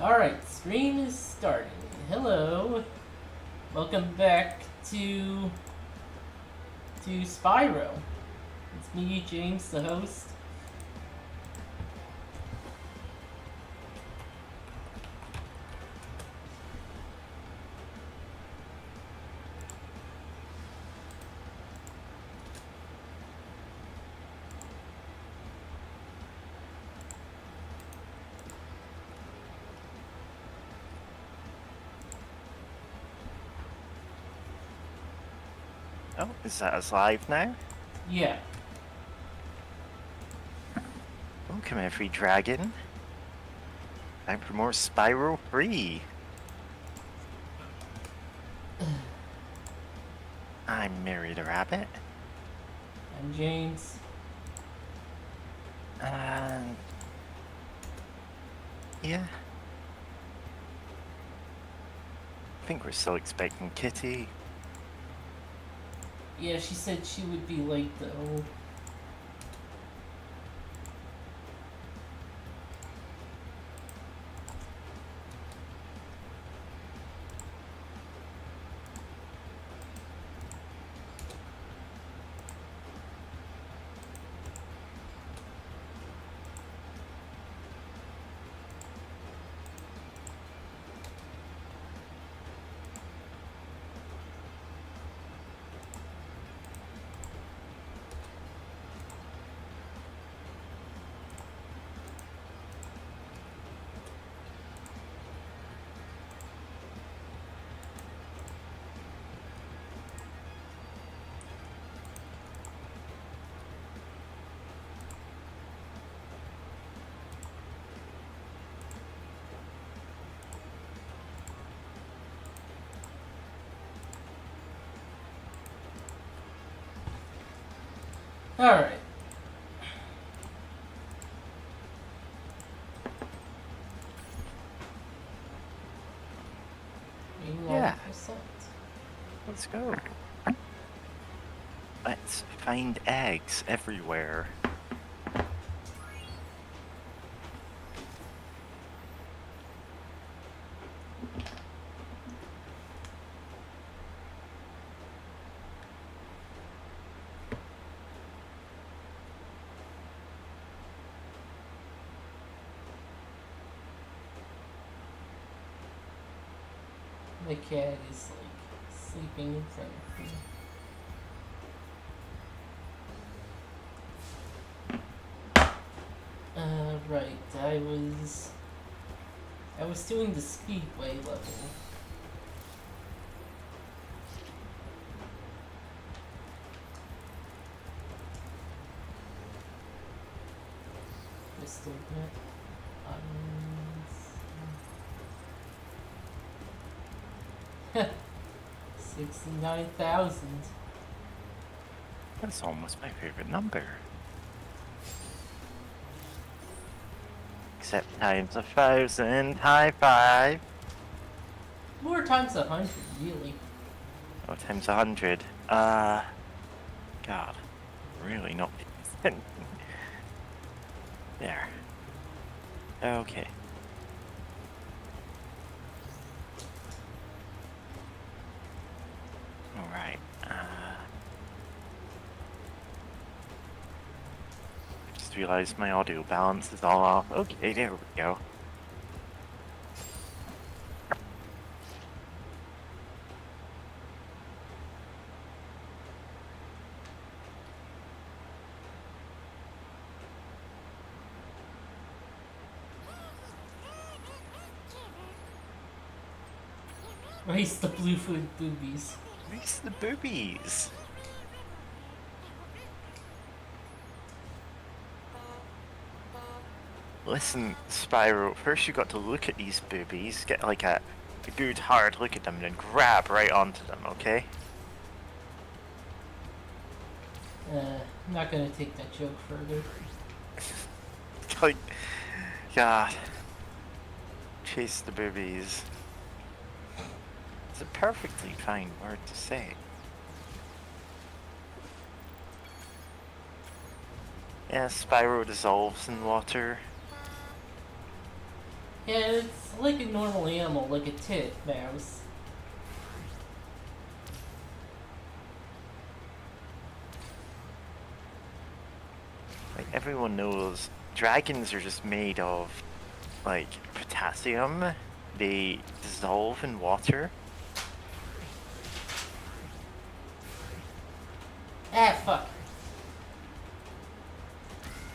Alright, stream is starting. Hello. Welcome back to Spyro. It's me, James, the host. Oh, is that us live now? Yeah. Welcome every dragon. Time for more Spyro 3. I'm Mary the Rabbit. I'm James. And yeah. I think we're still expecting Kitty. Yeah, she said she would be late though. Alright. Yeah. 89%. Let's go. Let's find eggs everywhere. The cat is like sleeping in front of me. Right. I was doing the speedway level. Crystal net. 69,000. That's almost my favorite number. Except times 1,000. High five. More times 100, really. Oh, times 100. God. Really not. There. Okay. Alright. Just realized my audio balance is all off. Okay, there we go. Raise the Bluefoot boobies. Where's the boobies? Listen, Spyro, first you got to look at these boobies, get like a good hard look at them, and then grab right onto them, okay? I'm not gonna take that joke further. Like, God. Chase the boobies. It's a perfectly fine word to say. Yeah, Spyro dissolves in water. Yeah, it's like a normal animal, like a tit mouse. Like everyone knows, dragons are just made of like potassium. They dissolve in water. Ah, fuck.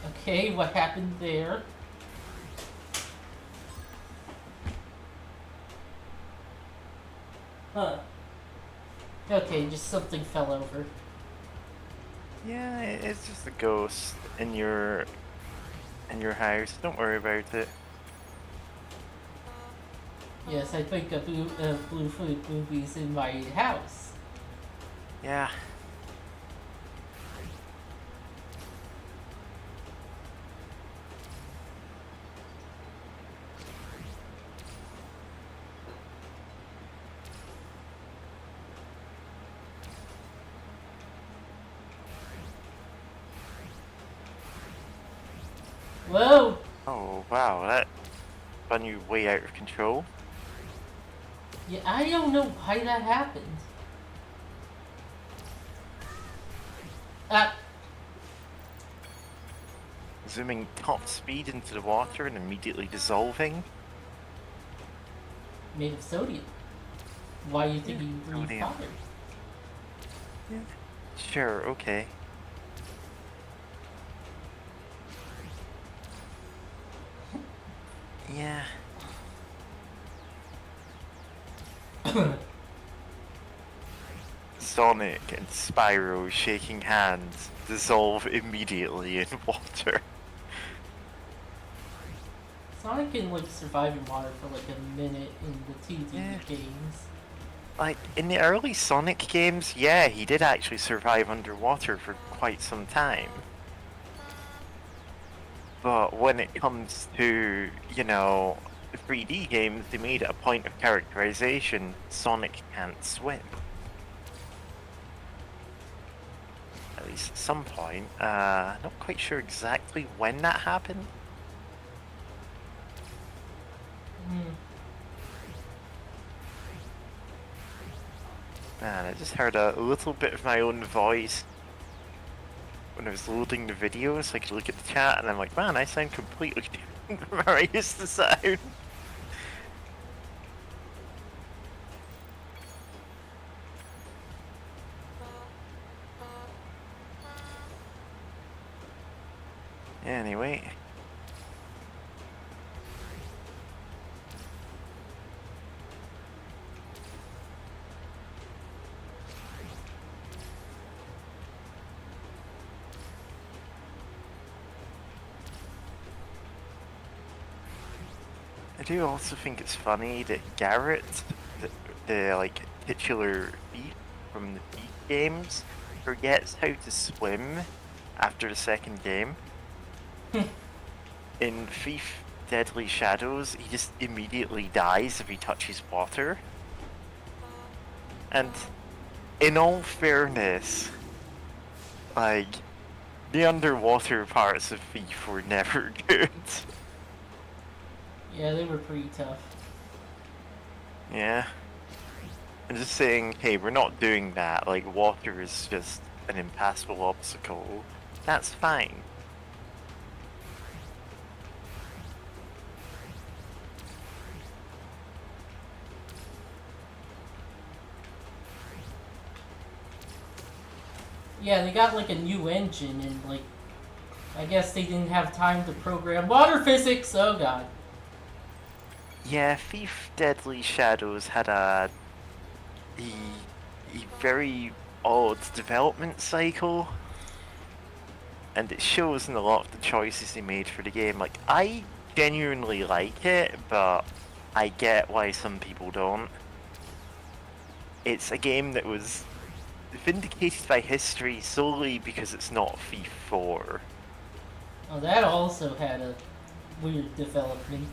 Okay, what happened there? Huh. Okay, just something fell over. Yeah, it's just a ghost in your house. Don't worry about it. Yes, I think a Bluefoot movie's in my house. Yeah. Whoa! Oh wow, that spun you way out of control. Yeah, I don't know why that happened. Ah, Zooming top speed into the water and immediately dissolving. made of sodium. Why do you think Yeah, you breathe sodium. fire? Yeah. Sure, okay. Yeah. Sonic and Spyro shaking hands dissolve immediately in water. Sonic can like survive in water for like a minute in the 2D Yeah. games. Like, in the early Sonic games, yeah, he did actually survive underwater for quite some time. But when it comes to, 3D games, they made it a point of characterization Sonic can't swim. At least at some point. Not quite sure exactly when that happened. Hmm. Man, I just heard a little bit of my own voice when I was loading the video so I could look at the chat, and I'm like, man, I sound completely different from how I used to sound. Anyway. I do also think it's funny that Garrett, the like titular thief from the Thief games, forgets how to swim after the second game. In Thief Deadly Shadows, he just immediately dies if he touches water. And in all fairness, like, the underwater parts of Thief were never good. Yeah, they were pretty tough. Yeah. I'm just saying, hey, we're not doing that. Like, water is just an impassable obstacle. That's fine. Yeah, they got like a new engine and like I guess they didn't have time to program water physics. Oh god. Yeah, Thief Deadly Shadows had a very odd development cycle. And it shows in a lot of the choices they made for the game. Like, I genuinely like it, but I get why some people don't. It's a game that was vindicated by history solely because it's not Thief 4. Oh, that also had a weird development.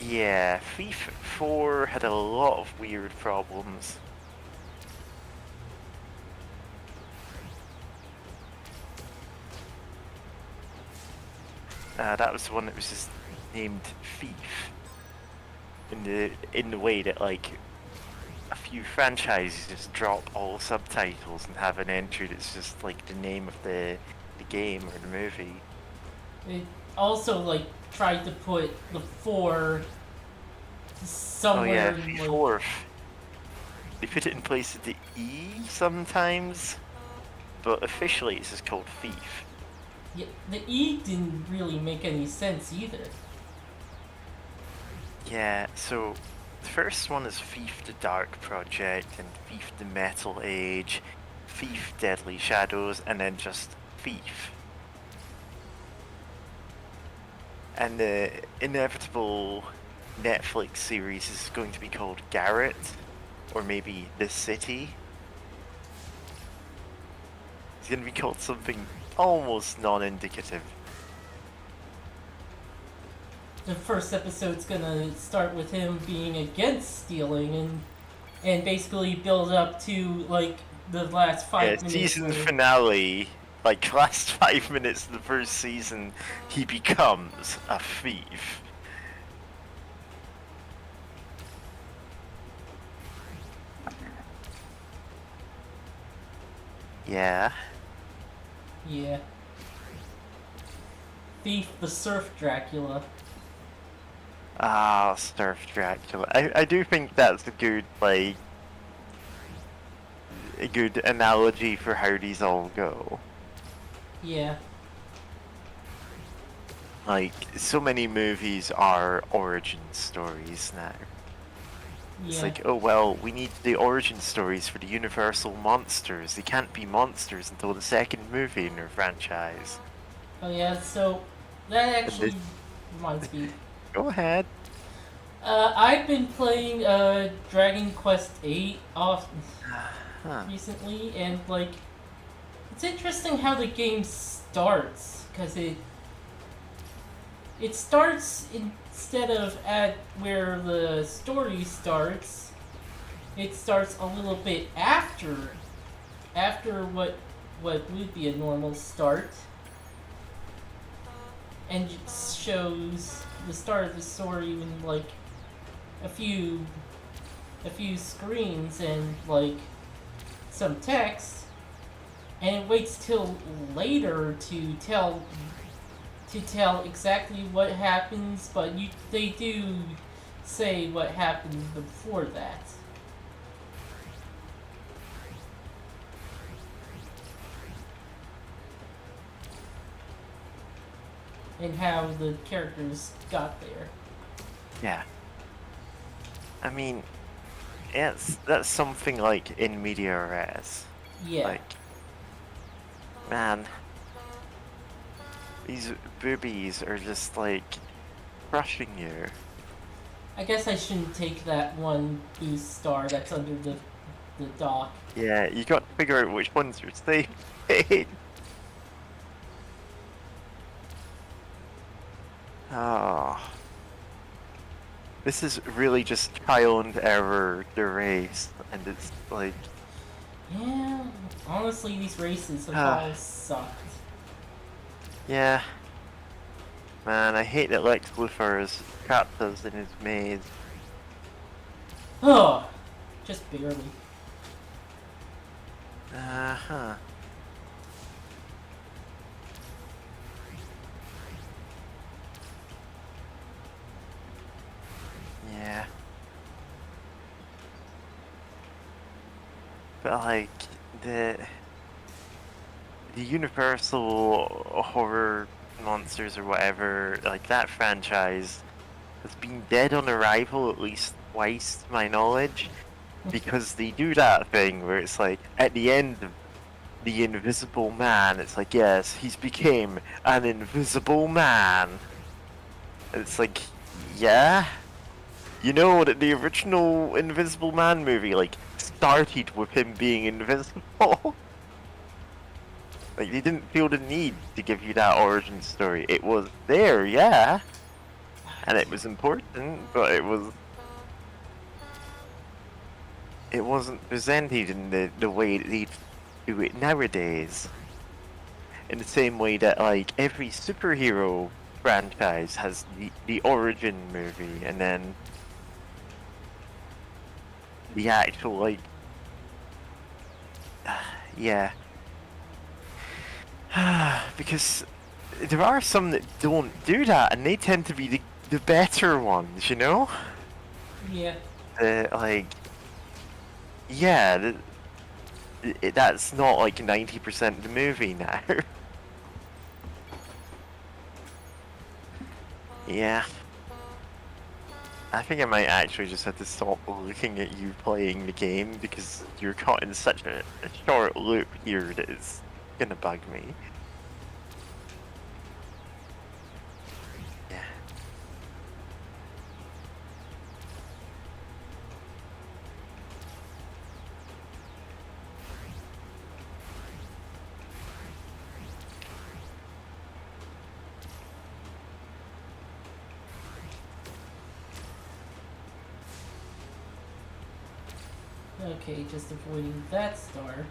Yeah, Thief 4 had a lot of weird problems. That was the one that was just named Thief. in the way that like a few franchises just drop all subtitles and have an entry that's just like the name of the game or the movie. It also like tried to put the 4 Oh somewhere yeah, in like fourth. They put it in place of the E sometimes, but officially it's just called Thief. yeah, the E didn't really make any sense either. Yeah, so the first one is Thief the Dark Project and Thief the Metal Age, Thief Deadly Shadows, and then just Thief. And the inevitable Netflix series is going to be called Garrett, or maybe The City. It's going to be called something almost non-indicative. The first episode's gonna start with him being against stealing and basically build up to like the last 5 minutes. Season where- finale, like last 5 minutes of the first season, he becomes a thief. Yeah. Yeah. Thief the Surf Dracula. Ah, Surf Dracula. I do think that's a good, like, a good analogy for how these all go. Yeah. Like, so many movies are origin stories now. It's Yeah. like, oh well, we need the origin stories for the Universal monsters. They can't be monsters until the second movie in their franchise. Oh yeah, so that actually this- reminds me. Go ahead. I've been playing Dragon Quest VIII off Huh. recently, and like, it's interesting how the game starts, because it starts instead of at where the story starts. It starts a little bit after what would be a normal start, and it shows the start of the story in like a few screens and like some text, and it waits till later to tell exactly what happens, but they do say what happened before that. And how the characters got there. Yeah. I mean, that's something like in media res. Yeah. Like, man, these boobies are just like crushing you. I guess I shouldn't take that one boost star that's under the dock. Yeah, you got to figure out which ones are safe. Oh. This is really just trial and error, the race, and it's like, Yeah, honestly, these races have all sucked. yeah. Man, I hate that Lex Luthor has trapped us in his maze. Oh, just barely. Uh-huh. Yeah. But like the Universal horror monsters or whatever, like that franchise has been dead on arrival at least twice to my knowledge, because they do that thing where it's like at the end of the Invisible Man, it's like, yes, he's became an invisible man. And it's like, yeah, you know that the original Invisible Man movie like started with him being invisible. Like, they didn't feel the need to give you that origin story. It was there, yeah, and it was important, but it wasn't presented in the way that they do it nowadays. In the same way that like every superhero franchise has the origin movie, and then the actual, like, yeah. Because there are some that don't do that, and they tend to be the better ones, you know? Yeah. Like, yeah, that's not like 90% of the movie now. Yeah. I think I might actually just have to stop looking at you playing the game because you're caught in such a short loop here that it's gonna bug me. Yeah. Okay, just avoiding that star.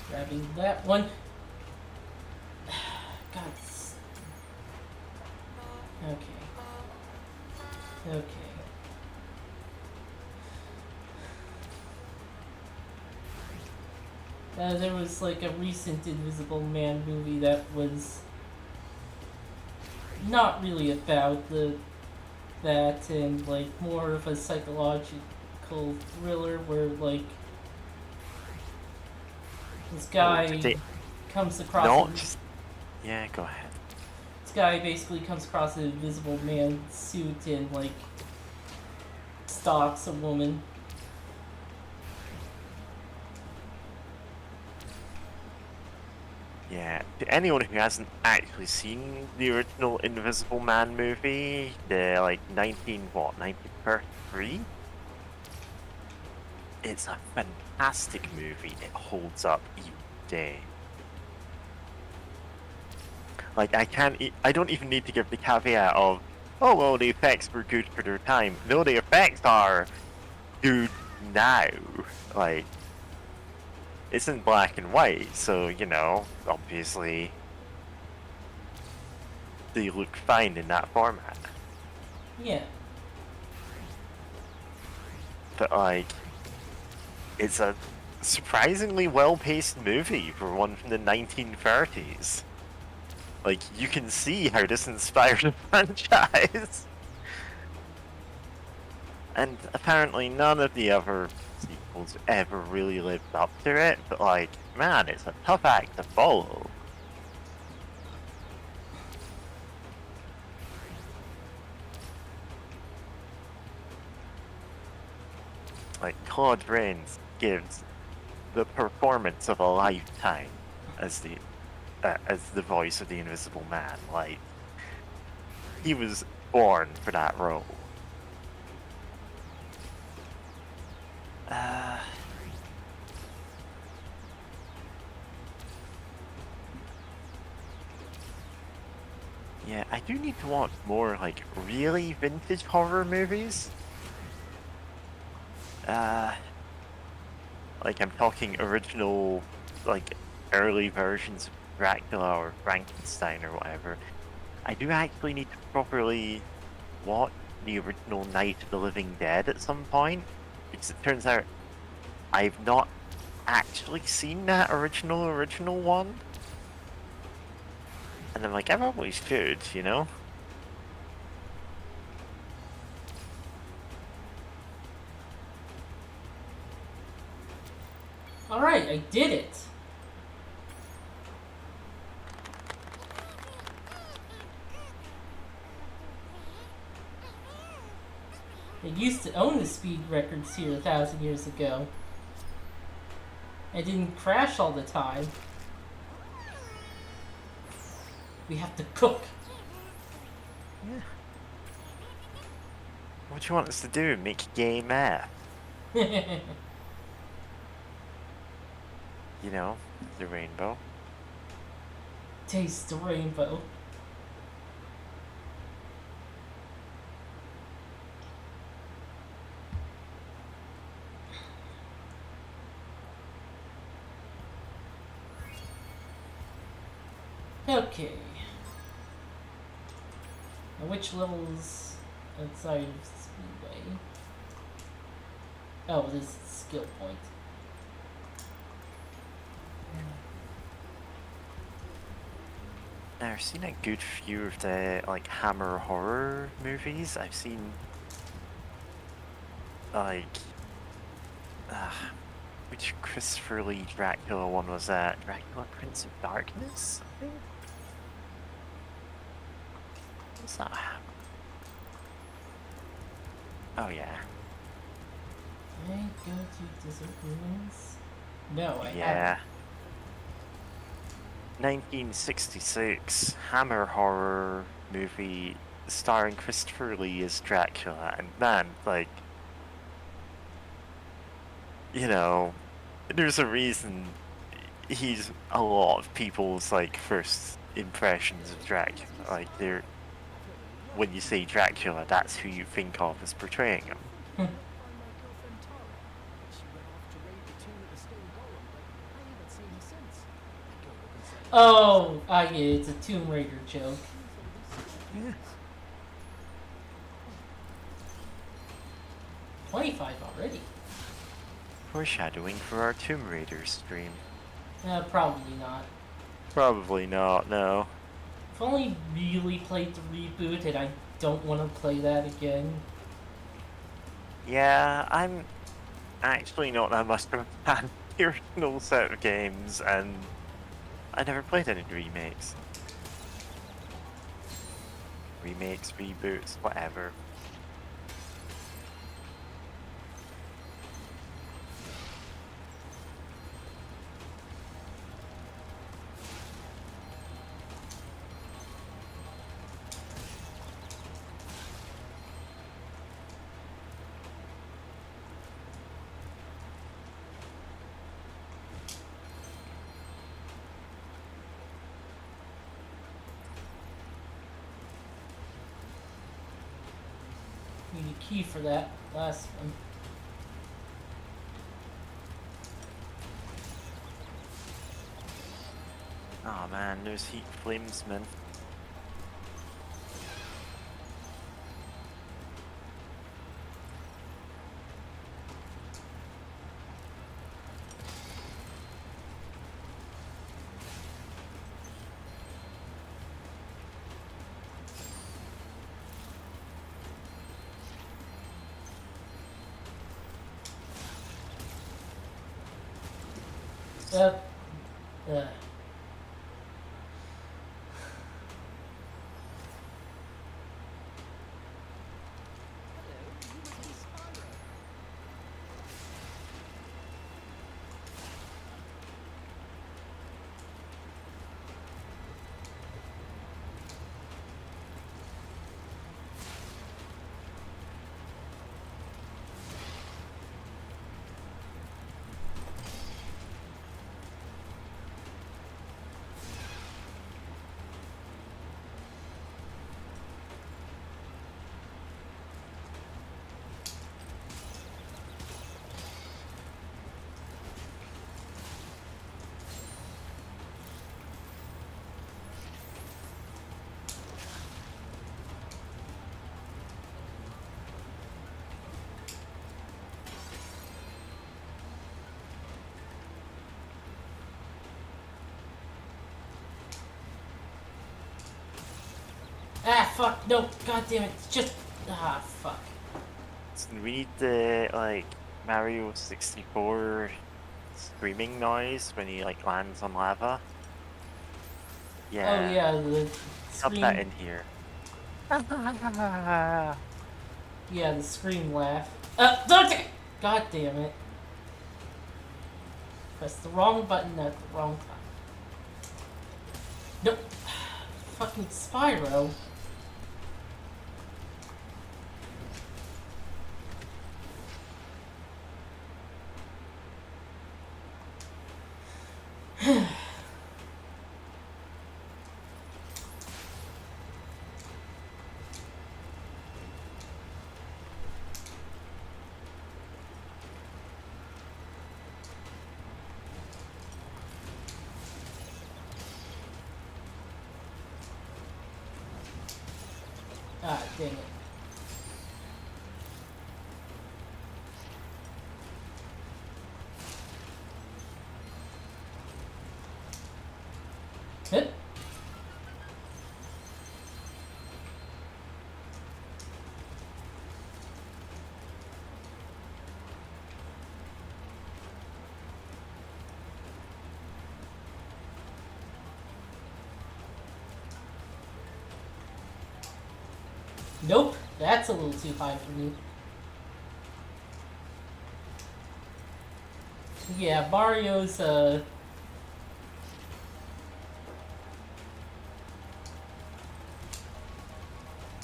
Grabbing that one. God. Okay. Okay. There was like a recent Invisible Man movie that was not really about that and like more of a psychological thriller where like this guy comes across Yeah, go ahead. this guy basically comes across an Invisible Man suit and like stalks a woman. Yeah, to anyone who hasn't actually seen the original Invisible Man movie, the like 1933, it's a fantastic movie. It holds up each day. Like I don't even need to give the caveat of, oh well, the effects were good for their time. No, the effects are good now. Like, it's in black and white, so, you know, obviously they look fine in that format. Yeah. But, like, it's a surprisingly well-paced movie for one from the 1930s. Like, you can see how this inspired a franchise. And apparently none of the other sequels ever really lived up to it, but like, man, it's a tough act to follow. Like, Claude Rains gives the performance of a lifetime as the voice of the Invisible Man. Like, he was born for that role. Yeah, I do need to watch more, like, really vintage horror movies. Like, I'm talking original, like, early versions of Dracula or Frankenstein or whatever. I do actually need to properly watch the original Night of the Living Dead at some point, because it turns out I've not actually seen that original one. And I'm like, I probably should, you know? Alright, I did it! They used to own the speed records here 1,000 years ago. It didn't crash all the time. We have to cook. Yeah. What do you want us to do? Make gay math? You know, the rainbow. Taste the rainbow. Okay. Now which levels outside of Speedway? Oh, this is skill point. Now, I've seen a good few of the like Hammer horror movies. I've seen like which Christopher Lee Dracula one was that? Dracula Prince of Darkness, I think? What's that? Oh yeah. Can I go to Desert Ruins? No, I Yeah. haven't. 1966 Hammer horror movie starring Christopher Lee as Dracula, and man, like, you know, there's a reason he's a lot of people's like first impressions of Dracula. Like, they're when you say Dracula, that's who you think of as portraying him. Oh, I get it. It's a Tomb Raider joke. Yeah. 25 already. Foreshadowing for our Tomb Raider stream. Probably not. Probably not, no. I've only really played the reboot, and I don't want to play that again. Yeah, I'm actually not that much of a fan of the original set of games, and I never played any remakes. Remakes, reboots, whatever. Need a key for that last one. Oh man, those heat flames, man. Uh, fuck, no, god damn it, it's just, fuck. So we need the, like, Mario 64 screaming noise when he, like, lands on lava. Yeah. Oh yeah, the Put scream, that in here. yeah, the scream laugh. Don't it! God damn it. Press the wrong button at the wrong time. Nope. Fucking Spyro. Dang it. Huh? Nope, that's a little too high for me. Yeah, Mario's,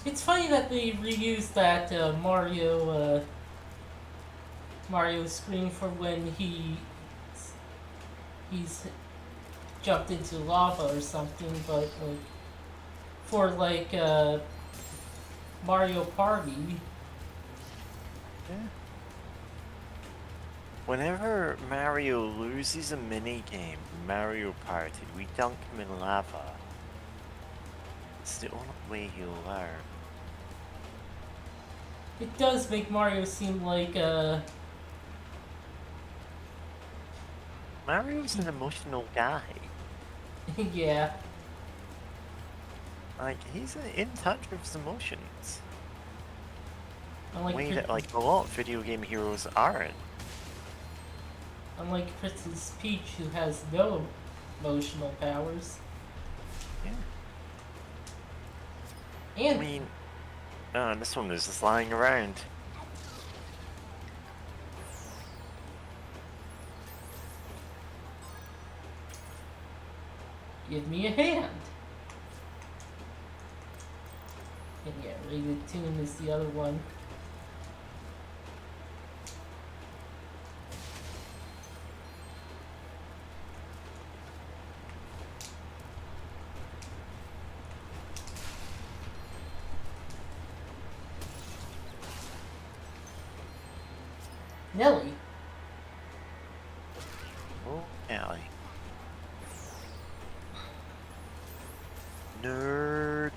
It's funny that they reused that, Mario screen for when he's jumped into lava or something, but, like, for, like, Mario Party. Yeah. Whenever Mario loses a minigame in Mario Party, we dunk him in lava. It's the only way he'll learn. It does make Mario seem like, Mario's an emotional guy. yeah. Like, he's in touch with his emotions. Unlike, Way that, like, a lot of video game heroes aren't. unlike Princess Peach, who has no emotional powers. Yeah. And I mean, this one is just lying around. give me a hand. And yeah, Rated Tune is the other one. Nelly. Oh, Allie. Nerd.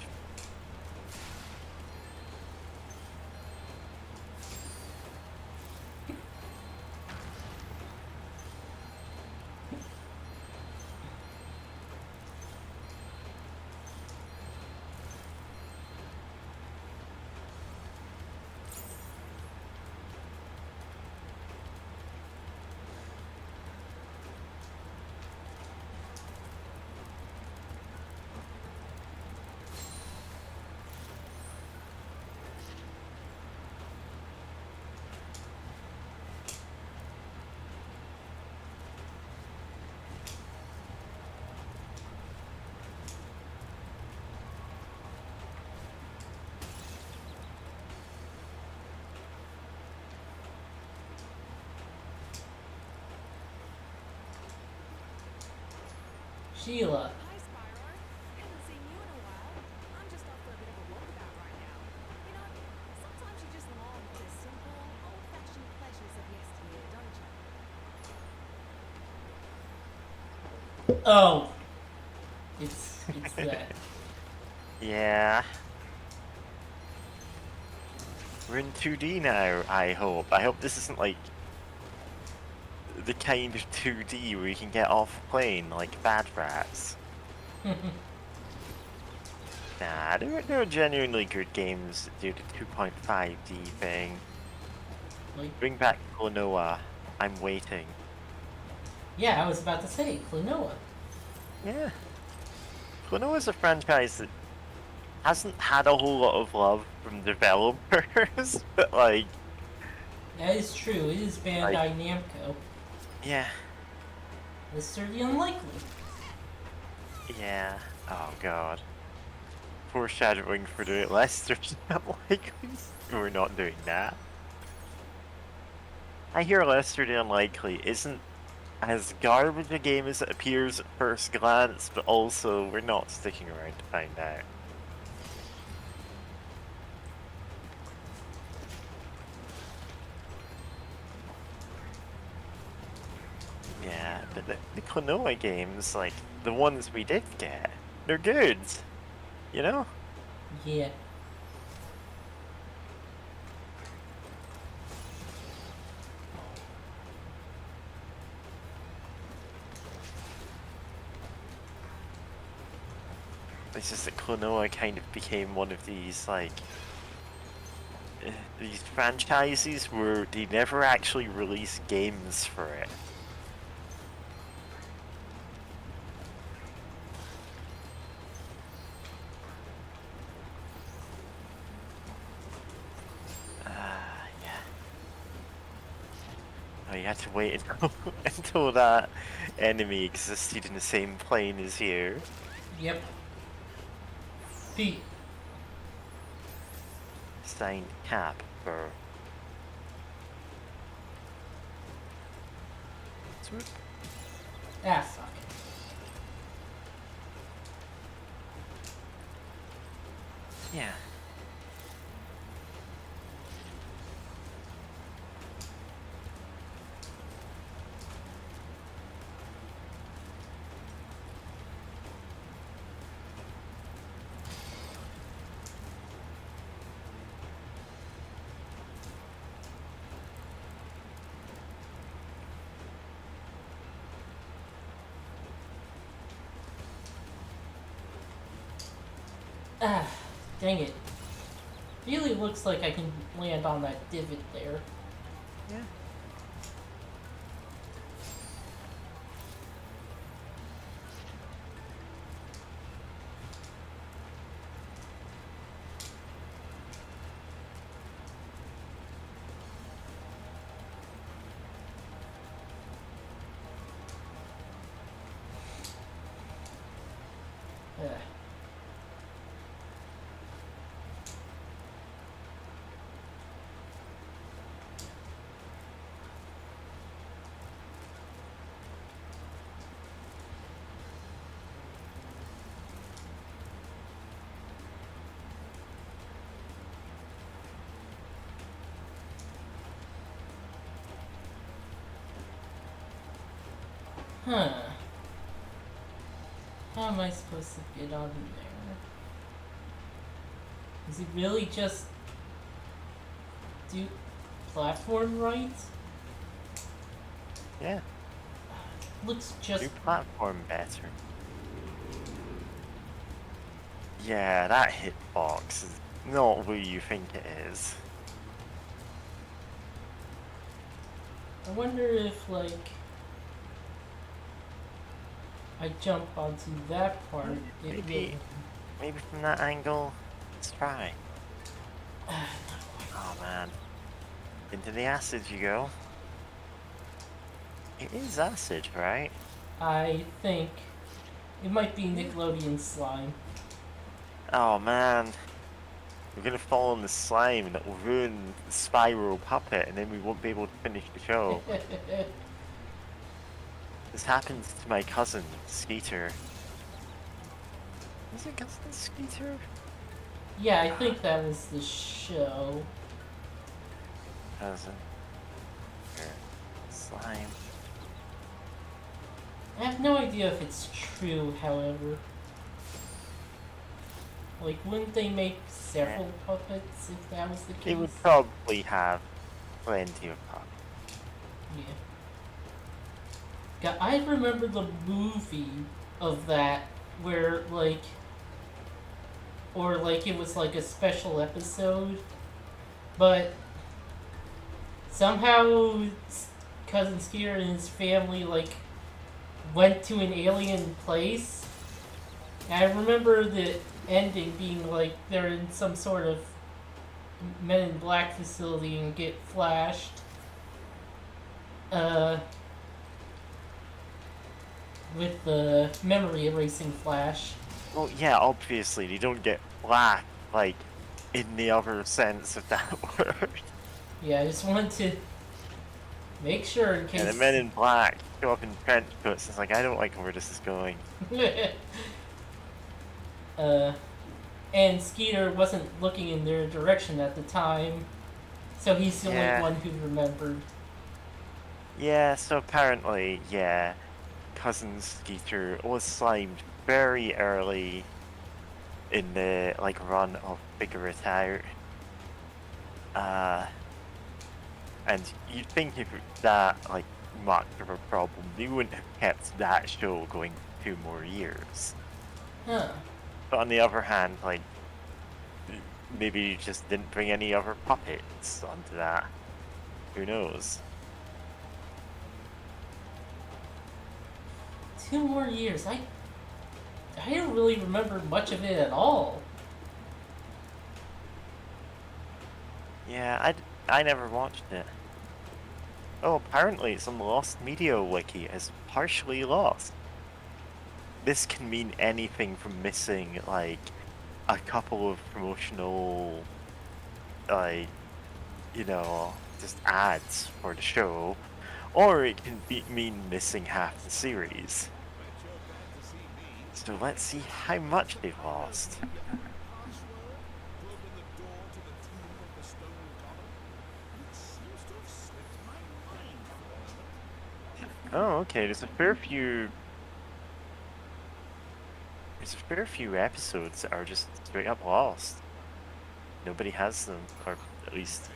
Sheila. Hi, Spyro. Haven't seen you in a while. I'm just off for a bit of a walkabout right now. You know, sometimes you just long for the simple, old-fashioned pleasures of yesteryear, don't you? Oh. It's that. Yeah. We're in 2D now, I hope. I hope this isn't like the kind of 2D where you can get off plane like Bad Rats. Nah, there are genuinely good games that do the 2.5D thing. Like, Bring back Klonoa. I'm waiting. yeah, I was about to say, Klonoa. Yeah. Klonoa's a franchise that hasn't had a whole lot of love from developers, but like... That is true, it is Bandai Namco. Yeah. It's certainly unlikely. Yeah. Oh god. Foreshadowing for the Lester's unlikely. We're not doing that. I hear Lester the Unlikely isn't as garbage a game as it appears at first glance, but also we're not sticking around to find out. Yeah, but the Klonoa games, like the ones we did get, they're good. You know? Yeah. It's just that Klonoa kind of became one of these, like, these franchises where they never actually release games for it. Yeah. Oh, you had to wait until, until that enemy existed in the same plane as you. Yep. Pete. Signed cap for. Swoop. Ah, fuck. Yeah. Ah, dang it. Really looks like I can land on that divot there. Yeah. Ugh. Huh. How am I supposed to get on there? Is it really just do platform right? Yeah. Looks just Do platform better. Yeah, that hitbox is not where you think it is. I wonder if like I jump onto that part, it Maybe. Maybe from that angle. Let's try. will. Oh man. Into the acid you go. It is acid, right? I think it might be Nickelodeon slime. Oh man. We're gonna fall in the slime and it will ruin the spyro puppet and then we won't be able to finish the show. This happens to my cousin, Skeeter. Is it cousin Skeeter? Yeah, I think that was the show. Cousin. Here. Slime. I have no idea if it's true, however. Like, wouldn't they make several puppets if that was the case? They would probably have plenty of puppets. Yeah. God, I remember the movie of that where, like, or like it was like a special episode, but somehow Cousin Skeeter and his family, like, went to an alien place. And I remember the ending being like they're in some sort of Men in Black facility and get flashed. With the memory erasing flash. Well, yeah, obviously they don't get black, like, in the other sense of that word. Yeah, I just wanted to make sure in case. And the men in black show up in trench coats. It's like, I don't like where this is going. And Skeeter wasn't looking in their direction at the time, so he's the only one who remembered. Yeah, so apparently, yeah, Cousin Skeeter was slimed very early in the, like, run of Figure It Out. And you'd think if that, like, much of a problem, they wouldn't have kept that show going 2 more years. Huh. But on the other hand, like, maybe you just didn't bring any other puppets onto that. Who knows? 2 more years. I don't really remember much of it at all. Yeah, I never watched it. Oh, apparently it's on the Lost Media Wiki as partially lost. This can mean anything from missing, like, a couple of promotional, like, you know, just ads for the show, or it can mean missing half the series. So let's see how much they've lost. Oh, okay, there's a fair few episodes that are just straight up lost. Nobody has them, or at least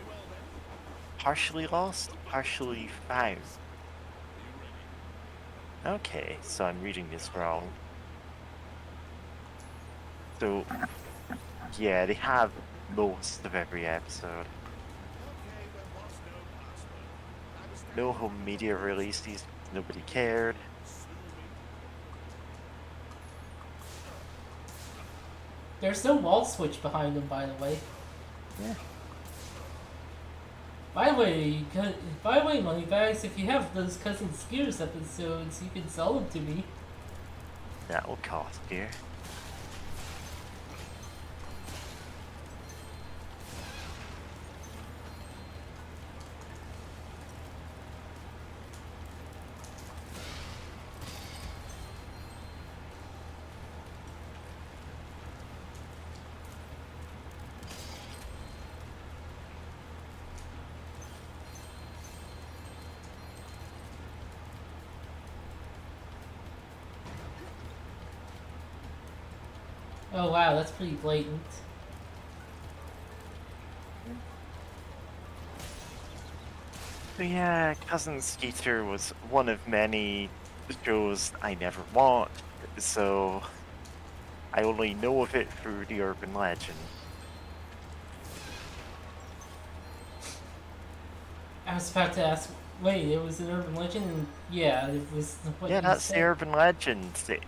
partially lost, partially found. Okay, so I'm reading this wrong. So, yeah, they have most of every episode. No home media releases, nobody cared. There's no wall switch behind them, by the way. Yeah. By the way, Moneybags, if you have those Cousin Skeeters episodes, you can sell them to me. That will cost you. Oh wow, that's pretty blatant. So yeah, Cousin Skeeter was one of many shows I never watched, so I only know of it through the urban legend. I was about to ask, wait, it was an urban legend? And yeah, it was what Yeah, you that's said. the urban legend. That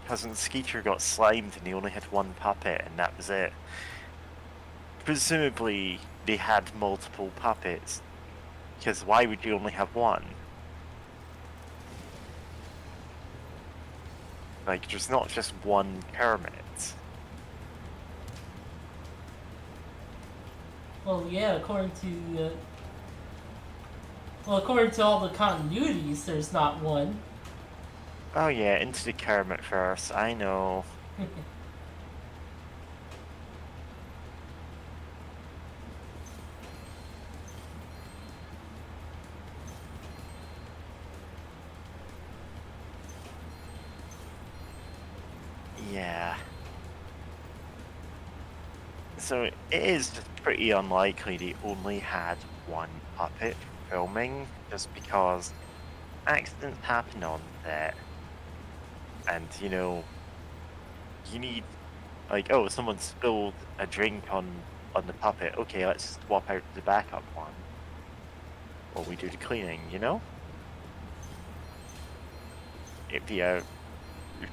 Cousin Skeeter got slimed and he only had one puppet, and that was it. Presumably, they had multiple puppets, because why would you only have one? Like, there's not just one Kermit. Well, yeah, according to all the continuities, there's not one. Oh yeah, into the Kermit first, I know. Yeah. So it is just pretty unlikely they only had one puppet for filming, just because accidents happen on set. And, you know, you need, like, oh, someone spilled a drink on the puppet. Okay, let's swap out the backup one. While we do the cleaning, you know? It'd be a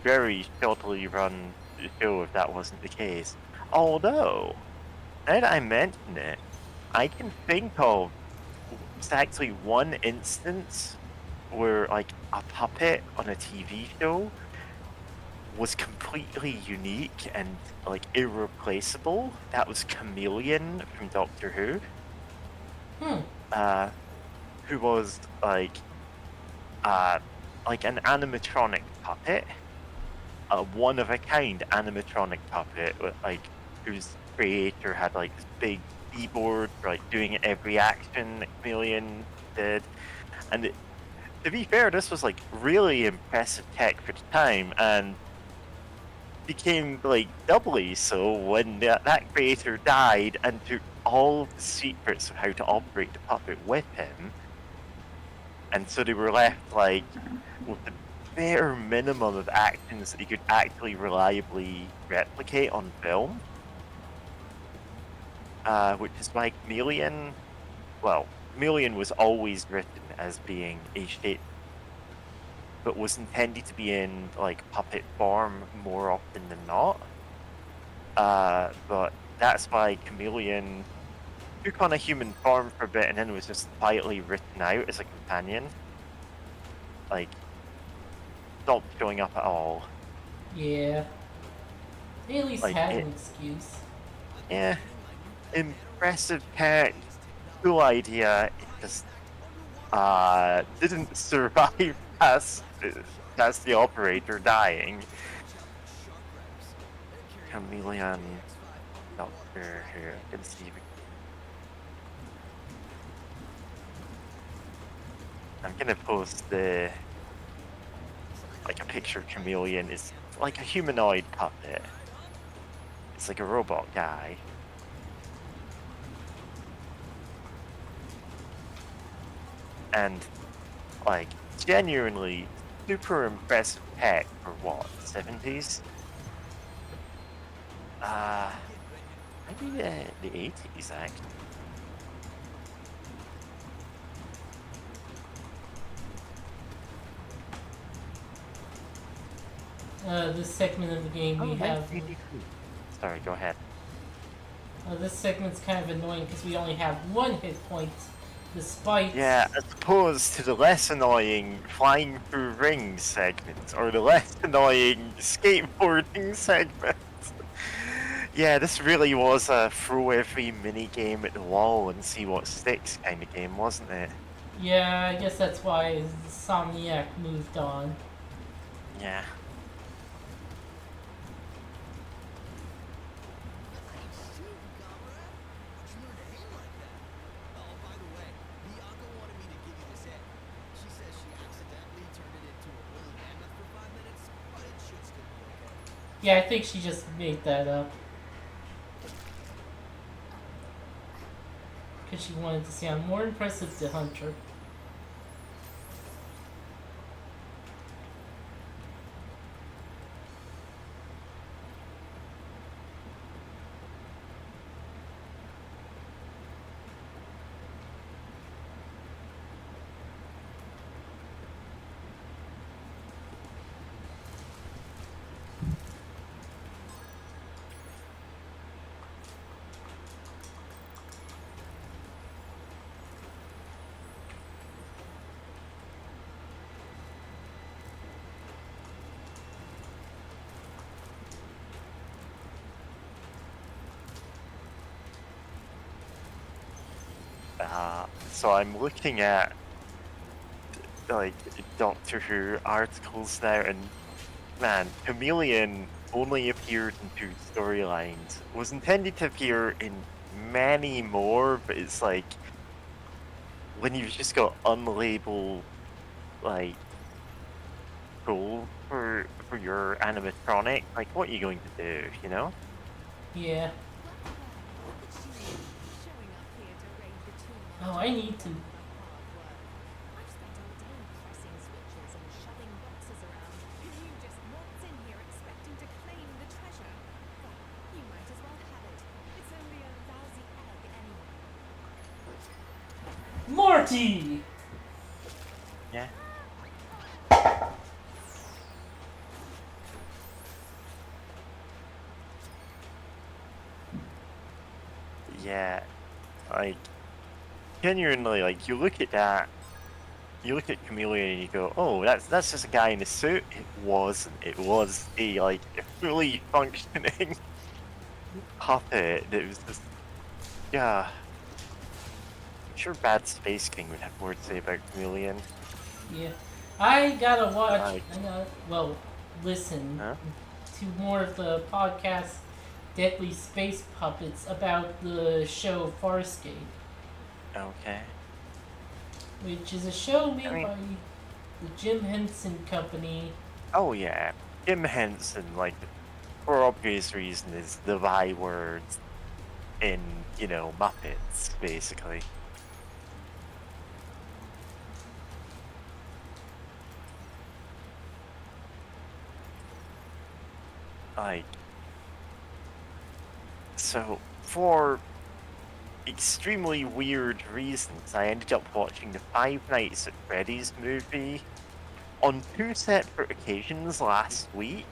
very shoddily run show if that wasn't the case. Although, now that I mention it, I can think of exactly one instance where, like, a puppet on a TV show was completely unique and, like, irreplaceable. That was Chameleon from Doctor Who. Who was, like an animatronic puppet. A one-of-a-kind animatronic puppet, with, like, whose creator had, like, this big keyboard for, like, doing every action that Chameleon did. And to be fair, this was, like, really impressive tech for the time, and became, like, doubly so when that creator died and took all the secrets of how to operate the puppet with him. And so they were left, like, with the bare minimum of actions that you could actually reliably replicate on film. Which is why Chameleon, well, Chameleon was always written as being a shape, but was intended to be in like puppet form more often than not. But that's why Chameleon took on a human form for a bit and then was just quietly written out as a companion. Like, stopped showing up at all. Yeah. They at least Like, has an excuse. Yeah, impressive character, cool idea. It just didn't survive past the operator dying. Chameleon Doctor here. I can see. I'm gonna post a picture of Chameleon. It's like a humanoid puppet. It's like a robot guy. And like genuinely super impressive tech for what, 70s? Maybe the 80s actually. This segment of the game we have. Sorry, go ahead. This segment's kind of annoying because we only have 1 hit point, despite. Yeah, as opposed to the less annoying flying through rings segment, or the less annoying skateboarding segment. Yeah, this really was a throw every mini game at the wall and see what sticks kind of game, wasn't it? Yeah, I guess that's why Insomniac moved on. Yeah. Yeah, I think she just made that up. Because she wanted to sound more impressive to Hunter. So I'm looking at like Doctor Who articles now, and man, Chameleon only appeared in 2 storylines. Was intended to appear in many more, but it's like when you've just got unlabeled like gold for your animatronic, like what are you going to do, you know? Yeah. Oh, I need to. I've spent all day pressing switches and shoving boxes around, and you just waltz in here expecting to claim the treasure. Well, you might as well have it. It's only a lousy egg anyway. Morty! Yeah. Yeah, like genuinely, like you look at that, you look at Chameleon and you go, "Oh, that's just a guy in a suit." It wasn't. It was a like a fully functioning puppet. It was just, yeah. I'm sure Bad Space King would have more to say about Chameleon. Yeah. I gotta watch. Right. I gotta, well, listen Huh? to more of the podcast Deadly Space Puppets about the show Farscape, Okay. which is a show made I mean- by the Jim Henson Company. Oh yeah, Jim Henson, like, for obvious reason, is the byword in, Muppets, basically. like, so for extremely weird reasons, I ended up watching the Five Nights at Freddy's movie on 2 separate occasions last week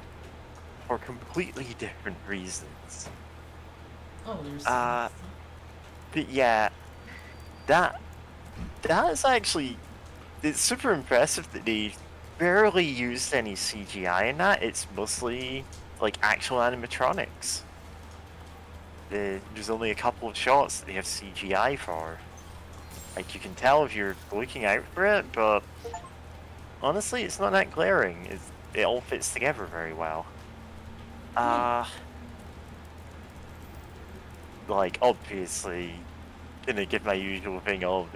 for completely different reasons. Oh, there's. But yeah, that is actually, it's super impressive that they barely used any CGI in that. It's mostly like actual animatronics. There's only a couple of shots that they have CGI for. Like, you can tell if you're looking out for it, but honestly, it's not that glaring. It all fits together very well. Like, obviously, gonna give my usual thing of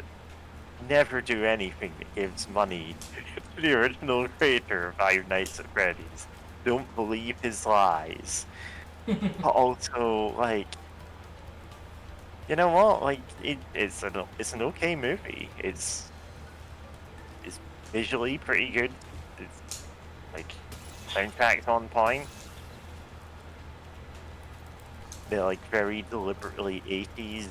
never do anything that gives money to the original creator of Five Nights at Freddy's. Don't believe his lies. But also, like, you know what? Like, it's an okay movie. It's visually pretty good. It's like soundtrack's on point. They're like very deliberately 80s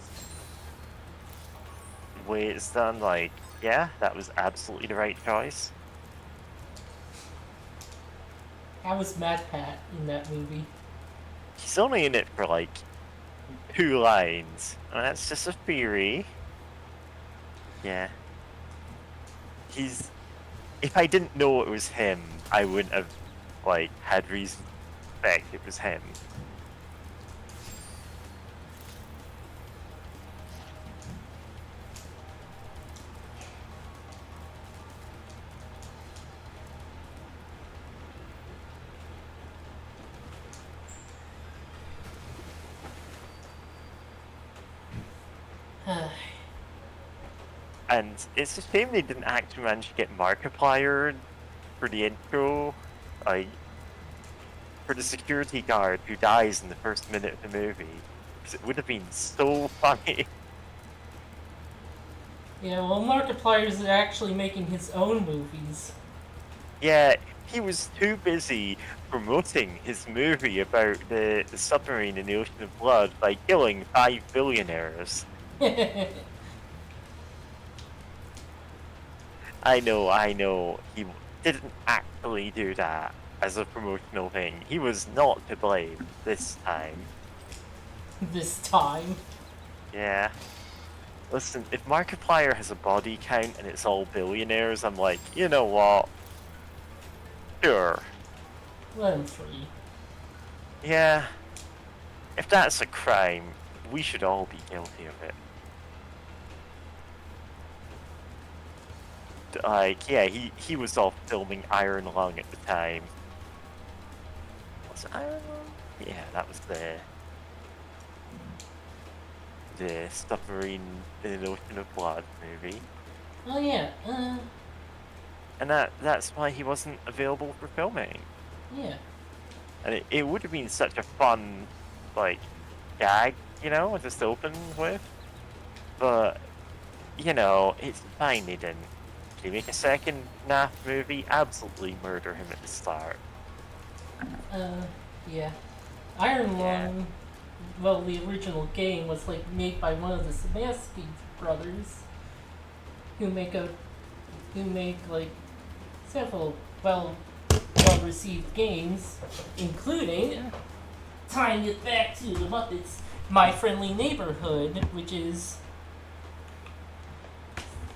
way it's done. Like, yeah, that was absolutely the right choice. How was Mad Pat in that movie? He's only in it for like 2 lines, and that's just a theory. Yeah. If I didn't know it was him, I wouldn't have like had reason to suspect it was him. And it's a shame they didn't actually manage to get Markiplier for the intro, like for the security guard who dies in the first minute of the movie, because it would have been so funny. Yeah, well, Markiplier's actually making his own movies. Yeah, he was too busy promoting his movie about the submarine in the Ocean of Blood by killing 5 billionaires. I know, he didn't actually do that as a promotional thing. He was not to blame this time. This time. Yeah. Listen, if Markiplier has a body count and it's all billionaires, I'm like, you know what? Sure. Let him free. Yeah. If that's a crime, we should all be guilty of it. Like, yeah, he was off filming Iron Lung at the time. Was it Iron Lung? Yeah, that was the submarine in an Ocean of Blood movie. Oh yeah, And that's why he wasn't available for filming. yeah. And it would have been such a fun, like, gag, you know, just to open with. But, you know, it's fine they didn't. They make a second NAF movie, absolutely murder him at the start. Yeah. Iron Yeah. Lung, well, the original game was like made by one of the Samansky brothers, who make like several well-received games, including tying it back to the Muppets, My Friendly Neighborhood, which is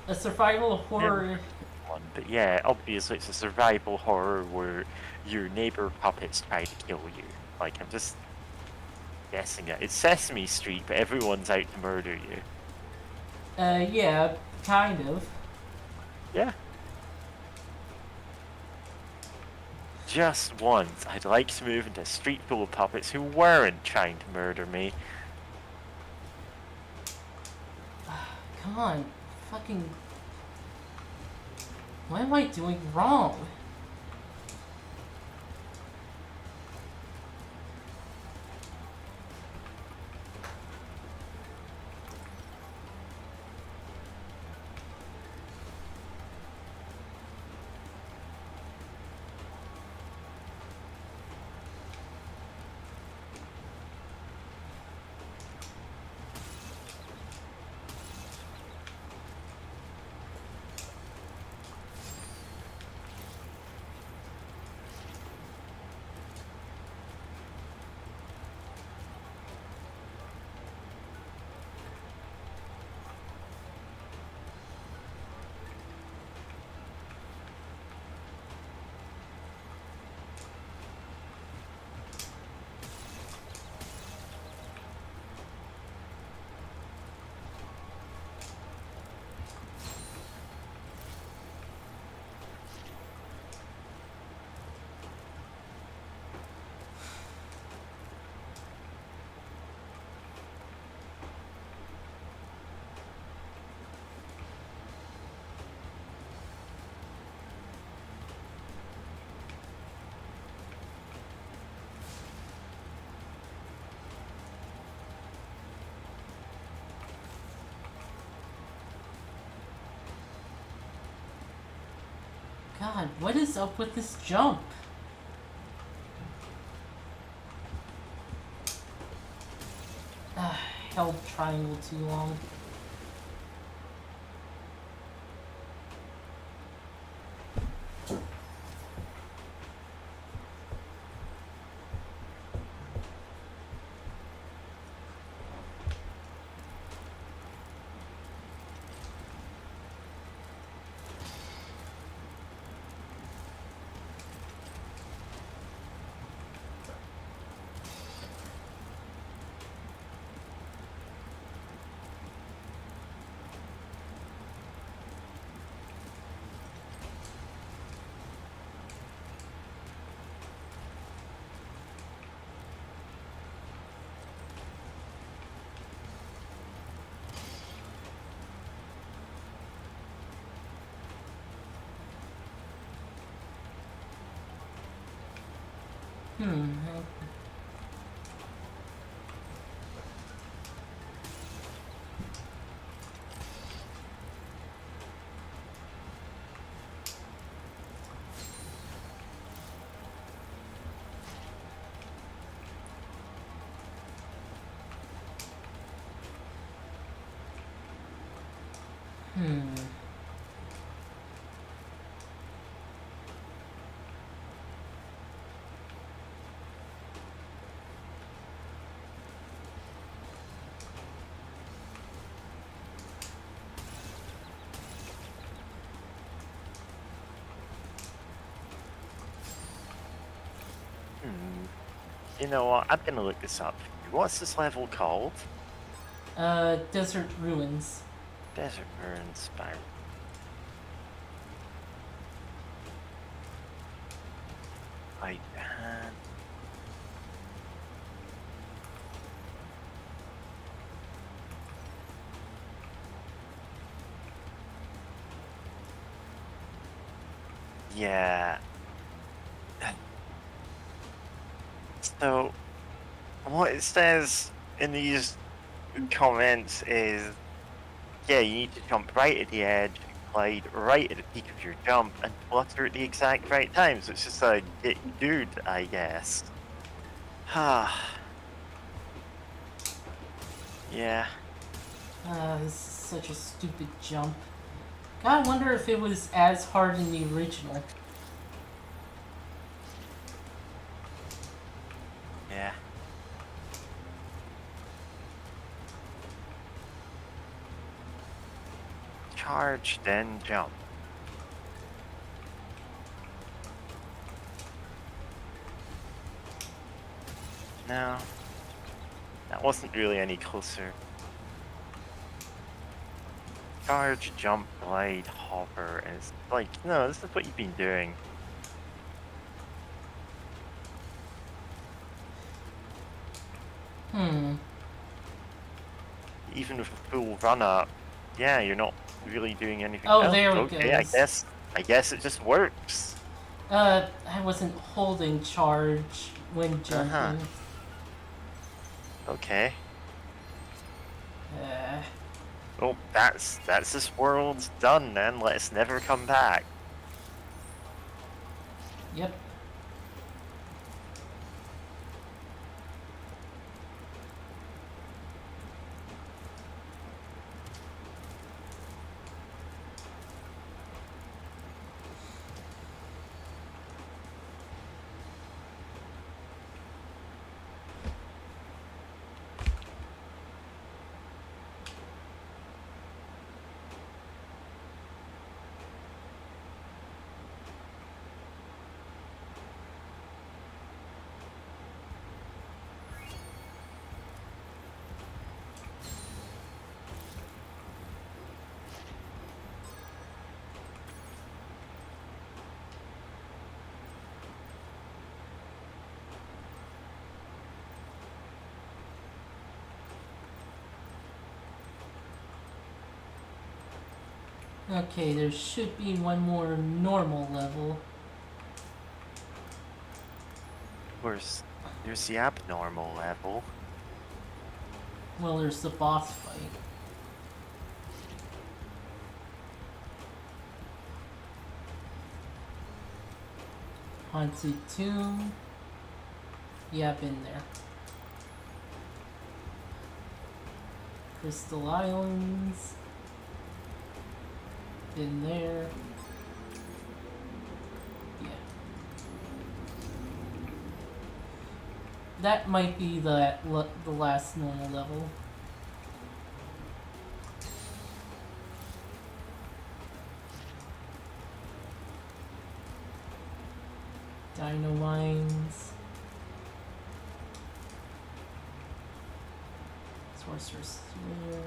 a survival horror. But yeah, obviously it's a survival horror where your neighbor puppets try to kill you. Like, I'm just guessing it. It's Sesame Street, but everyone's out to murder you. Yeah, kind of. Yeah. Just once, I'd like to move into a street full of puppets who weren't trying to murder me. Come on, fucking. What am I doing wrong? God, what is up with this jump? Held triangle too long. Hmm. Hmm. You know what? I'm gonna look this up. What's this level called? Desert Ruins. Desert Burn Spyro. Right hand. Yeah. So, what it says in these comments is, yeah, you need to jump right at the edge, glide right at the peak of your jump, and flutter at the exact right time. So it's just like, dude, I guess. Yeah. This is such a stupid jump. God, I wonder if it was as hard in the original. Yeah. Charge, then jump. No. That wasn't really any closer. Charge, jump, glide, hopper is like, no, this is what you've been doing. Hmm. Even with a full run up, yeah, you're not really doing anything Oh, else. there it Okay, goes. I guess it just works. I wasn't holding charge when jumping. Okay. Uh, Well, that's this world's done then. Let's never come back. yep. Okay, there should be one more normal level. Of course, there's the abnormal level. Well, there's the boss fight. Haunted Tomb. Yeah, been there. Crystal Islands. Been there. Yeah. That might be the last normal level. Dino Mines. Sorcerer's Sphere.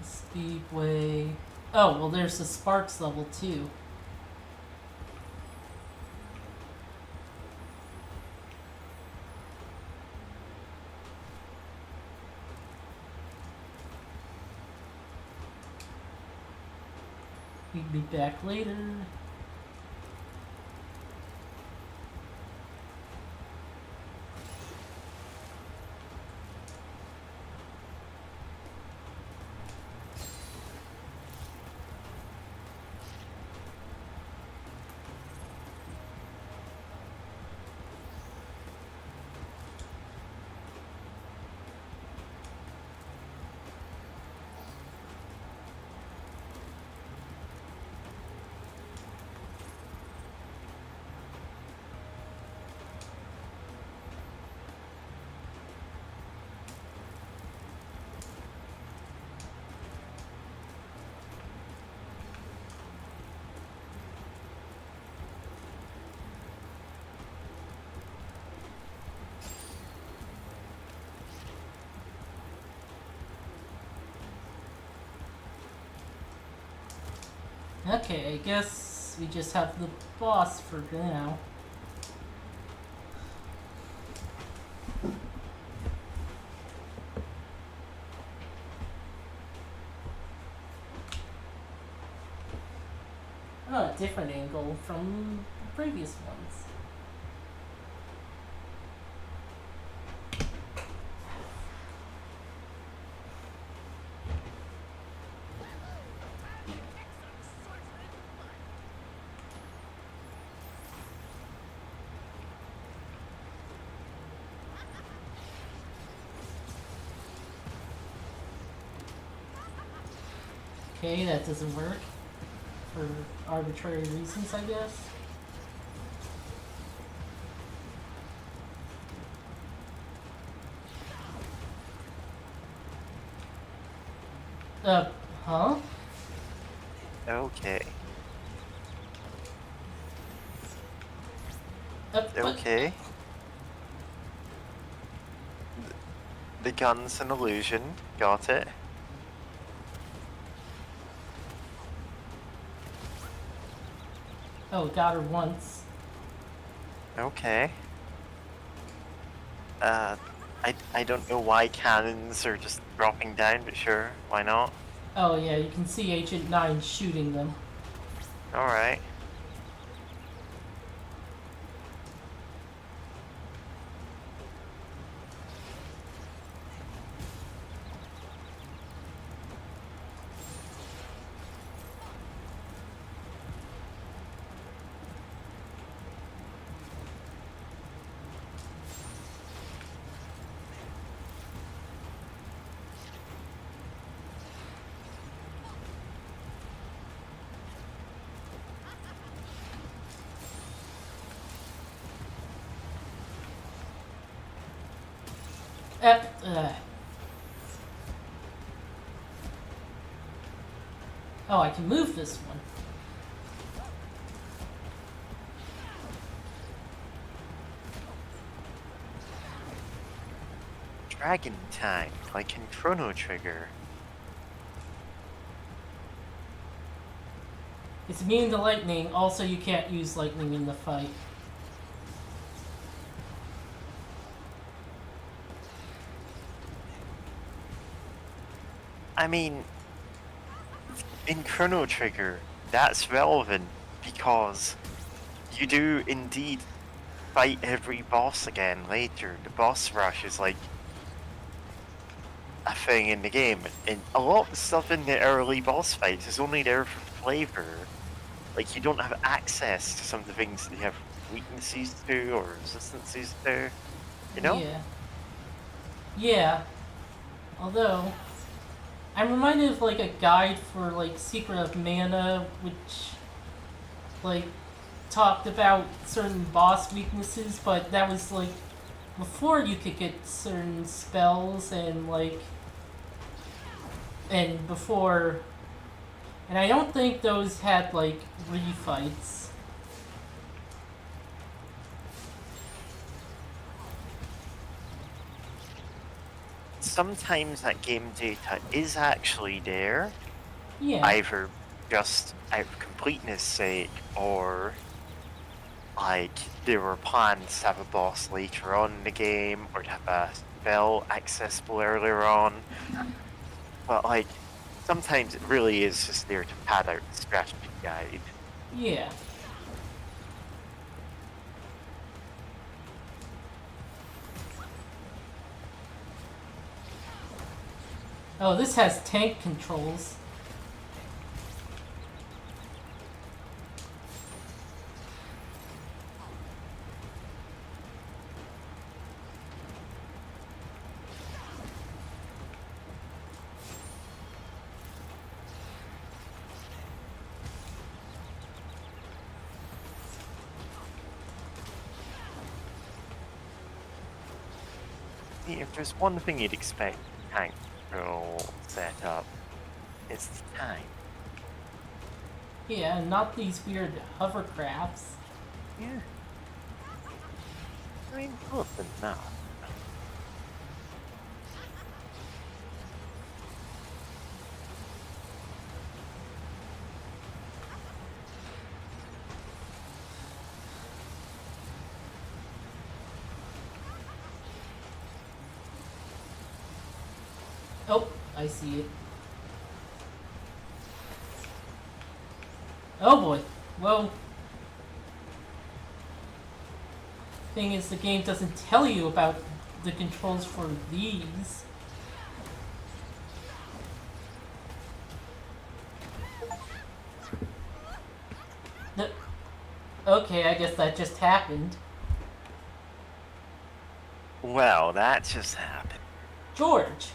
Speedway. Oh, well, there's the Sparks level too. We'll be back later. Okay, I guess we just have the boss for now. Oh, a different angle from the previous ones. Okay, that doesn't work. For arbitrary reasons, I guess. Huh? Okay. But- Okay. The gun's an illusion. Got it. Oh, got her once. Okay. I don't know why cannons are just dropping down, but sure, why not? Oh yeah, you can see Agent 9 shooting them. Alright. Oh, I can move this one. Dragon Tank, like in Chrono Trigger. It's immune to lightning, also you can't use lightning in the fight. I mean, in Chrono Trigger, that's relevant, because you do indeed fight every boss again later. The boss rush is like a thing in the game, and a lot of the stuff in the early boss fights is only there for flavor. Like, you don't have access to some of the things they have weaknesses to or resistances to, you know? Yeah. Yeah. Although, I'm reminded of like a guide for like Secret of Mana, which like talked about certain boss weaknesses, but that was like before you could get certain spells and before, and I don't think those had like refights. Sometimes that game data is actually there, Yeah. either just out of completeness sake, or like there were plans to have a boss later on in the game, or to have a spell accessible earlier on. But like, sometimes it really is just there to pad out the strategy guide. Yeah. Oh, this has tank controls. If there's one thing you'd expect tank control set up, it's the time. Yeah, not these weird hovercrafts. Yeah. I mean, close enough. Oh, I see it. Oh boy. Well, thing is, the game doesn't tell you about the controls for these. The, okay, I guess that just happened. Well, that just happened. George.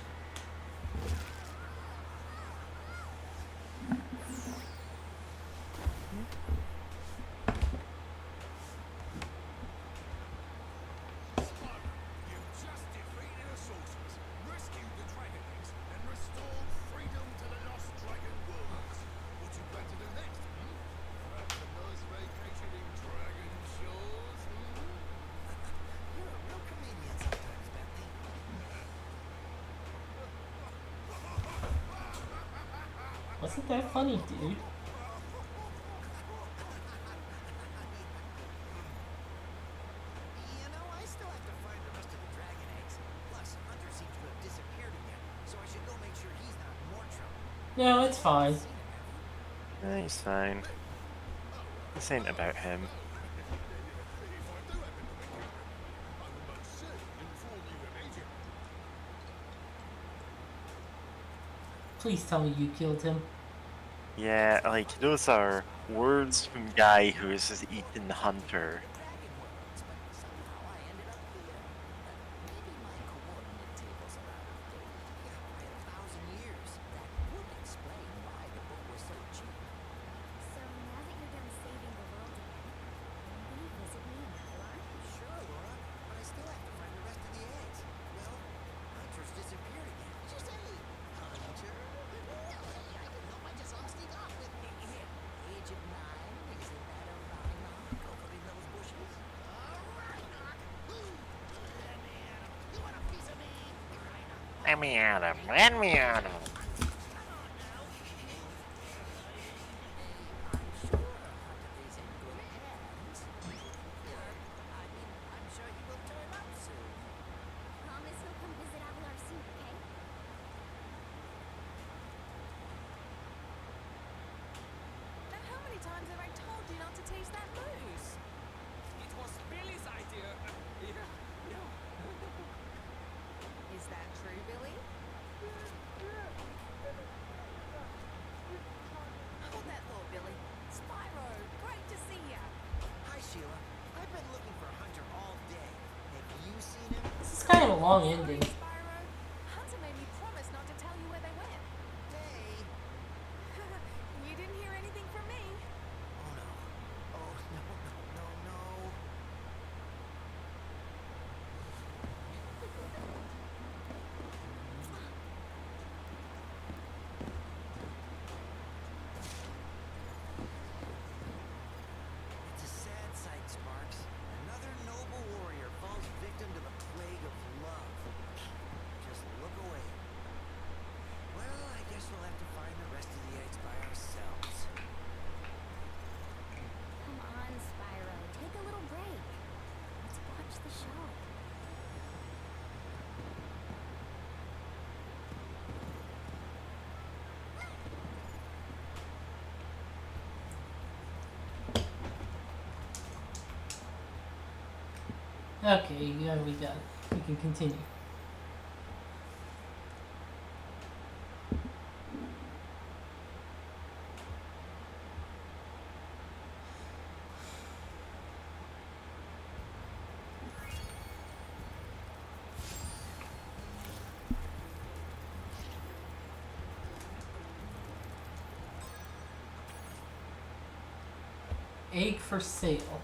You just defeated the sorcerers, rescued the dragon eggs, and restored freedom to the lost dragon worlds. What you plan to do next? Perhaps a nice vacation in dragon shores? You're a real comedian sometimes, Bentley. Wasn't that funny, dude? You know, I still have to find the rest of the dragon eggs. Plus, Hunter seems to have disappeared again, so I should go make sure he's not in more trouble. No, it's fine. Seen him, have you? He's fine. This ain't about him. If I do happen to encounter him, I will most certainly inform you immediately. Please tell me you killed him. Yeah, like, those are words from guy who has just eaten the hunter. Dragon worlds, but somehow I ended up here. Maybe my coordinate tables are out of date. Yeah, by 1,000 years. That would explain why the book was so cheap. So now that you're done saving the world again, will you visit me in Avalon? Sure, Laura, but I still have to find the rest of the eggs. Well, Hunter's disappeared again. Did you say Hunter? No, I didn't know. I just sneak off with me. Here, age of 9. Isn't that a rhyme knock over in those bushes? Alright, knock. Let me at him. You want a piece of me? Right on. Let me at him. Let me at him. I'm sure Hunter is in good hands. I'm sure he will turn up soon. Promise he'll come visit Avalon soon, okay? Now, how many times have I told you long Sorry, ending. Spyro. Hunter made me promise not to tell you where they went. Hey. You didn't hear anything from me. Oh no. Oh no, no, no, no. It's a sad sight, Sparks. Another noble warrior falls victim to the plague of love. Just look away. Well, I guess we'll have to find the rest of the eggs by ourselves. Come on, Spyro. Take a little break. Let's watch the show. Okay, yeah, we got it. We can continue. Egg for sale.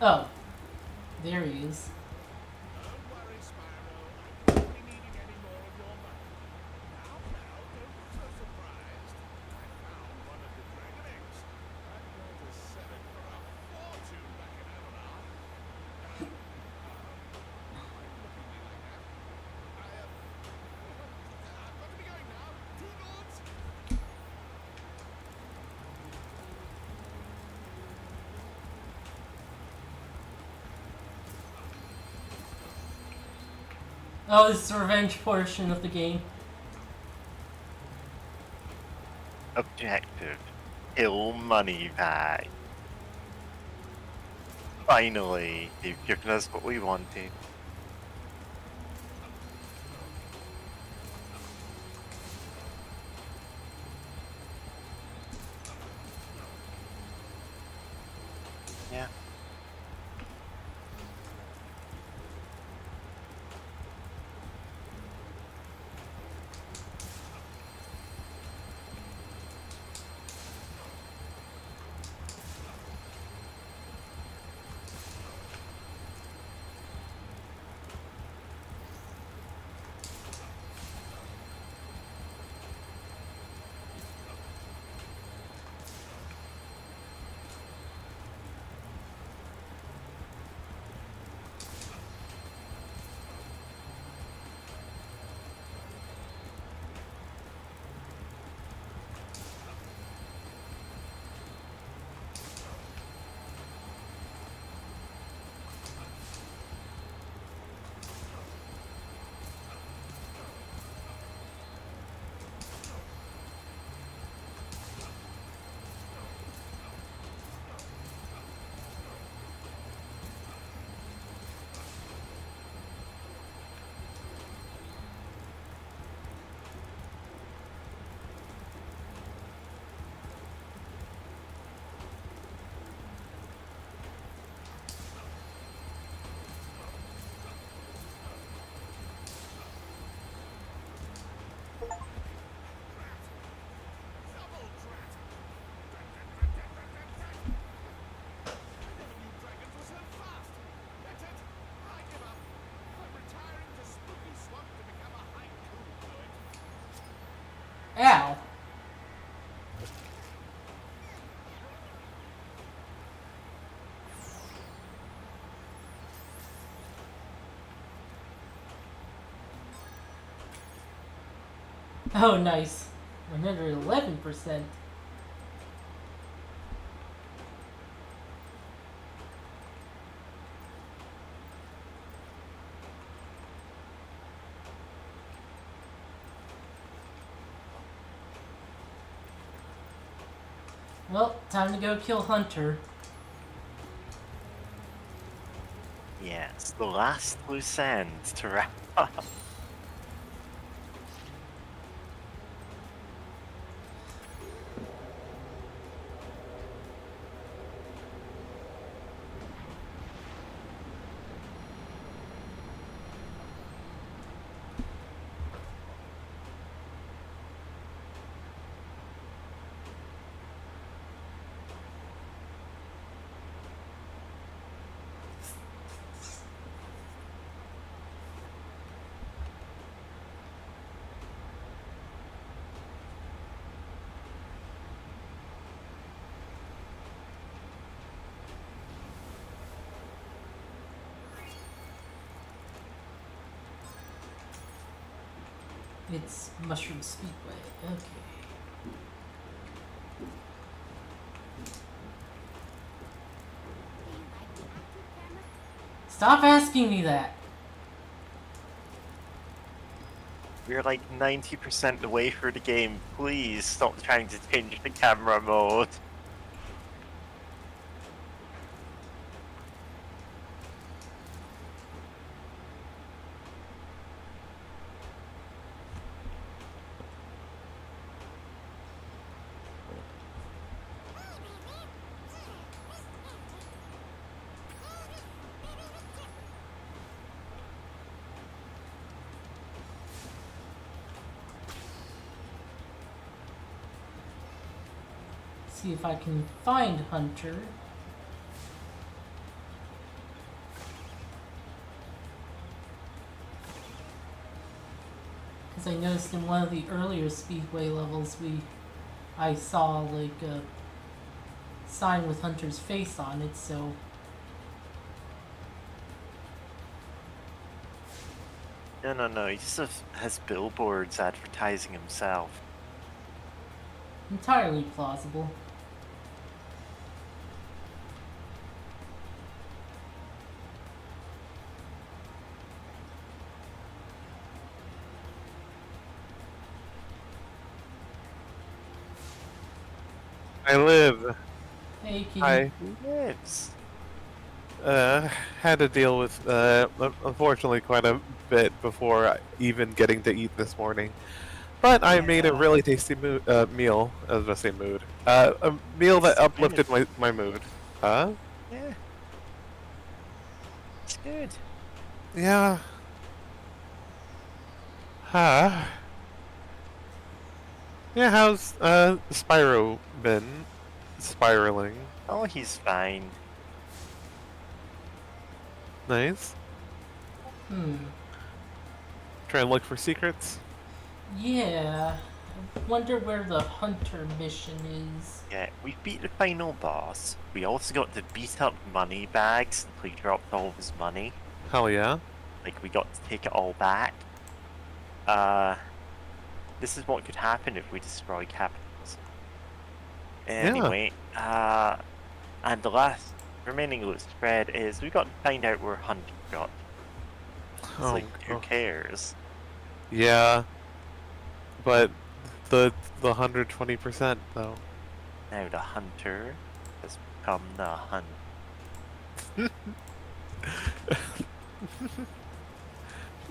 Oh, there he is. Don't worry, Spyro. I won't be needing any more of your money. Now, don't be so surprised. I found one of the dragon eggs. I'm going to sell it for a fortune back in Avalon. Why are you looking at me like that? I've got to be going now. Toodles! Oh, this is the revenge portion of the game. Objective. Kill money bag. Finally, they've given us what we wanted. Yeah. Double drat! I never knew dragons were so fast. That's it. I give up. I'm retiring to Spooky Swamp to become a haiku poet. Ow. Oh, nice. 111%. Well, time to go kill Hunter. Yes, the last loose end to wrap up. It's Mushroom Speedway. Okay. Do you like the active camera? Stop asking me that. We're like 90% the way through the game. Please stop trying to change the camera mode. See if I can find Hunter. Because I noticed in one of the earlier Speedway levels, I saw like a sign with Hunter's face on it, so No, he just has billboards advertising himself. entirely plausible. I live. Hey, kitty. I Lives. had to deal with unfortunately quite a bit before even getting to eat this morning. But I made a really tasty meal. I was going to say mood. A meal that uplifted my mood. Huh? Yeah. It's good. Yeah. Huh. Yeah, how's Spyro been spiraling? Oh, he's fine. Nice. Try and look for secrets. Yeah. I wonder where the Hunter mission is. Yeah, we beat the final boss. We also got to beat up money bags until he dropped all of his money. Hell yeah. Like, we got to take it all back. This is what could happen if we destroy capitalism. Anyway, and the last remaining loose thread is we got to find out where Hunter got. It's like, who cares? Yeah. But the 120% though. Now the Hunter has become the Hunt.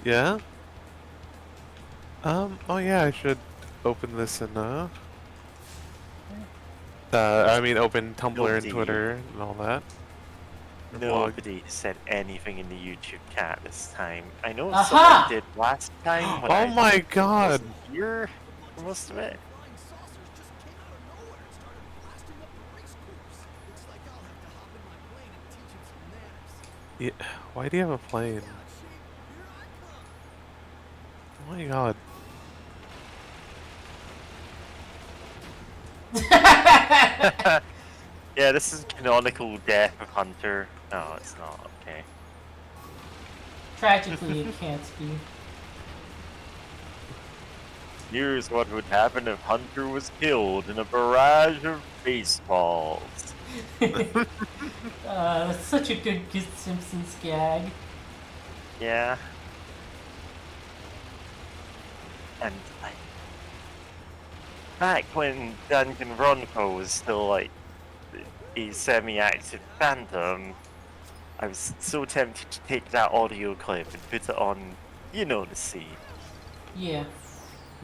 Yeah? Oh yeah, I should open this in, I mean open Tumblr and Nobody- Twitter and all that. Or blog. Nobody said anything in the YouTube chat this time. I know Aha! someone did last time. When Oh I my god! wasn't here for most of it. Flying saucers just came out of nowhere and started blasting up the race course. Looks like I'll have to hop in my plane and teach him some manners. Yeah, why do you have a plane? Yeah, Chief, here I come. Oh my god. Yeah, this is canonical death of Hunter. No, it's not. Okay. Tragically, it can't be. Here's what would happen if Hunter was killed in a barrage of baseballs. That's such a good Simpsons gag. Yeah. And like, back when Danganronpa was still like a semi-active fandom, I was so tempted to take that audio clip and put it on, you know, the scene. Yeah.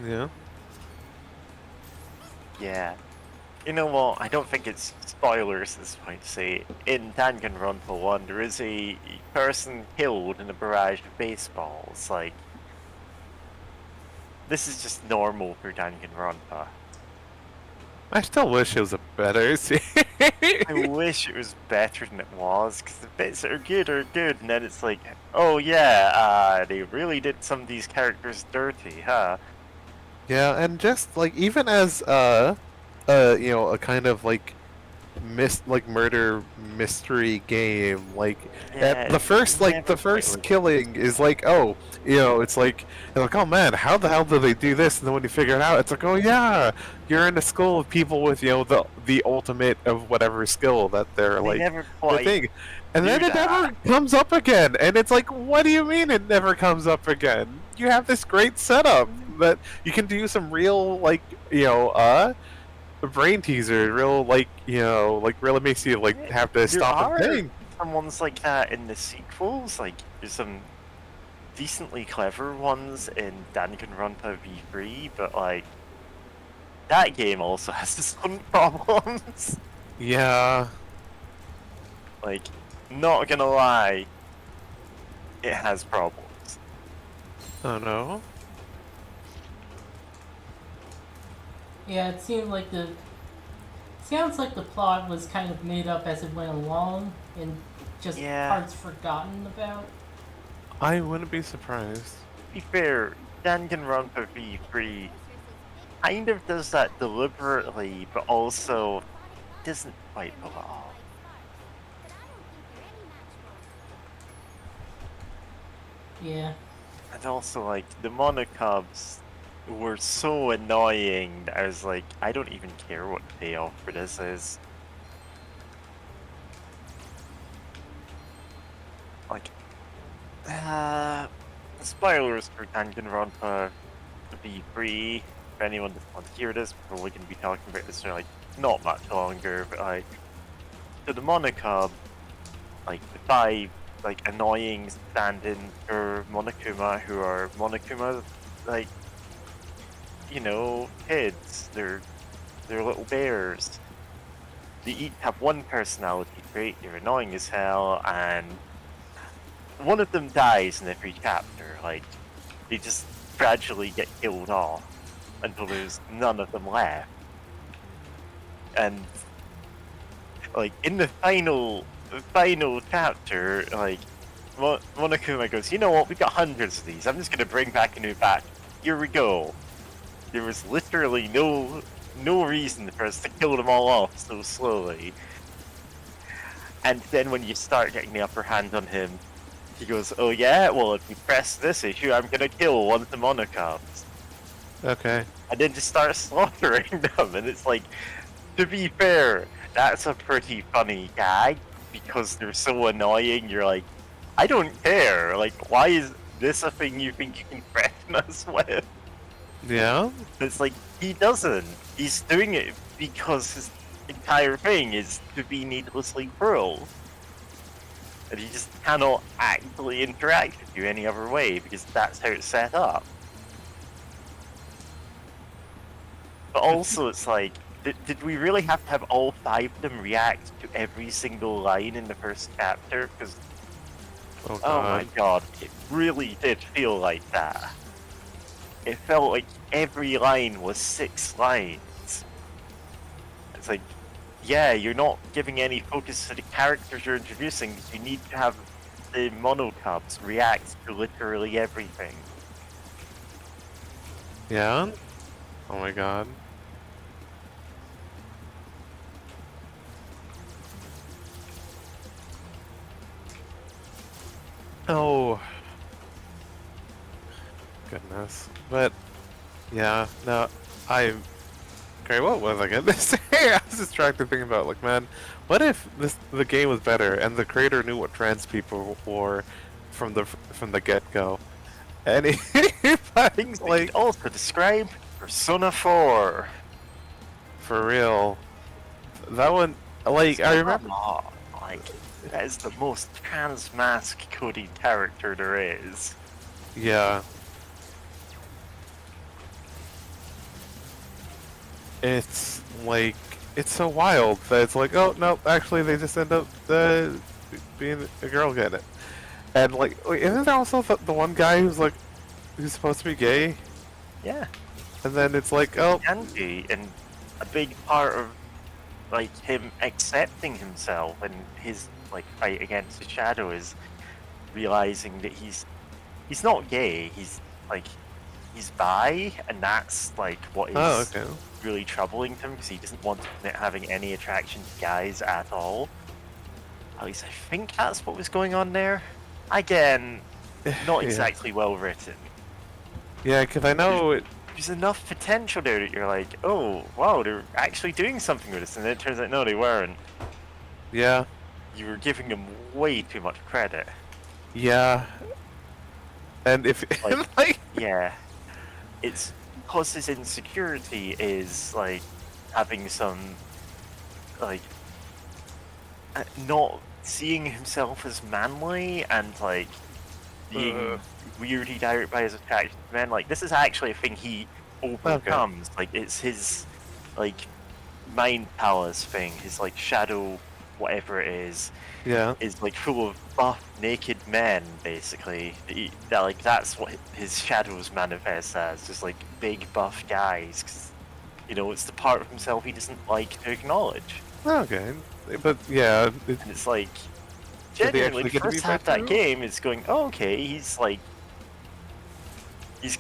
Yeah. Yeah. You know what? I don't think it's spoilers at this point to say in Danganronpa 1 there is a person killed in a barrage of baseballs. Like, this is just normal for Danganronpa. I still wish it was a better series. I wish it was better than it was, because the bits that are good, and then it's like, oh yeah, they really did some of these characters dirty, huh? Yeah, and just like even as you know, a kind of like murder mystery game. Like Yeah, the first never the quite first was- killing is like, oh, it's like you're like, oh man, how the hell do they do this? And then when you figure it out, it's like, oh yeah, you're in a school of people with the ultimate of whatever skill that they're They like never the quite thing. And then do it that. never comes up again. And it's like, what do you mean it never comes up again? You have this great setup that you can do some real brain teaser, real really makes you like Yeah, have to there stop and are think. some ones like that in the sequels. Like there's some decently clever ones in Danganronpa V3, but like that game also has its own problems. Yeah. Like, not gonna lie, it has problems. Oh no. Yeah, it seemed like sounds like the plot was kind of made up as it went along and just Yeah. parts forgotten about. I wouldn't be surprised. To be fair, Danganronpa V3 kind of does that deliberately, but also doesn't quite pull it off. Yeah. And also, like, the monocubs were so annoying that I was like, I don't even care what the payoff for this is. Like, spoilers for Danganronpa V3. If anyone doesn't want to hear this, we're probably going to be talking about this for like not much longer, but like, so the monocub, like the 5 like annoying stand-ins for Monokuma, who are Monokuma, like, kids. They're little bears. They each have one personality trait. They're annoying as hell, and one of them dies in every chapter. Like, they just gradually get killed off until there's none of them left. And like in the final chapter, like Monokuma goes, you know what? We got hundreds of these. I'm just gonna bring back a new batch. Here we go. There was literally no reason for us to kill them all off so slowly. And then when you start getting the upper hand on him, he goes, oh yeah, well if you press this issue, I'm gonna kill one of the monocubs. Okay. And then just start slaughtering them, and it's like, to be fair, that's a pretty funny gag, because they're so annoying, you're like, I don't care, like, why is this a thing you think you can threaten us with? Yeah. It's like, he doesn't. He's doing it because his entire thing is to be needlessly cruel. And he just cannot actually interact with you any other way, because that's how it's set up. But also, it's like, did we really have to have all 5 of them react to every single line in the first chapter? Because, Oh oh my god. god, it really did feel like that. It felt like every line was 6 lines. It's like, yeah, you're not giving any focus to the characters you're introducing, because you need to have the monocubs react to literally everything. Yeah. Oh my god. Oh. Goodness. But yeah, no, okay, what was I gonna say? I was distracted thinking about like, man, what if the game was better and the creator knew what trans people were from the get-go? And Things that like could also describe Persona 4. for real. That one, like, I remember. Like, that is the most trans mask coded character there is. Yeah. It's like, it's so wild that it's like, oh no, actually they just end up being a girl getting it. And like, wait, isn't there also the one guy who's supposed to be gay? Yeah. And then it's like, oh, Andy, and a big part of like him accepting himself and his like fight against the shadow is realizing that he's not gay. He's like he's bi, and that's like what is Oh, okay. really troubling to him because he doesn't want it having any attraction to guys at all. At least I think that's what was going on there. Again, not Yeah. exactly well written. Yeah, because I know. There's enough potential there that you're like, oh wow, they're actually doing something with this, and then it turns out no, they weren't. Yeah. You were giving them way too much credit. Yeah. And if Like- like Yeah, it's because his insecurity is like having some like not seeing himself as manly and like being weirded out by his attraction to men. Like this is actually a thing he overcomes. Like it's his like mind palace thing. His like shadow, whatever it is like full of buff naked men basically. That's what his shadows manifest as, just like big buff guys. 'Cause, you know, it's the part of himself he doesn't like to acknowledge. okay, but yeah, And it's like Did they genuinely actually the get to be first half of that breakthrough? game is going, oh, okay, he's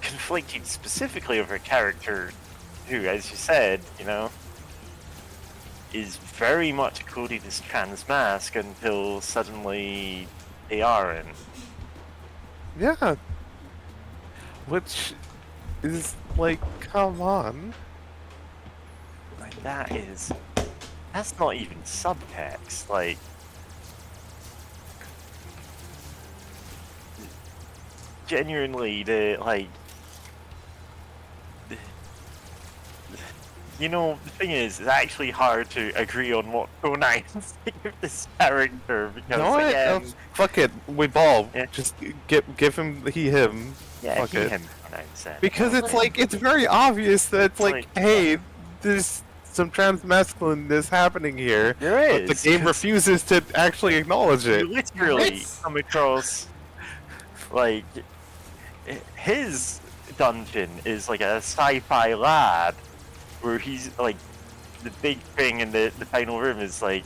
conflicted specifically over a character who, as you said, you know, is very much coded as trans mask until suddenly they aren't. yeah. Which is like, come on. Like that's not even subtext. Like, genuinely, you know, the thing is, it's actually hard to agree on what pronouns to give this character because No, again, fuck it. We ball. Yeah. Just give him he him. yeah, fuck he it. him pronounce it. Because it's like it's very obvious that it's like, hey, there's some trans masculineness happening here. There But is. the game 'cause refuses to actually acknowledge you it. literally It's- come across like his dungeon is like a sci-fi lab where he's like the big thing in the final room is like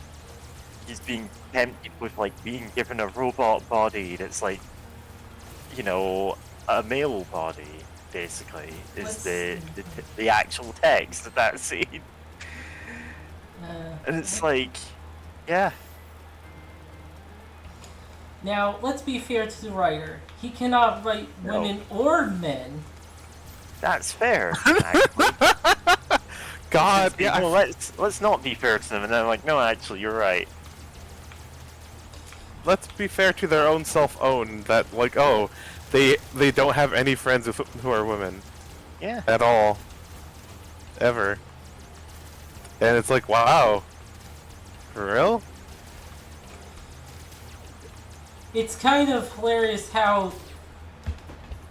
he's being tempted with like being given a robot body that's like, you know, a male body basically is Let's the actual text of that scene. And it's like, yeah, Now, let's be fair to the writer. He cannot write No. women or men. that's fair. Actually. God, You yeah. know, let's not be fair to them. And then I'm like, no, actually, you're right. Let's be fair to their own self-own that like, oh, they don't have any friends who are women Yeah. at all, ever. And it's like, wow, for real? It's kind of hilarious how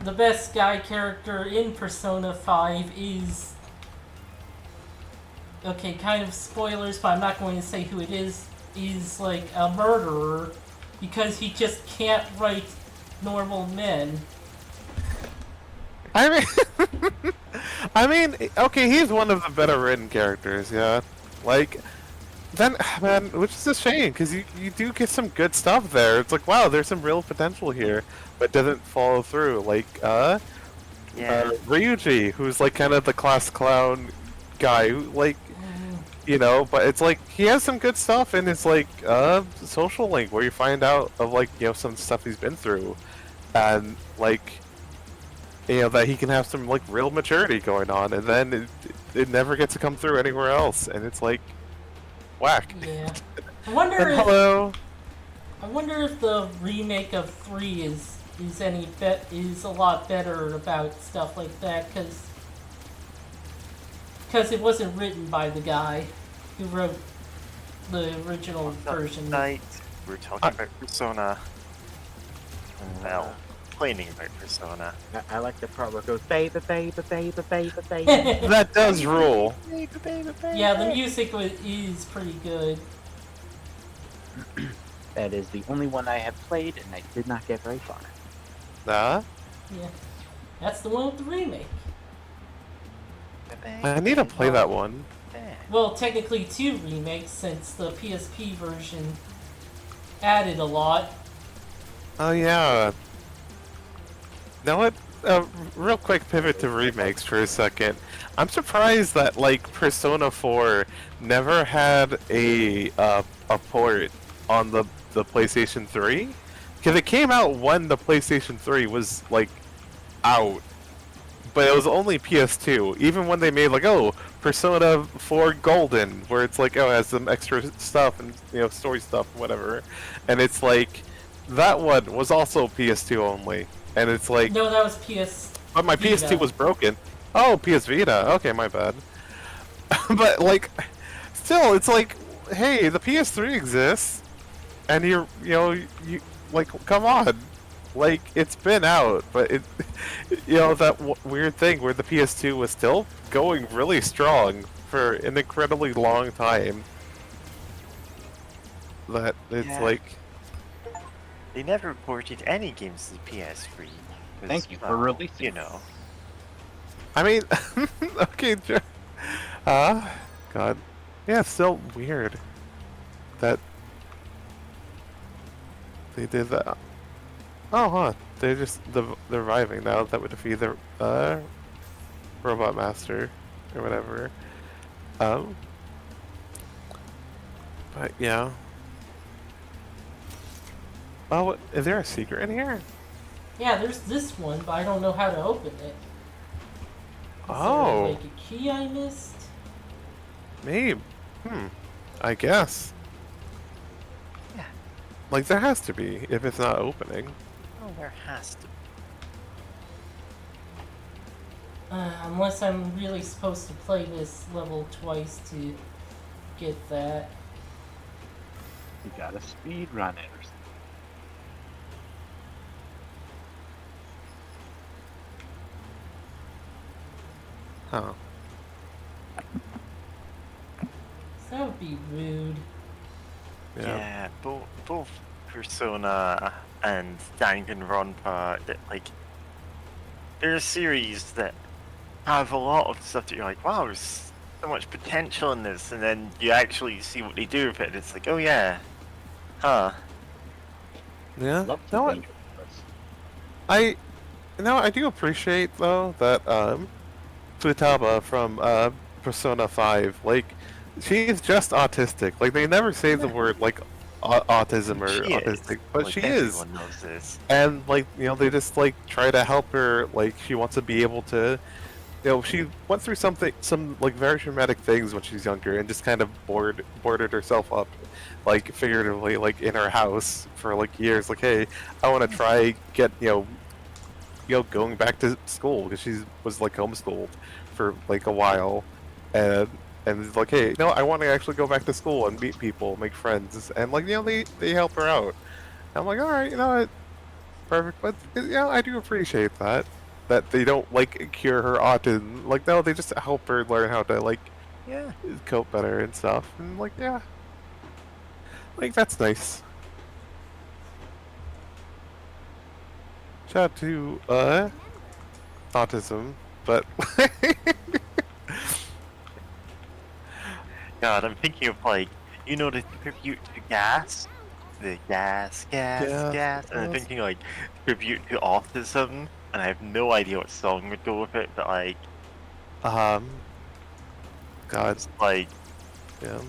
the best guy character in Persona 5 is... Okay, kind of spoilers, but I'm not going to say who it is like a murderer because he just can't write normal men. I mean, I mean, okay, he's one of the better written characters, yeah. Like, then, man, which is a shame, because you do get some good stuff there. It's like, wow, there's some real potential here, but doesn't follow through. Like, Yeah. Ryuji, who's like kind of the class clown guy, who, like, you know, but it's like, he has some good stuff in his, like, social link, where you find out of, like, you know, some stuff he's been through, and, like, you know, that he can have some, like, real maturity going on, and then it never gets to come through anywhere else, and it's like, whack. Yeah. I wonder And if hello. I wonder if the remake of 3 is a lot better about stuff like that because it wasn't written by the guy who wrote the original version. Tonight, we're talking about Persona. Well, complaining about Persona. I like the part where it goes, baby, baby, baby, baby, baby. That does rule. Yeah, the music is pretty good. That is the only one I have played, and I did not get very far. Nah. Yeah, that's the one with the remake. I need to play that one. Well, technically 2 remakes since the PSP version added a lot. Oh yeah. Know what? real quick pivot to remakes for a second. I'm surprised that like Persona 4 never had a port on the PlayStation 3, because it came out when the PlayStation 3 was like out, but it was only PS2. Even when they made like, oh, Persona 4 Golden, where it's like, oh, it has some extra stuff and story stuff, whatever, and it's like that one was also PS2 only, and it's like, No, that was PS. but my Vita. PS2 was broken. Oh, PS Vita. Okay, my bad. But like, still, it's like, hey, the PS3 exists, and you you like, come on, like it's been out, but it, that weird thing where the PS2 was still going really strong for an incredibly long time. That it's Yeah. like, They never ported any games to the PS3. 'cause, Thank you for well, releasing. You know. I mean, okay, God, yeah, it's still weird that they did that. Oh, huh? They're just they're reviving now that would defeat the robot master or whatever. But yeah. Oh, is there a secret in here? Yeah, there's this one, but I don't know how to open it. Is Oh. there, like a key I missed? Maybe. I guess. Yeah. Like there has to be if it's not opening. Oh, there has to. Unless I'm really supposed to play this level twice to get that. You gotta speed run it or something. Huh. That would be rude. Yeah. Both Persona and Danganronpa, that like, they're a series that have a lot of stuff that you're like, wow, there's so much potential in this, and then you actually see what they do with it, and it's like, oh yeah, huh. Yeah. Love to No, think of this. I do appreciate though that Futaba from Persona 5, like, she's just autistic. Like they never say the word like autism or She is. autistic, but Like, she is. everyone knows this. And like, they just like try to help her. Like she wants to be able to, she went through some like very traumatic things when she's younger, and just kind of boarded herself up, like figuratively, like in her house for like years. Like, hey, I want to try get going back to school, because she was like homeschooled for like a while, and it's like, hey, no, I want to actually go back to school and meet people, make friends, and like, they help her out. I'm like, all right, what, perfect. But I do appreciate that they don't like cure her autism. Like, no, they just help her learn how to like Yeah. cope better and stuff. And like, yeah, like that's nice. Shout out to autism, but God, I'm thinking of like, the tribute to gas? The gas, Yeah, gas, and I'm yes. thinking like, tribute to autism, and I have no idea what song would go with it, but like, God, like, yeah.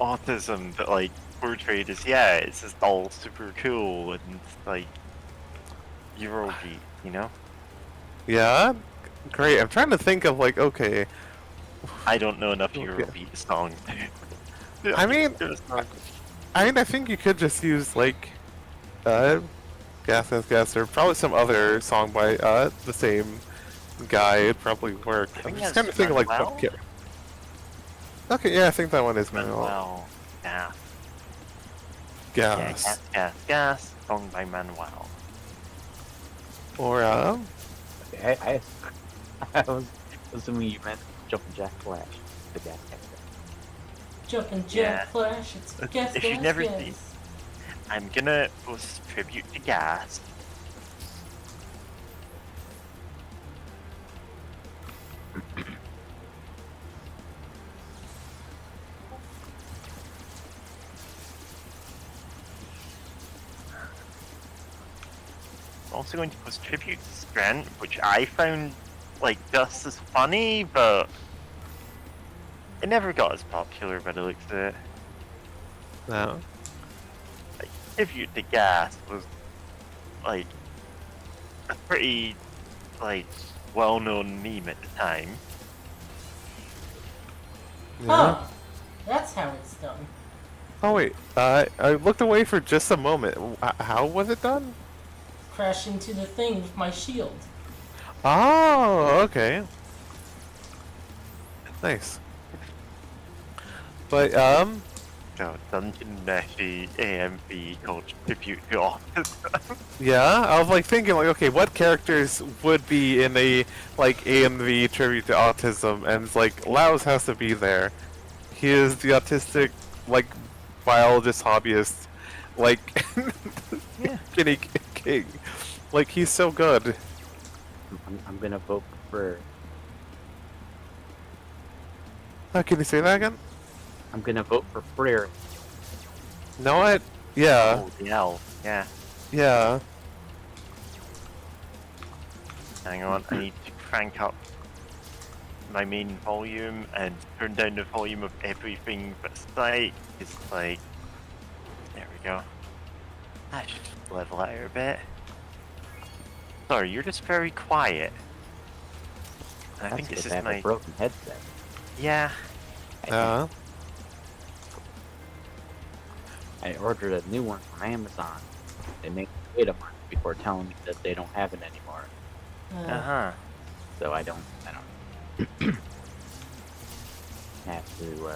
autism, but like, portrayed as, yeah, it's just all super cool, and like, Eurobeat, Yeah, great. I'm trying to think of like, okay. I don't know enough Okay. Eurobeat songs. I mean, I think you could just use like, Gas, or probably some other song by the same guy. It'd probably work. I I'm think just that's kind of thinking like, Manuel? okay. Okay, yeah, I think that one is Manuel. Manuel. Yeah. Gas. Yeah, gas, song by Manuel. Or Okay, I was assuming you meant Jumpin' Jack Flash. The gas gas. Jumpin' Yeah. Jack Flash, it's gas, If you've gas, never gas. seen- I'm gonna post tribute to gas. also going to post tribute to Strength, which I found like just as funny, but it never got as popular by the looks of it. No. Like, tribute to Gas was like a pretty like well-known meme at the time. Yeah. Huh. That's how it's done. Oh wait, I looked away for just a moment. How was it done? Crash into the thing with my shield. Oh, okay. Nice. But So Dungeon Meshi AMV called Tribute to Autism. yeah, I was like thinking like, okay, what characters would be in a like AMV tribute to autism? And it's like Laos has to be there. He is the autistic like biologist hobbyist, like Yeah. guinea king. Like he's so good. I'm gonna vote for. Can you say that again? I'm gonna vote for Freer. Know what? Yeah, Oh, the elf. Yeah. yeah. Hang on, I need to crank up my main volume and turn down the volume of everything but sight. It's like, there we go. I should just level it out a bit. Sorry, you're just very quiet. I That's think this because is I have my a broken headset. yeah. I ordered a new one from Amazon. They make me wait a month before telling me that they don't have it anymore. Uh-huh. So I don't have to.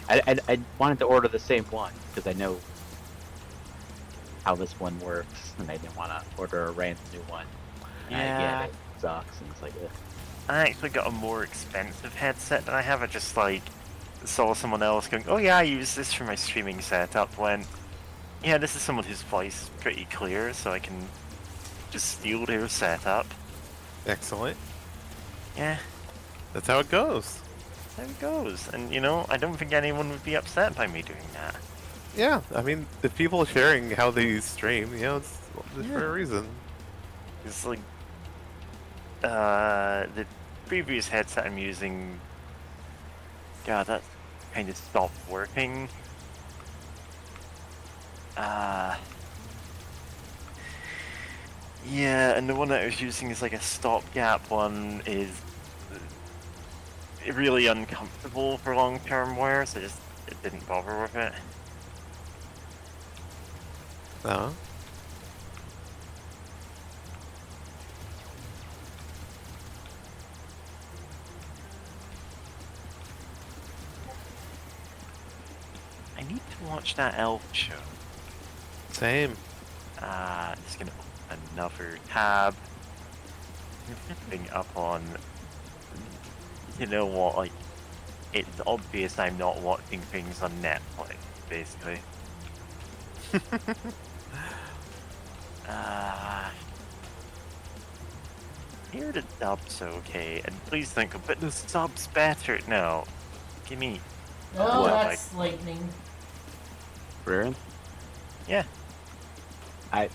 I wanted to order the same one because I know how this one works, and I didn't want to order a random new one. And I Yeah. get it sucks, and it's like, ugh. I actually got a more expensive headset than I have. I just like saw someone else going, "Oh yeah, I use this for my streaming setup." When, yeah, this is someone whose voice is pretty clear, so I can just steal their setup. Excellent. Yeah, That's how it goes. there it goes. And you know, I don't think anyone would be upset by me doing that. Yeah, I mean, the people sharing how they stream, you know, it's for a reason. It's like the previous headset I'm using. God, that kind of stopped working. Yeah, and the one that I was using is like a stopgap one, is really uncomfortable for long-term wear, so it didn't bother with it. Uh-huh. I need to watch that elf show. Same. Just gonna open another tab. Thing up on. You know what? Like, it's obvious I'm not watching things on Netflix, basically. Here the dub's okay, and please think, but the sub's better. No, give me. Oh, What, that's lightning. Freer? Yeah. I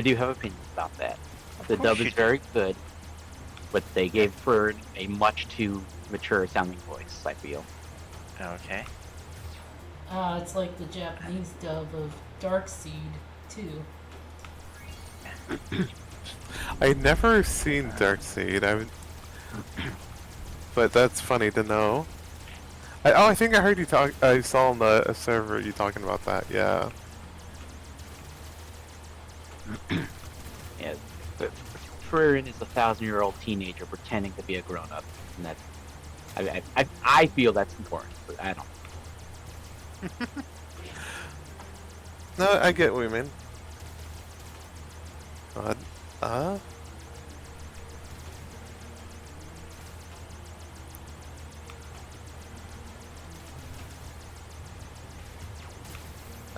do have opinions about that. The course dub you is do. very good, but they gave Fern a much too mature sounding voice, I feel. Okay. It's like the Japanese dub of Darkseid, too. I'd never seen Darkseid. But that's funny to know. I think I heard you talk. I saw on the server you talking about that. Yeah. Yeah, but Freerin is a 1,000-year-old teenager pretending to be a grown-up, and that's I feel that's important, but I don't. No, I get what you mean.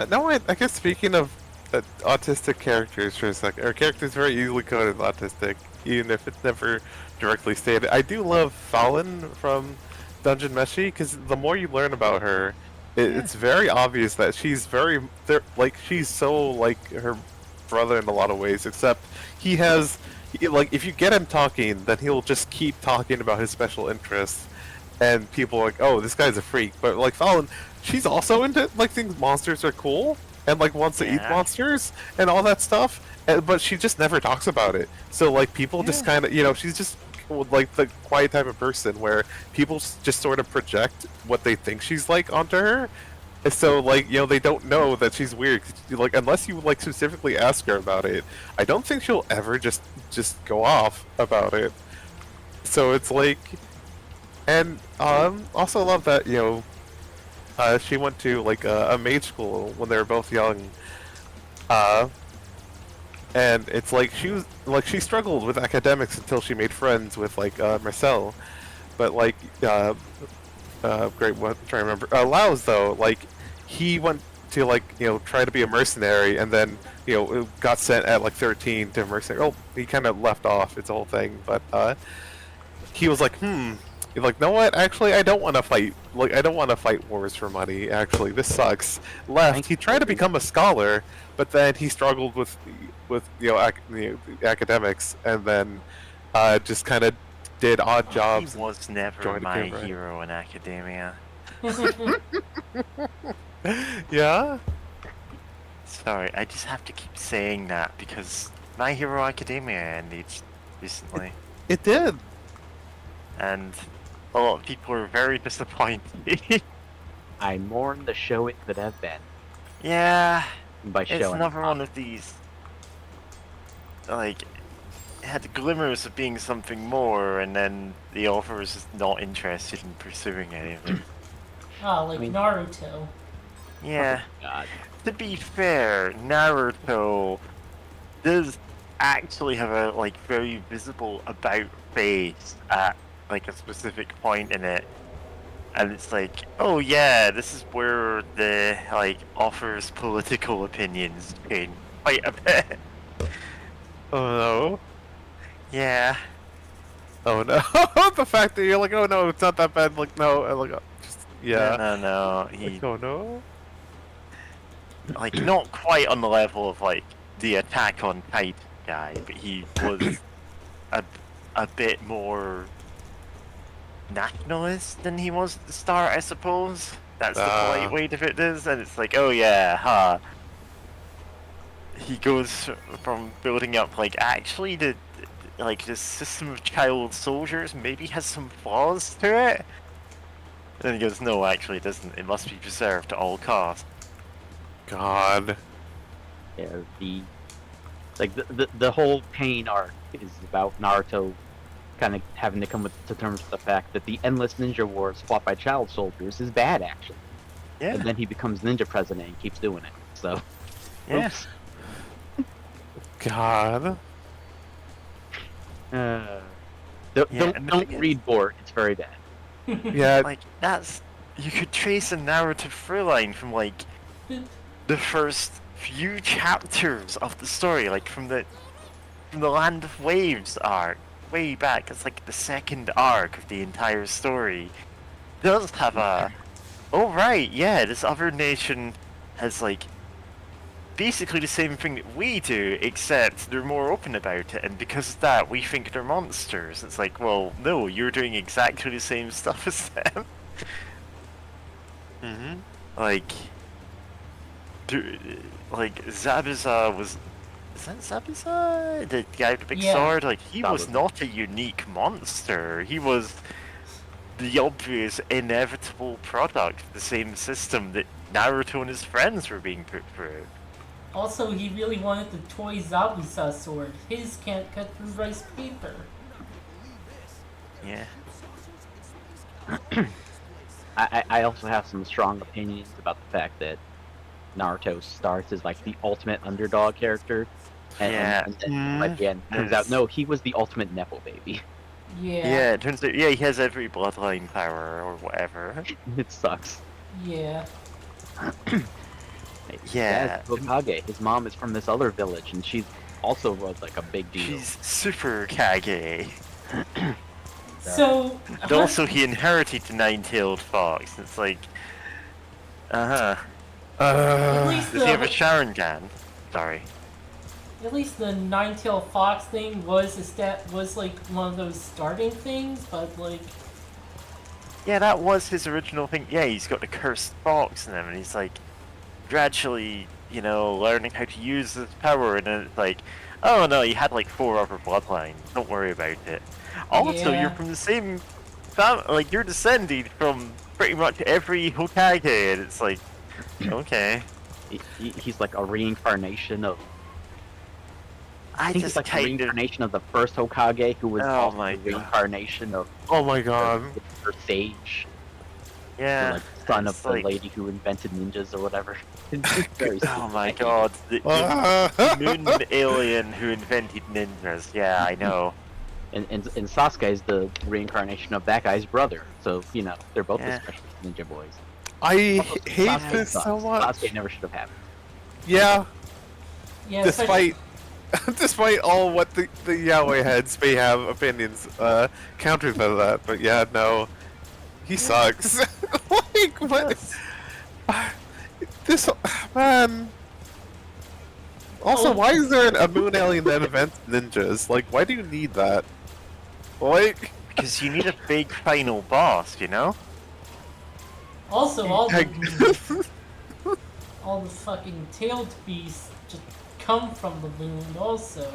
No, I guess speaking of autistic characters for a second, or characters very easily coded autistic, even if it's never directly stated. I do love Fallon from Dungeon Meshi, because the more you learn about her, it's very obvious that she's she's so like her brother in a lot of ways, except like, if you get him talking, then he'll just keep talking about his special interests, and people are like, oh, this guy's a freak. But like Fallon, she's also into like thinks monsters are cool and like wants to eat Yeah. monsters and all that stuff, but she just never talks about it. So like people just Yeah. kind of, she's just like the quiet type of person where people just sort of project what they think she's like onto her. And so like, they don't know that she's weird. Like, unless you like specifically ask her about it, I don't think she'll ever just go off about it. So it's like, and also love that she went to like a mage school when they were both young. And it's like she struggled with academics until she made friends with like Marcel, but like great, what I'm trying to remember. Laos though, like he went to like try to be a mercenary, and then got sent at like 13 to mercenary. Oh, he kind of left off its whole thing, but he was like, like, know what? Actually, I don't want to fight. Like, I don't want to fight wars for money. Actually, this sucks. Left. He tried to become a scholar, but then he struggled with academics, and then just kind of did odd jobs. He was never joined the my camp, right? hero in academia. Yeah. Sorry, I just have to keep saying that because My Hero Academia ended recently, It did. and a lot of people were very disappointed. I mourn the show it could have been. Yeah, By it's showing another one of these. Like, it had glimmers of being something more, and then the author was just not interested in pursuing any of it. Like I mean- Naruto. Yeah. God. To be fair, Naruto does actually have a like very visible about face at like a specific point in it, and it's like, oh yeah, this is where the like author's political opinions change quite a bit. Oh no. Yeah. Oh no. The fact that you're like, oh no, it's not that bad. Like, no. Like, just, yeah. No. He Like, oh no. like not quite on the level of like the Attack on Titan guy, but he was a bit more nationalist than he was at the start, I suppose. That's the polite way to put this, and it's like, oh yeah, huh. He goes from building up like actually the system of child soldiers maybe has some flaws to it. And then he goes, no, actually it doesn't. It must be preserved at all costs. God. Yeah, the whole pain arc is about Naruto kind of having to come to terms with the fact that the endless ninja wars fought by child soldiers is bad, actually. Yeah. And then he becomes ninja president and keeps doing it. So, Yeah. oops. God. Don't, Yeah, and the don't thing is- read Board. It's very bad. Yeah. Like, that's... You could trace a narrative through line from, like, the first few chapters of the story, like, from the Land of Waves arc, way back. It's like the second arc of the entire story. Does have a... Oh, right, yeah, this other nation has, like, basically the same thing that we do, except they're more open about it, and because of that, we think they're monsters. It's like, well, no, you're doing exactly the same stuff as them. Mm-hmm. Like, Zabuza was... Is that Zabuza? The guy with the big Yeah. sword? Like, he was Zabuza. not a unique monster. He was the obvious, inevitable product of the same system that Naruto and his friends were being put through. Also, he really wanted the toy Zabuza sword. His can't cut through rice paper. Yeah. I also have some strong opinions about the fact that Naruto starts as like the ultimate underdog character, and then by the end turns out no, he was the ultimate nepo baby. Yeah. Yeah, it turns out, yeah, he has every bloodline power or whatever. It sucks. Yeah. Yeah. Hokage. His mom is from this other village, and she also was like a big deal. She's super Kage. So. And also, he inherited the nine-tailed fox. It's like, At least does he have a Sharingan? Sorry. at least the nine-tailed fox thing was like one of those starting things, but like Yeah, that was his original thing. Yeah, he's got the cursed fox in him, and he's like gradually, learning how to use his power, and then it's like, oh no, you had like 4 other bloodlines. Don't worry about it. Also, Yeah. you're from the same like you're descended from pretty much every Hokage, and it's like, okay. He's like a reincarnation of. I think he's just like a kind of. reincarnation of the first Hokage, who was Oh also my the God. reincarnation of Oh my god. her sage. Yeah. Like son of it's the like- lady who invented ninjas or whatever. It's very Oh my stupid. god, the moon alien who invented ninjas. Yeah, I know. And Sasuke is the reincarnation of that guy's brother. So, they're both Yeah. the special Ninja Boys. I Also, hate Sasuke this sucks. so much. Sasuke never should have happened. Yeah, yeah, especially- despite all what the Yaoi heads may have opinions counter to that, but yeah, no, he sucks. Like what? This man. Also, why is there a moon alien that invents ninjas? Like, why do you need that? Like, Because you need a big final boss, Also, all Heck. the all the fucking tailed beasts just come from the moon. Also,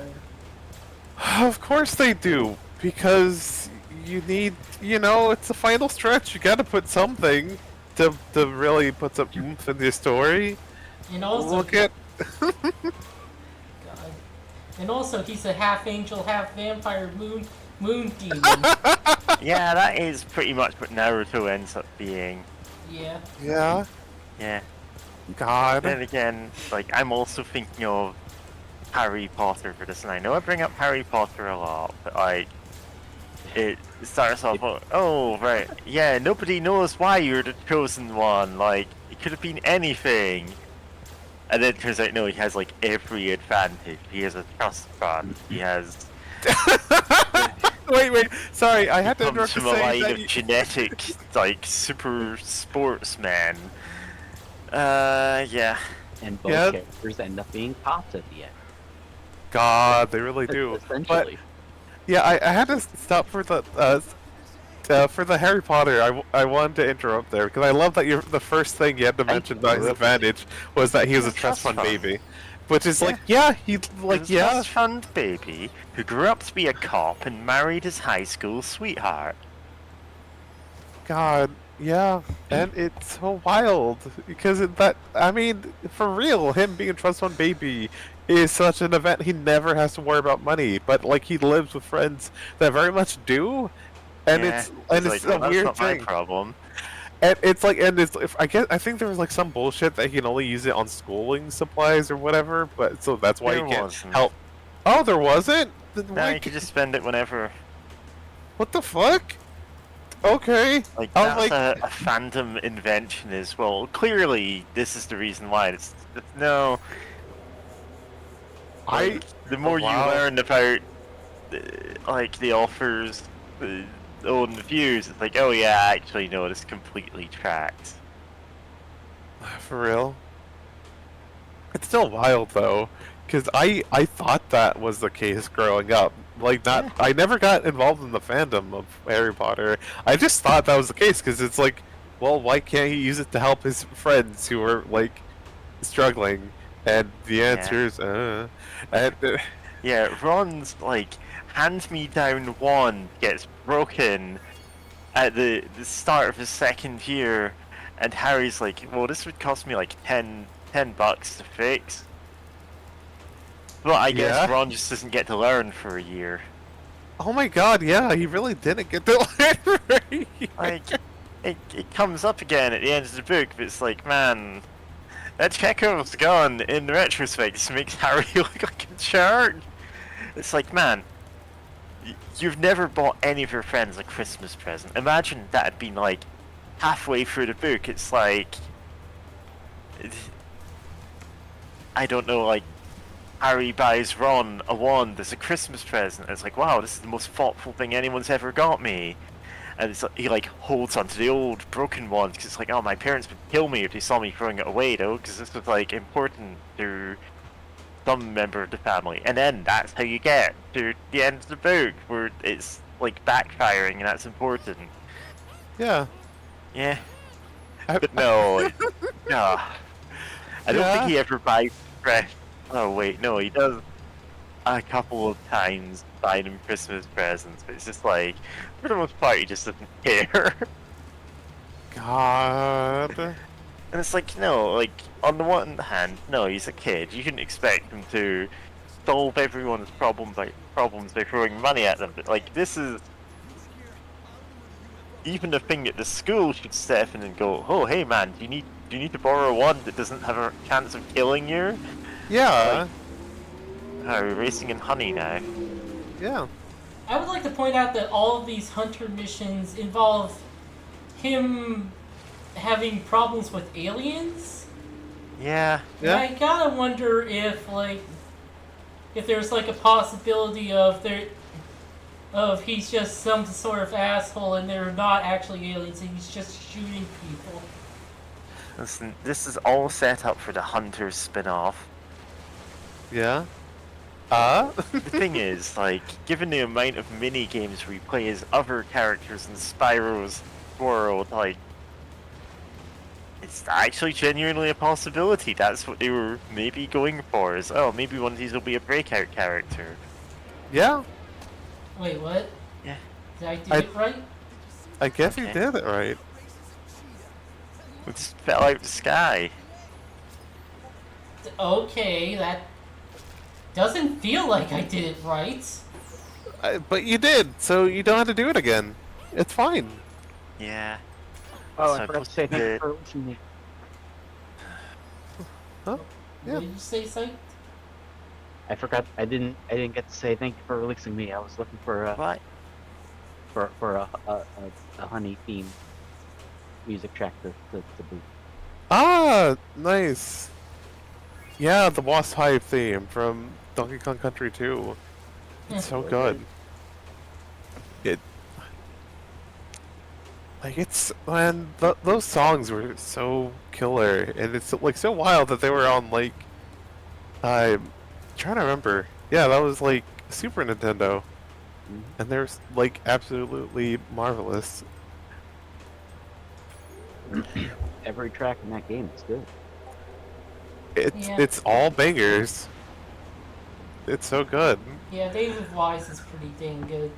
of course they do, because you need, it's the final stretch. You gotta put something to really put some oomph in the story. and also, Look at. God, and also he's a half angel, half vampire moon demon. Yeah, that is pretty much what Naruto ends up being. Yeah. Yeah. Yeah. God. Then again, like, I'm also thinking of Harry Potter for this, and I know I bring up Harry Potter a lot, but like, it starts off, oh, right, yeah, nobody knows why you're the chosen one, like, it could have been anything. And then it turns out, no, he has, like, every advantage. He has a trust fund, he has... Wait, sorry, I had to comes interrupt to from a say line that of genetic, like, super sportsman. Yeah. And both Yeah. characters end up being cops at the end. God, they really do. Essentially. Yeah, I had to stop for the Harry Potter. I wanted to interrupt there because I love that the first thing you had to mention about his advantage was that he was a trust fund baby, which is like, yeah, he like, His yeah, trust fund baby who grew up to be a cop and married his high school sweetheart. God, yeah, and it's so wild because I mean, for real, him being a trust fund baby is such an event. He never has to worry about money, but like he lives with friends that very much do, and Yeah, it's like, well, a that's weird not thing. my problem. And it's like, and it's I think there was like some bullshit that he can only use it on schooling supplies or whatever, but so that's why There he can't wasn't. help. Oh, there wasn't. Then No, why you could just spend it whenever. What the fuck? Okay. Like, I was that's like, a fandom invention as well. Clearly, this is the reason why. It's no. Like, the more wow. you learn about, like, the author's own views, it's like, oh yeah, actually, no, this completely tracks. For real? It's still wild though, because I thought that was the case growing up. Like, I never got involved in the fandom of Harry Potter. I just thought that was the case because it's like, well, why can't he use it to help his friends who are like struggling? And the answer is, Yeah, Ron's, like, hand-me-down wand gets broken at the start of his second year, and Harry's like, well, this would cost me like $10 to fix. But I guess Yeah. Ron just doesn't get to learn for a year. oh my god, yeah, he really didn't get the library. Like, it comes up again at the end of the book, but it's like, man, that Chekhov's gun in retrospect just makes Harry look like a jerk. It's like, man, you've never bought any of your friends a Christmas present. Imagine that had been like halfway through the book. It's like, I don't know, like, Harry buys Ron a wand as a Christmas present. It's like, wow, this is the most thoughtful thing anyone's ever got me. And it's like, he like holds onto the old broken wand because it's like, oh, my parents would kill me if they saw me throwing it away though, because this was like important to some member of the family, and then that's how you get to the end of the book where it's like backfiring, and that's important. Yeah. Yeah, I- but no, no. I don't think Yeah. he ever buys fresh. Oh wait, no, he does a couple of times buy them Christmas presents, but it's just like for the most part he just doesn't care. God. And it's like, no, like, on the one hand, no, he's a kid. You shouldn't expect him to solve everyone's problems by throwing money at them. But, like, this is even the thing that the school should step in and go, oh, hey, man, do you need to borrow one that doesn't have a chance of killing you? Yeah. Oh, we're racing in honey now. Yeah. I would like to point out that all of these hunter missions involve him having problems with aliens. Yeah. Yeah. And I gotta wonder if there's like a possibility of he's just some sort of asshole and they're not actually aliens and he's just shooting people. Listen, this is all set up for the Hunters spin-off. Yeah. The thing is, like, given the amount of mini games we play as other characters in Spyro's world, like, it's actually genuinely a possibility. That's what they were maybe going for. Is maybe one of these will be a breakout character. Yeah. Wait, what? Yeah. Did I do I- it right? I guess you Okay. did it right. It just fell out of the sky. Okay, that doesn't feel like I did it right. But you did, so you don't have to do it again. It's fine. Yeah. Oh, So I forgot to say thank you for listening. Yeah. What did you say, Sight? I forgot. I didn't get to say thank you for releasing me. I was looking for What? a honey themed music track to boot. Ah, nice. Yeah, the Wasp Hive theme from Donkey Kong Country 2. It's so good. Those songs were so killer, and it's like so wild that they were on like, I'm trying to remember. Yeah, that was like Super Nintendo, and they're like absolutely marvelous. Every track in that game is good. It's all bangers. It's so good. Yeah, David Wise is pretty dang good.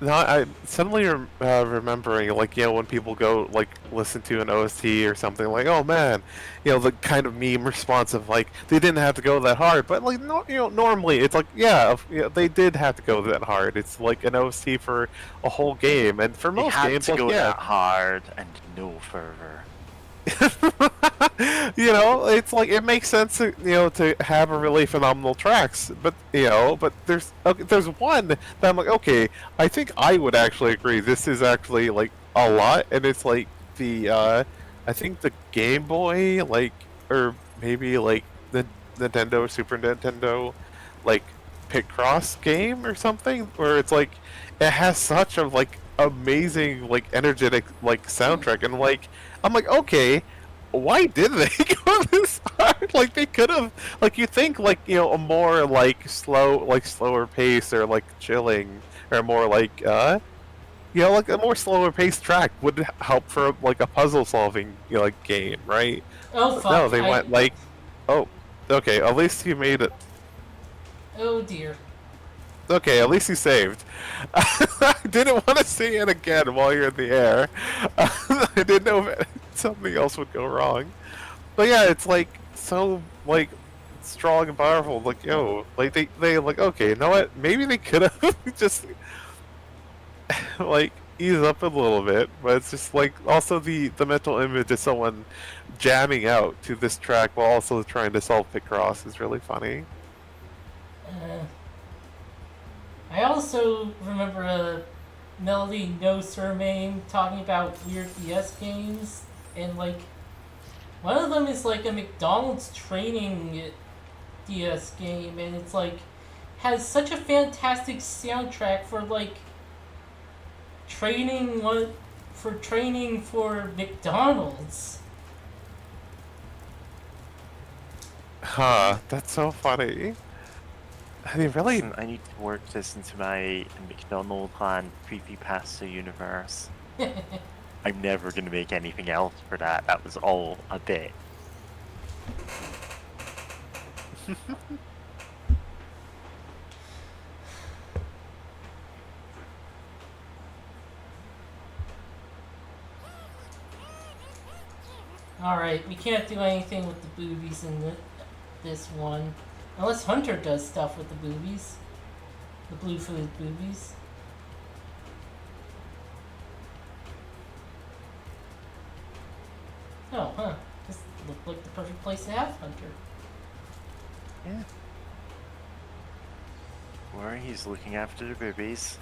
No, I suddenly remembering, like, when people go, like, listen to an OST or something, like, oh man, the kind of meme response of, like, they didn't have to go that hard, but, like, no, normally it's like, they did have to go that hard. It's like an OST for a whole game, and for They most had games, to like, go yeah. that hard and no further. It's like it makes sense to have a really phenomenal tracks, but there's one that I'm like, okay, I think I would actually agree this is actually like a lot, and it's like the I think the Game Boy, like, or maybe like the Nintendo, Super Nintendo, like Picross game or something, where it's like it has such a like amazing like energetic like soundtrack, and like I'm like, okay, why did they go this hard? Like they could have, like, you think like a more like slower pace or like chilling or more like like a more slower paced track would help for like a puzzle solving like game, right? Oh But fuck! no, they went like, oh, okay, at least you made it. Oh dear. Okay, at least you saved. I didn't want to see it again while you're in the air. I didn't know if something else would go wrong. But yeah, it's like so like strong and powerful. Like like they like, okay, you know what? Maybe they could have just like ease up a little bit. But it's just like also the mental image of someone jamming out to this track while also trying to solve Picross is really funny. I also remember a Melody No Surname talking about weird DS games, and like one of them is like a McDonald's training DS game, and it's like has such a fantastic soundtrack for like training for training for McDonald's. Huh, that's so funny. They really. Listen, I need to work this into my McDonald land creepypasta universe. I'm never gonna make anything else for that. That was all a bit. Alright, we can't do anything with the boobies in this one. Unless Hunter does stuff with the boobies. The blue food boobies. Oh, huh. This looked like the perfect place to have Hunter. Yeah. Where he's looking after the boobies.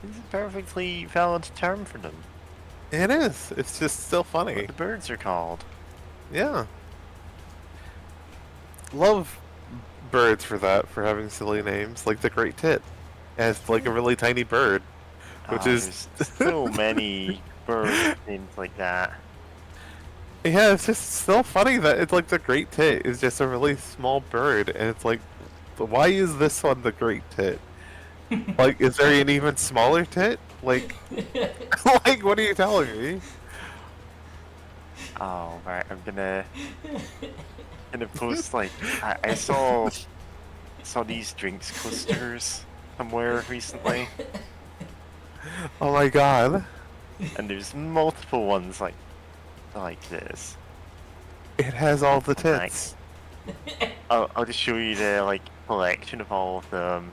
It's a perfectly valid term for them. It is. It's just still funny. What the birds are called. Yeah. Love birds for that, for having silly names, like the Great Tit. As like a really tiny bird, which is There's so many bird names like that. yeah, it's just so funny that it's like the Great Tit is just a really small bird, and it's like, why is this one the Great Tit? Like, is there an even smaller tit? Like, like, what are you telling me? Oh, right, I'm gonna post like I saw these drinks clusters somewhere recently, Oh my god, and there's multiple ones like this. it has all the Nice. tits. I'll just show you the like collection of all of them.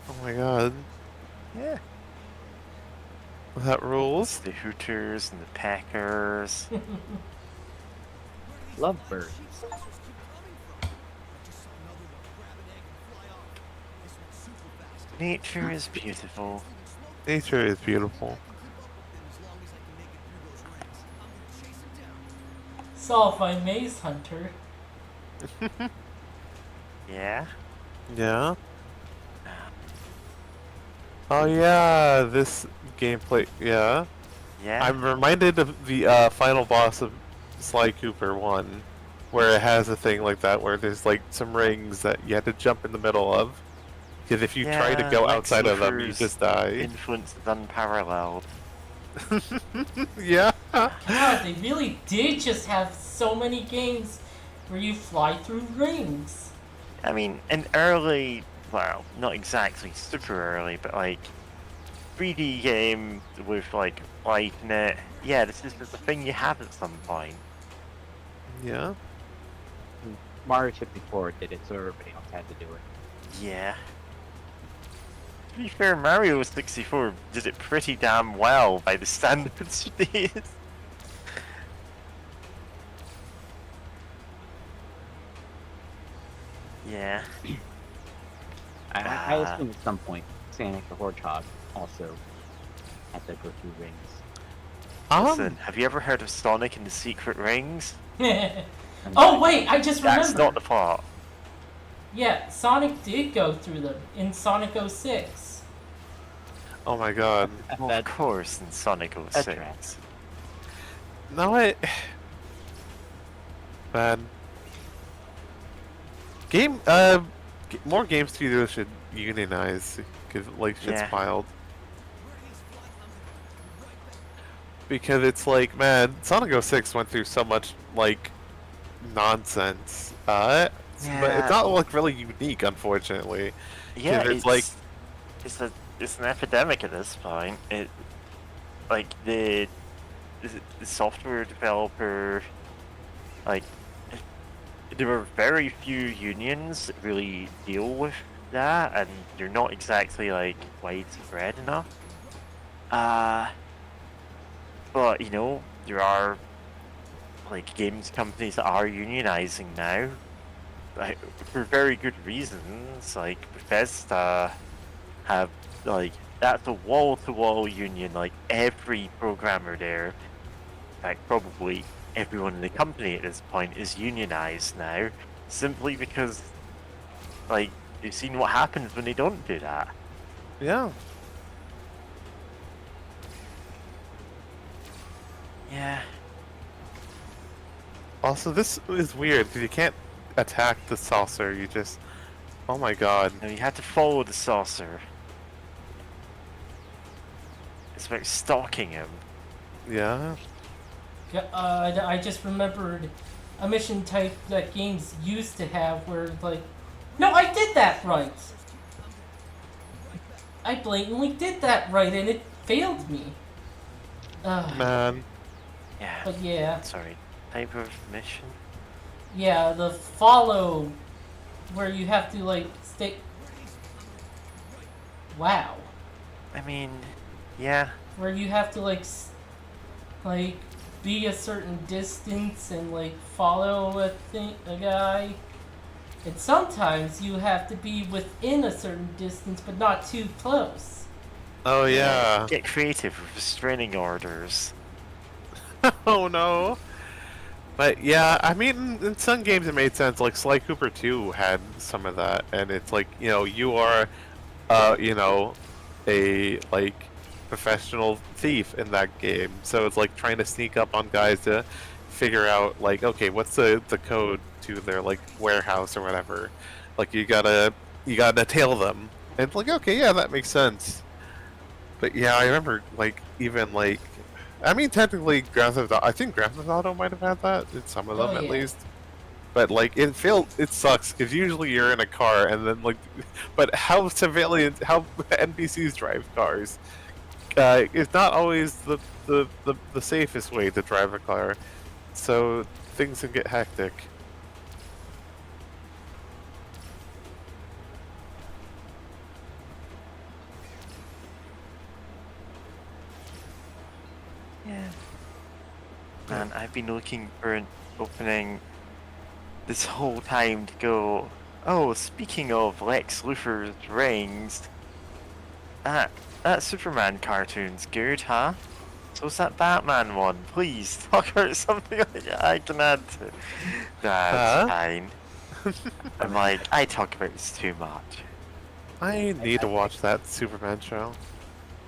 Oh my god, Yeah. that rules. The Hooters and the Packers. Love birds. Nature is beautiful. Nature is beautiful. Solve by Maze Hunter. Yeah. Yeah. Oh yeah, this gameplay. Yeah. Yeah. I'm reminded of the final boss of Sly Cooper 1, where it has a thing like that, where there's like some rings that you had to jump in the middle of. Because if you try to Yeah, go Lex outside of them, you Luthor's just die. Influence is unparalleled. Yeah. God, they really did just have so many games where you fly through rings. I mean, an early, well, not exactly super early, but like 3D game with like light in it. Yeah, this is just a thing you have at some point. Yeah. Mario 64 did it, so everybody else had to do it. Yeah. To be fair, Mario 64 did it pretty damn well by the standards of these. Yeah. I assume at some point Sonic the Hedgehog also had to go through rings. Listen, have you ever heard of Sonic and the Secret Rings? Oh wait, I just That's remembered. not the plot. Yeah, Sonic did go through them in Sonic 06. Oh my god. Well, of course, in Sonic 06. No, it. Man. More game studios should unionize, because like shit's Yeah. wild. Because it's like, man, Sonic 06 went through so much like nonsense. But it's not like really unique, unfortunately. Yeah, it's like it's an epidemic at this point. It like the software developer, like there are very few unions that really deal with that, and they're not exactly like widespread enough. But you know, there are like games companies that are unionizing now, like for very good reasons. Like Bethesda have like that's a wall-to-wall union. Like every programmer there, in fact, probably everyone in the company at this point is unionized now, simply because like You've seen what happens when they don't do that. Yeah. Yeah. Also, this is weird because you can't attack the saucer. You just, oh my god. No, you had to follow the saucer. It's about stalking him. Yeah. I just remembered a mission type that games used to have where like, no, I did that right. I blatantly did that right, and it failed me. Man. Yeah. But yeah, Sorry. Type of mission? yeah, the follow, where you have to like stay. Wow. I mean, yeah. Where you have to like be a certain distance and like follow a guy. And sometimes you have to be within a certain distance but not too close. Oh yeah. Get creative with restraining orders. Oh no. But yeah, I mean, in some games it made sense. Like Sly Cooper 2 had some of that, and it's like, you know, you are, you know, a like professional thief in that game. So it's like trying to sneak up on guys to figure out like, okay, what's the code to their like warehouse or whatever. Like you gotta tail them. And it's like, okay, yeah, that makes sense. But yeah, I remember like even like, I mean, technically, Grand Theft Auto, I think Grand Theft Auto might have had that in some of them Oh, at yeah. least. But like, it sucks because usually you're in a car and then like, but how NPCs drive cars, is not always the safest way to drive a car. So things can get hectic. Yeah. Man, I've been looking for an opening this whole time to go, oh, speaking of Lex Luthor's rings, that Superman cartoon's good, huh? So's that Batman one. Please, talk about something like that I can add to. That's fine. I'm like, I talk about this too much. I need to watch that Superman show.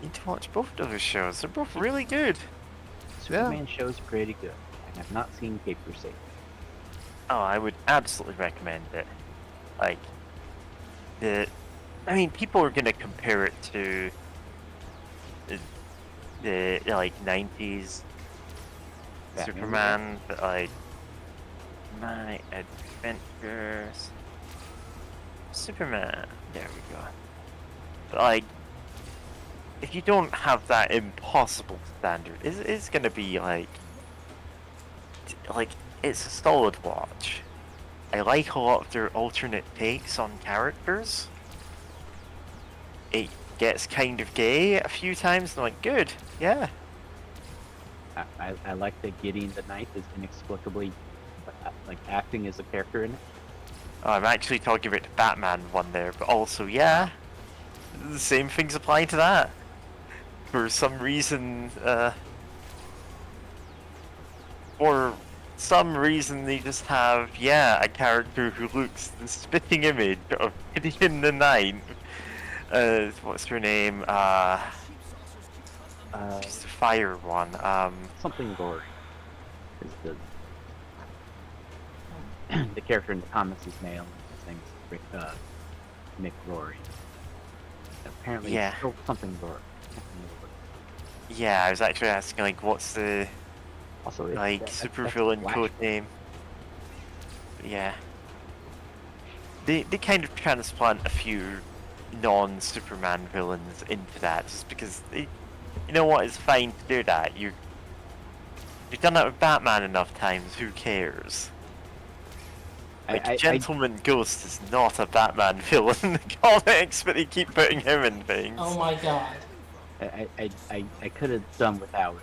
You need to watch both of those shows. They're both really good. Superman show's pretty good. I have not seen Paper Safe. Oh, I would absolutely recommend it. Like, I mean, people are gonna compare it to the like 90s Batman, Superman, but like, My Adventures Superman. There we go. But like, if you don't have that impossible standard, it's gonna be like it's a solid watch. I like a lot of their alternate takes on characters. It gets kind of gay a few times, and I'm like, good, yeah. I like that Gideon the Knight is inexplicably like acting as a character in it. Oh, I'm actually talking about the Batman one there, but also, yeah, the same things apply to that. For some reason, they just have, a character who looks the spitting image of Gideon the Knight. What's her name? She's the fire one. Something gory. Is the character in the comics is male. His name's Nick Rory. Apparently, Yeah. it's still something gory. Yeah, I was actually asking, like, what's the Also, supervillain code name? Yeah. They kind of transplant a few non-Superman villains into that, just because you know what, it's fine to do that. You've done that with Batman enough times, who cares? Like, Gentleman Ghost is not a Batman villain in the comics, but they keep putting him in things. Oh my god. I could have done without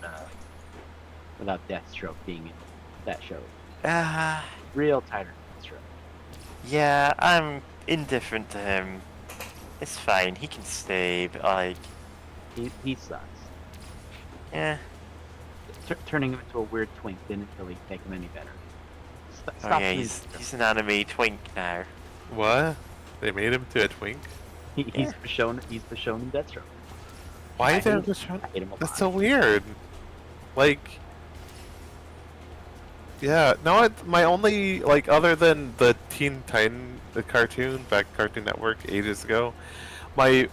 Deathstroke being in that show. Real tired of Deathstroke. Yeah, I'm indifferent to him. It's fine, he can stay, but like... He sucks. Yeah. Turning him into a weird twink didn't really make him any better. Oh yeah, he's an anime twink now. What? They made him to a twink. He's Michonne and Deathstroke. Why I is there hate- Michonne? I hate him a That's lot. so weird. Like, yeah, no, my only, like, other than the Teen Titan, the cartoon, back Cartoon Network ages ago, my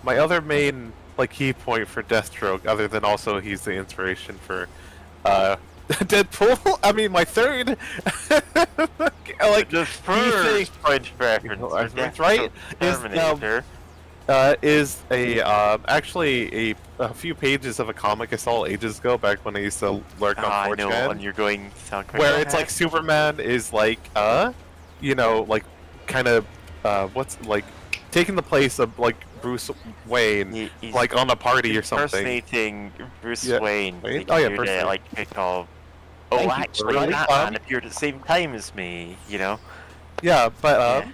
other main, like, key point for Deathstroke, other than also he's the inspiration for, Deadpool, I mean, my third, like, The first point of reference for That's right, Deathstroke is, Terminator. is a few pages of a comic I saw ages ago, back when I used to lurk on I 4chan, know, and you're going so quick. where it's like Superman is like, you know, like, kind of, what's, like, taking the place of, like, Bruce Wayne, He's like, on a party or something. impersonating Bruce Yeah. Wayne. Wayne? Like, Oh, yeah, appeared Bruce at, Wayne. like, pick of, oh, Thank you, actually, really? Batman appeared at the same time as me, you know? Yeah, but, Yeah.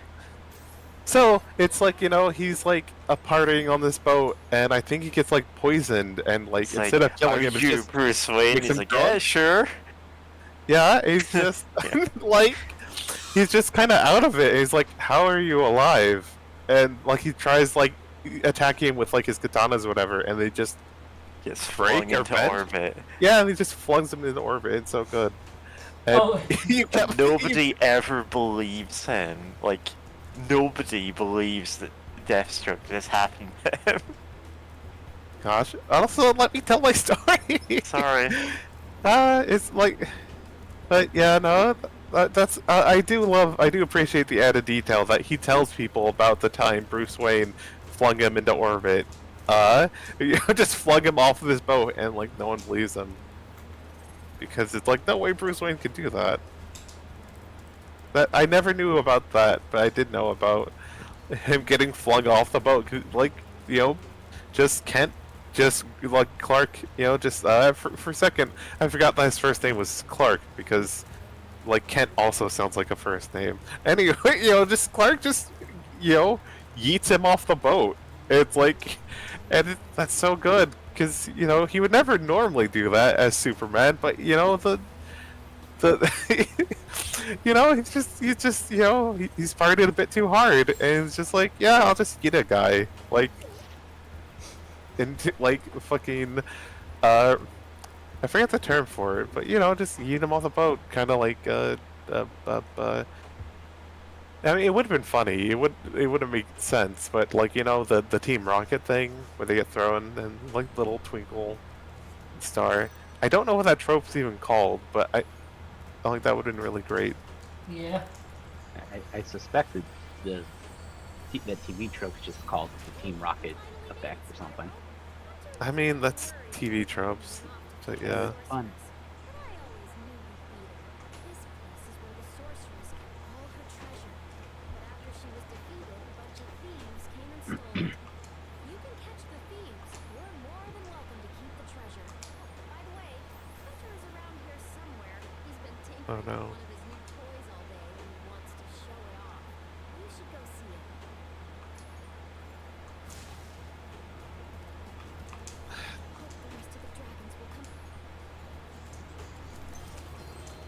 so, it's like, you know, he's, like, partying on this boat, and I think he gets, like, poisoned, and, like, It's instead like, of killing are him, it's you just, Bruce Wayne? makes He's him like, drunk. yeah, sure. yeah, he's just, like, he's just kind of out of it. He's like, how are you alive? And, like, he tries, like, attacking him with, like, his katanas or whatever, and they just, Gets Break flung or into bend? orbit. yeah, and he just flings him into orbit. It's so good. And Oh. you kept, Nobody ever believes him. Like, nobody believes that Deathstroke just happened to him. Gosh. Also, let me tell my story. Sorry. It's like, but yeah, no, that's I do appreciate the added detail that he tells people about the time Bruce Wayne flung him into orbit. You know, just flung him off of his boat, and like no one believes him because it's like no way Bruce Wayne could do that. That I never knew about that, but I did know about him getting flung off the boat. 'Cause, like, you know, just Kent, just like Clark, you know, just for a second I forgot that his first name was Clark because like Kent also sounds like a first name. Anyway, you know, just Clark just, you know, yeets him off the boat. It's like, and that's so good because you know he would never normally do that as Superman, but you know the you know he's just you know he's partied a bit too hard, and it's just like, yeah, I'll just get a guy like into like fucking I forget the term for it, but you know, just yeet him off the boat, kind of like I mean, it would have been funny. It wouldn't make sense, but like, you know, the Team Rocket thing where they get thrown and like little twinkle star. I don't know what that trope's even called, but I think that would have been really great. Yeah. I suspected that TV trope is just called the Team Rocket effect or something. I mean, that's TV tropes, but yeah. Fun. Oh no.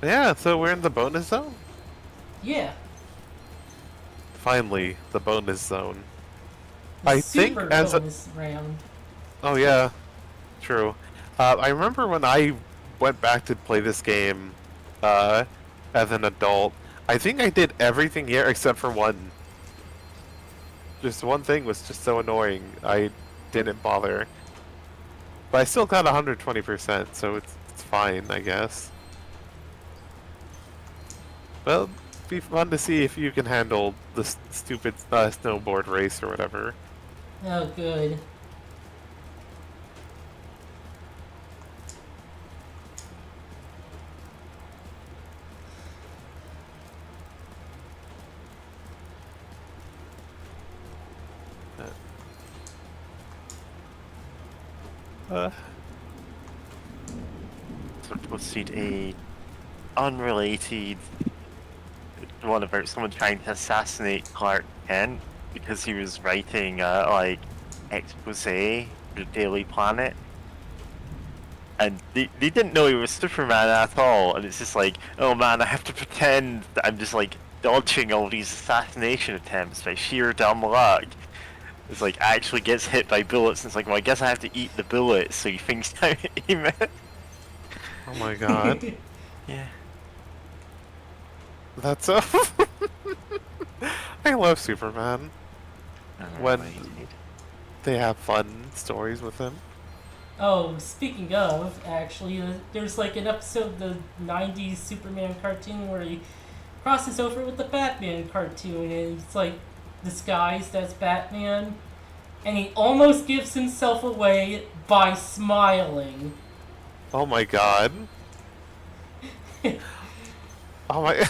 Yeah, so we're in the bonus zone? Yeah. Finally, the bonus zone. The I think super as a- bonus round. Oh yeah, true. I remember when I went back to play this game as an adult, I think I did everything here except for one. Just one thing was just so annoying, I didn't bother. But I still got 120%, so it's fine, I guess. Well, it'd be fun to see if you can handle the stupid snowboard race or whatever. Oh, good. So to proceed a unrelated one about someone trying to assassinate Clark Kent because he was writing like expose for the Daily Planet, and they didn't know he was Superman at all, and it's just like, oh man, I have to pretend that I'm just like dodging all these assassination attempts by sheer dumb luck. It's like actually gets hit by bullets and it's like, well, I guess I have to eat the bullets, so he thinks how to aim it. Oh my god. Yeah. That's so. I love Superman. When they have fun stories with him. Oh, speaking of, actually, there's like an episode of the 90s Superman cartoon where he crosses over with the Batman cartoon and he's like disguised as Batman and he almost gives himself away by smiling. Oh my god. Oh my.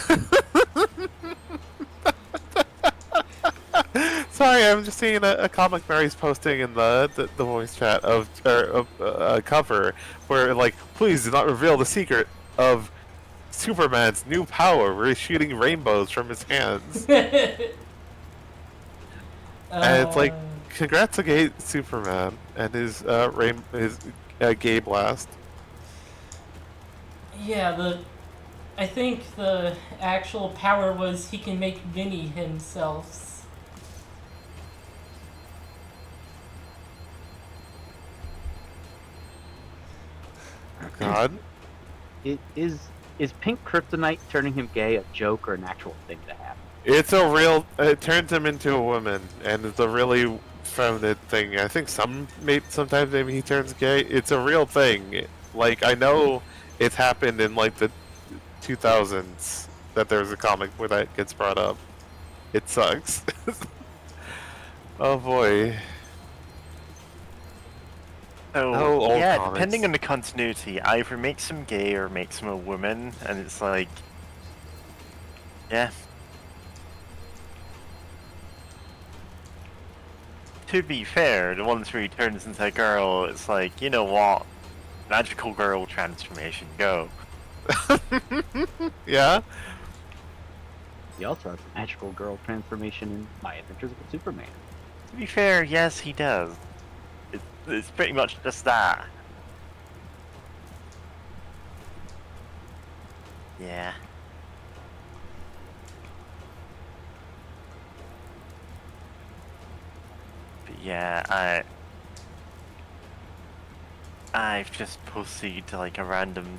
Sorry, I'm just seeing a comic Mary's posting in the voice chat of a cover where like, please do not reveal the secret of Superman's new power where he's shooting rainbows from his hands. And it's like, congrats to gay Superman and his gay blast. Yeah, I think the actual power was he can make Vinny himself. God. Is pink kryptonite turning him gay a joke or an actual thing to happen? It's a real. It turns him into a woman, and it's a really feminine thing. I think sometimes maybe he turns gay. It's a real thing. Like I know it's happened in like the 2000s that there's a comic where that gets brought up. It sucks. Oh boy. So, yeah, comics. depending on the continuity, either makes him gay or makes him a woman, and it's like, yeah. To be fair, the ones where he turns into a girl, it's like, you know what? Magical girl transformation, go. Yeah? He also has a magical girl transformation in My Adventures with Superman. To be fair, yes, he does. It's pretty much just that. Yeah. But yeah, I've just posted to like a random.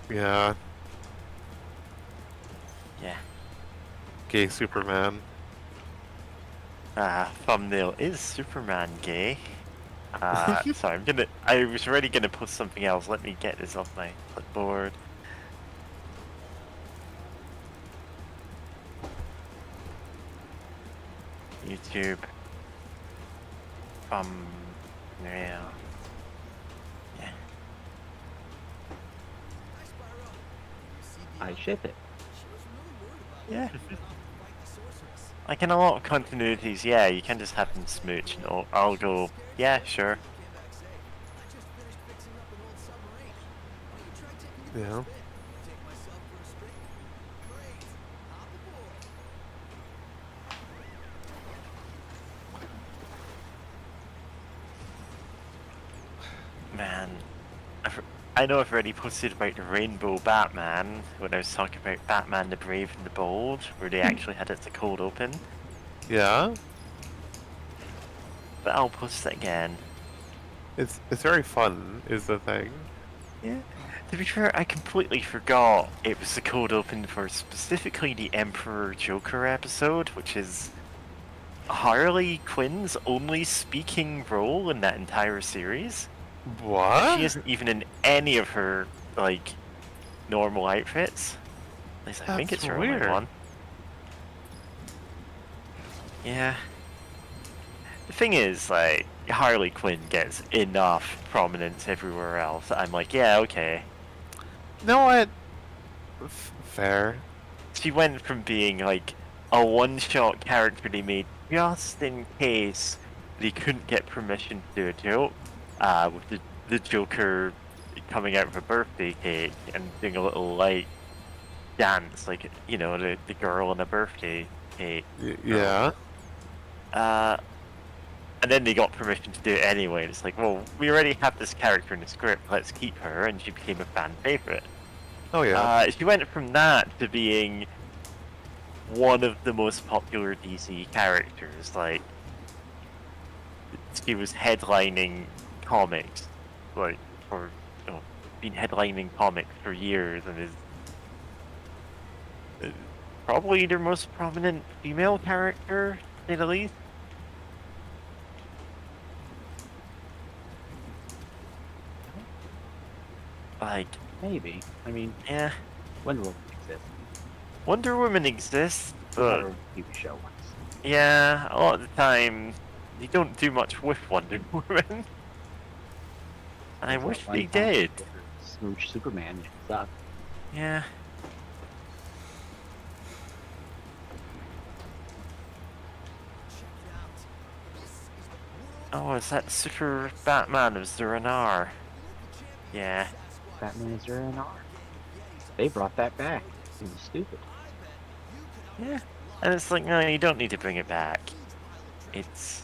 Yeah. Yeah. Gay Superman. Thumbnail is Superman gay. Sorry, I was already gonna post something else. Let me get this off my clipboard. YouTube. Yeah. Yeah. Hi, Spyro. You see the I ship it. She was really worried about Yeah. whether or not to fight the sorceress. Like in a lot of continuities, yeah, you can just have them smooch and I'll go, yeah, sure. Came back safe. I just finished fixing up an old submarine. Why don't you try taking it Yeah. for a spin? Take myself for a spin? Great. Hop aboard. Man, I know I've already posted about the Rainbow Batman when I was talking about Batman the Brave and the Bold, where they actually had it as a cold open, Yeah? but I'll post it again. It's very fun, is the thing. Yeah. To be fair, I completely forgot it was the cold open for specifically the Emperor Joker episode, which is Harley Quinn's only speaking role in that entire series. What? She isn't even in any of her, like, normal outfits. At least I think That's it's her only weird. one. Yeah. The thing is, like, Harley Quinn gets enough prominence everywhere else that I'm like, yeah, okay. You know what? Fair. She went from being, like, a one-shot character they made just in case they couldn't get permission to do a joke, with the Joker coming out of a birthday cake and doing a little, like, dance, like, you know, the girl on a birthday cake. Yeah. And then they got permission to do it anyway, and it's like, well, we already have this character in the script, let's keep her, and she became a fan favorite. Oh yeah. She went from that to being one of the most popular DC characters. Like, she was headlining comics, like, for, you know, been headlining comics for years, and is probably their most prominent female character, to say the least. Like, Maybe. I mean, yeah, Wonder Woman exists. Wonder Woman exists, Wonder but Woman TV show once. yeah, a lot of the time they don't do much with Wonder Woman. I There's wish that one they time did. with her Smooch Superman. It sucked. Yeah. Check it out. This is the world Oh, is that Super Batman of Zuranar? Yeah. Batman is there in R. They brought that back. It was stupid. Yeah. And it's like, no, you don't need to bring it back. It's...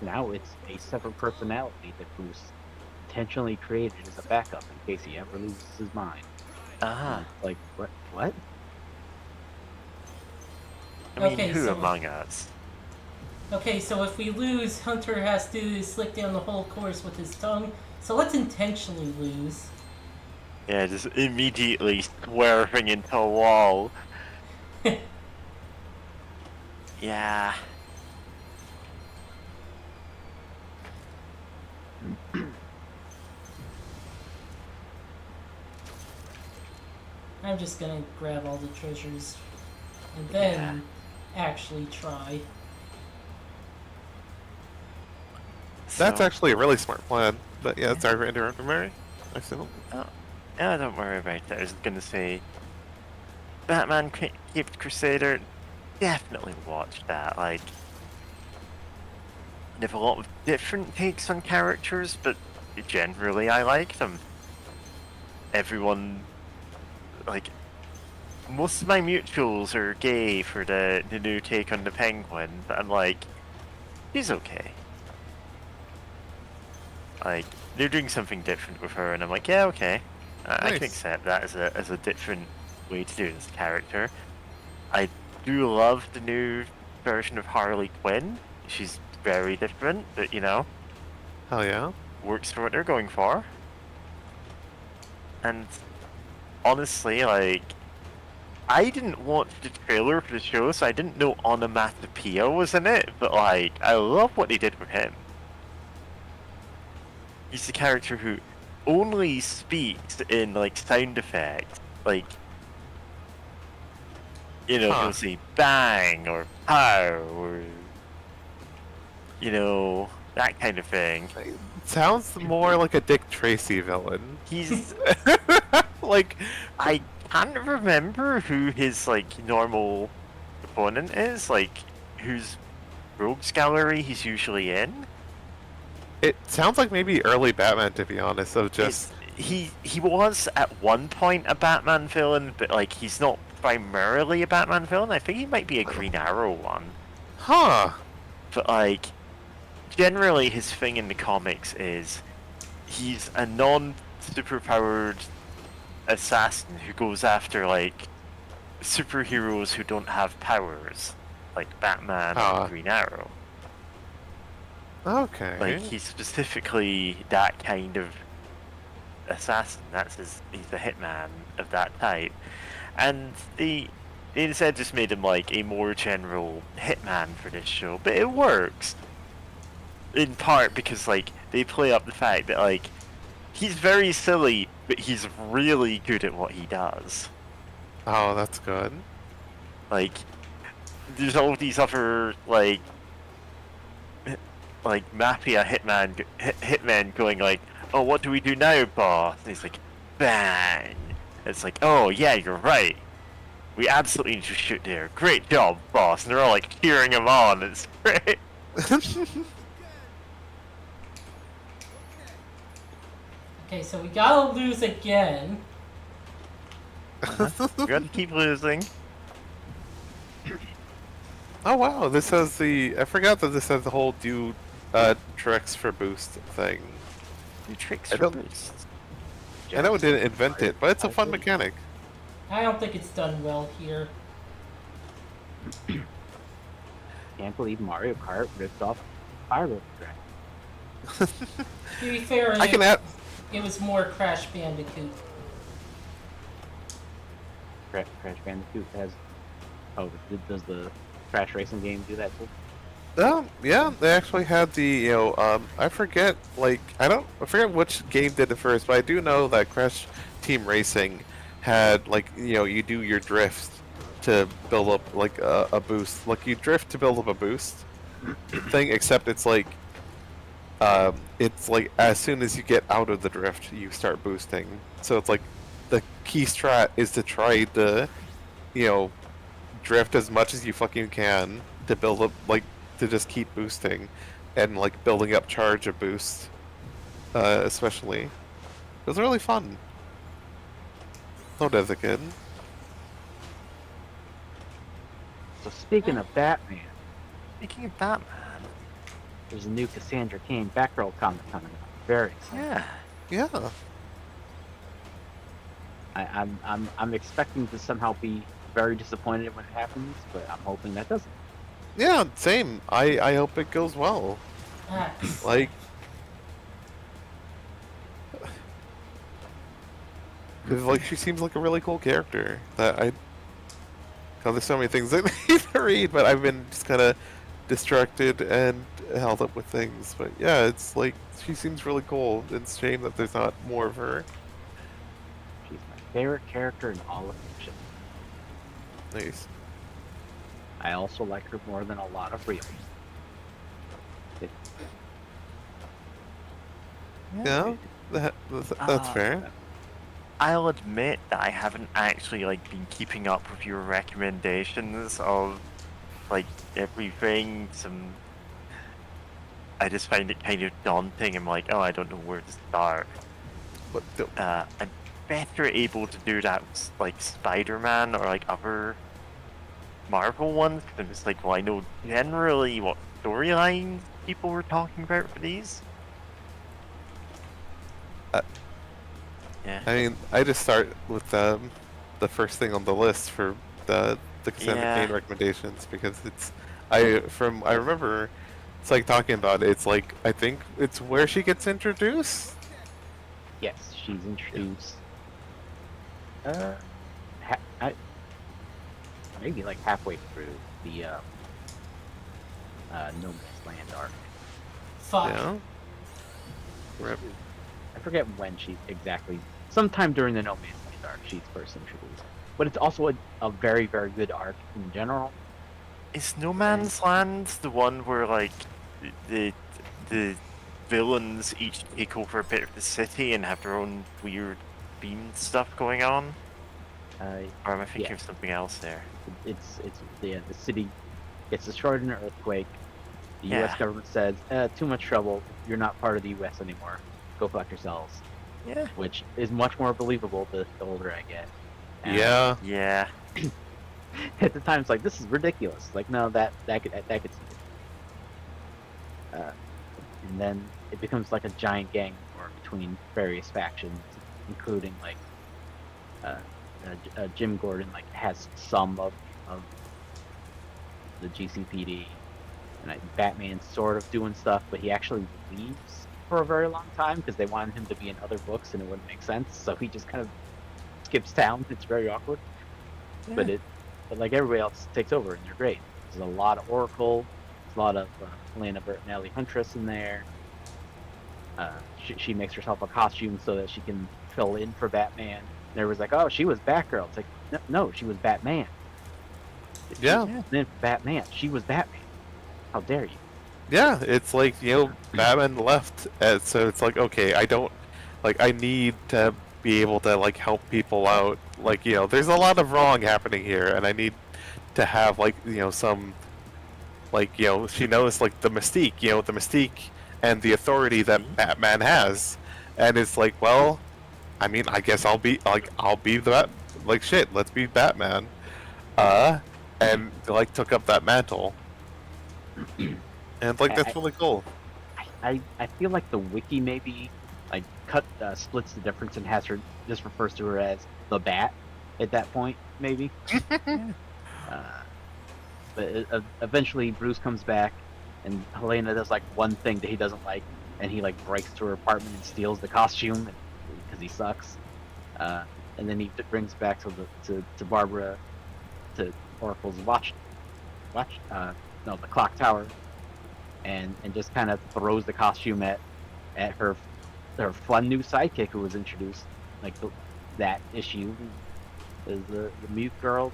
Now it's a separate personality that Bruce intentionally created as a backup in case he ever loses his mind. Ah. And it's like, what? What? I mean, Okay, who so- among us? Okay, so if we lose, Hunter has to slick down the whole course with his tongue. So let's intentionally lose. Yeah, just immediately swerving into a wall. Yeah. I'm just gonna grab all the treasures and then actually try. That's So- actually a really smart plan. But yeah, sorry for interrupting, Mary. I still. Yeah, don't worry about it. I was gonna say, Batman Caped Crusader, definitely watch that. Like, they have a lot of different takes on characters, but generally I like them. Everyone, like, most of my mutuals are gay for the new take on the Penguin, but I'm like, he's okay. Like, they're doing something different with her, and I'm like, yeah, okay. I can Nice. accept that as a different way to do this character. I do love the new version of Harley Quinn. She's very different, but you know, Hell yeah. works for what they're going for. And honestly, like, I didn't watch the trailer for the show, so I didn't know Onomatopoeia was in it, but like, I love what they did with him. He's the character who only speaks in like sound effects, like, you know, Huh. he'll say bang or pow or, you know, that kind of thing. It sounds more like a Dick Tracy villain. He's, Like, I can't remember who his like normal opponent is, like whose rogues gallery he's usually in. it sounds like maybe early Batman, to be honest. Of just He was at one point a Batman villain, but like he's not primarily a Batman villain. I think he might be a Green Arrow one. huh. But like, generally his thing in the comics is he's a non-superpowered assassin who goes after like superheroes who don't have powers, like Batman Ah. and Green Arrow. Okay. Like he's specifically that kind of assassin. He's a hitman of that type. And they instead just made him like a more general hitman for this show. But it works. In part because like they play up the fact that like he's very silly, but he's really good at what he does. Oh, that's good. Like there's all these other like Mafia hitmen going like, oh, what do we do now, boss? And he's like, bang. It's like, oh yeah, you're right. We absolutely need to shoot there. Great job, boss. And they're all like cheering him on. It's great. Okay, so we gotta lose again. We gotta keep losing. Oh wow, this has the. I forgot that this has the whole tricks for boost thing. New tricks I for don't- boosts. I know it Jackson, didn't invent Mario it, but it's a Kart fun would. mechanic. I don't think it's done well here. Can't believe Mario Kart ripped off Spyro track. To be fair, I can add. it was more Crash Bandicoot. Crash Bandicoot has. Oh, does the Crash racing game do that too? Yeah, they actually had the I forget I forget which game did it first, but I do know that Crash Team Racing had you do your drift to build up like a boost, like you drift to build up a boost thing, except it's like as soon as you get out of the drift you start boosting. So it's like the key strat is to try to drift as much as you fucking can to build up to just keep boosting and building up charge of boost, especially. It was really fun. Loved as a kid. So speaking of Batman, Speaking of Batman, there's a new Cassandra Cain Batgirl comic coming out. Very exciting. yeah. Yeah. I'm expecting to somehow be very disappointed when it happens, but I'm hoping that doesn't. Yeah, same. I hope it goes well. Like, because she seems like a really cool character that cause there's so many things I need to read, but I've been just kind of distracted and held up with things. But yeah, it's she seems really cool. It's a shame that there's not more of her. She's my favorite character in all of fiction. Nice. I also like her more than a lot of real. Yeah, that's fair. I'll admit that I haven't actually been keeping up with your recommendations of everything. I just find it kind of daunting. I'm like, oh, I don't know where to start. But I'm better able to do that with Spider-Man or other Marvel ones. Cause I'm just well, I know generally what storylines people were talking about for these. Yeah. I mean, I just start with the first thing on the list for the Cassandra Yeah. Cain recommendations because I remember it's talking about it. It's I think it's where she gets introduced. Yes, she's introduced. Maybe halfway through the No Man's Land arc. Fuck. Yeah. Rip. I forget when she exactly. Sometime during the No Man's Land arc, she's first introduced. But it's also a very, very good arc in general. Is No Man's Land the one where the villains each take over a bit of the city and have their own weird beam stuff going on? Or am I thinking Yeah. of something else there? It's the city gets destroyed in an earthquake. The U.S. Yeah. government says, "Too much trouble. You're not part of the U.S. anymore. Go fuck yourselves." Yeah. Which is much more believable the older I get. And Yeah. Yeah. At the time, it's this is ridiculous. No, that could and then it becomes a giant gang war between various factions, including Jim Gordon has some of the GCPD, and Batman's sort of doing stuff, but he actually leaves for a very long time because they wanted him to be in other books and it wouldn't make sense, so he just kind of skips town. It's very awkward. Yeah. But everybody else takes over and they're great. There's a lot of Oracle, there's a lot of Lana Bertinelli Huntress in there. She makes herself a costume so that she can fill in for Batman. And everyone's oh, she was Batgirl. It's no, she was Batman. Yeah. Then Batman. She was Batman. How dare you? Yeah, it's Batman left, so it's okay, I don't I need to be able to help people out. There's a lot of wrong happening here, and I need to have some she knows the mystique, the mystique and the authority that Batman has, and it's well, I mean, I guess I'll be the shit. Let's be Batman, and took up that mantle. And that's really cool. I feel the wiki maybe splits the difference and has her just refers to her as the Bat at that point, maybe. But eventually Bruce comes back, and Helena does like one thing that he doesn't like, and he like breaks to her apartment and steals the costume because he sucks. And then he brings back to Barbara, to Oracle's the clock tower, and just kind of throws the costume at her fun new sidekick who was introduced like that issue. Is the mute girl,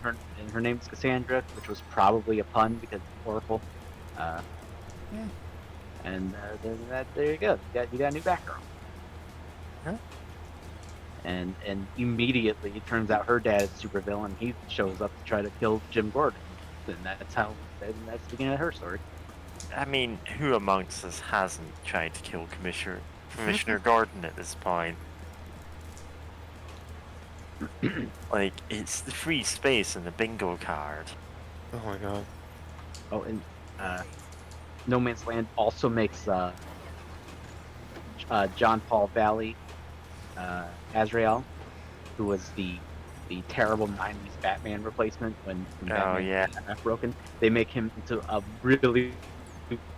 her name's Cassandra, which was probably a pun because Oracle. And there you go. You got a new Batgirl. Huh? And immediately it turns out her dad is supervillain. He shows up to try to kill Jim Gordon, and that's the beginning of her story. I mean, who amongst us hasn't tried to kill Commissioner Gordon at this point? Like, it's the free space in the bingo card. Oh my god. Oh, and No Man's Land also makes John Paul Valley Azrael, who was the terrible 90s Batman replacement when Batman got broken. They make him into a really,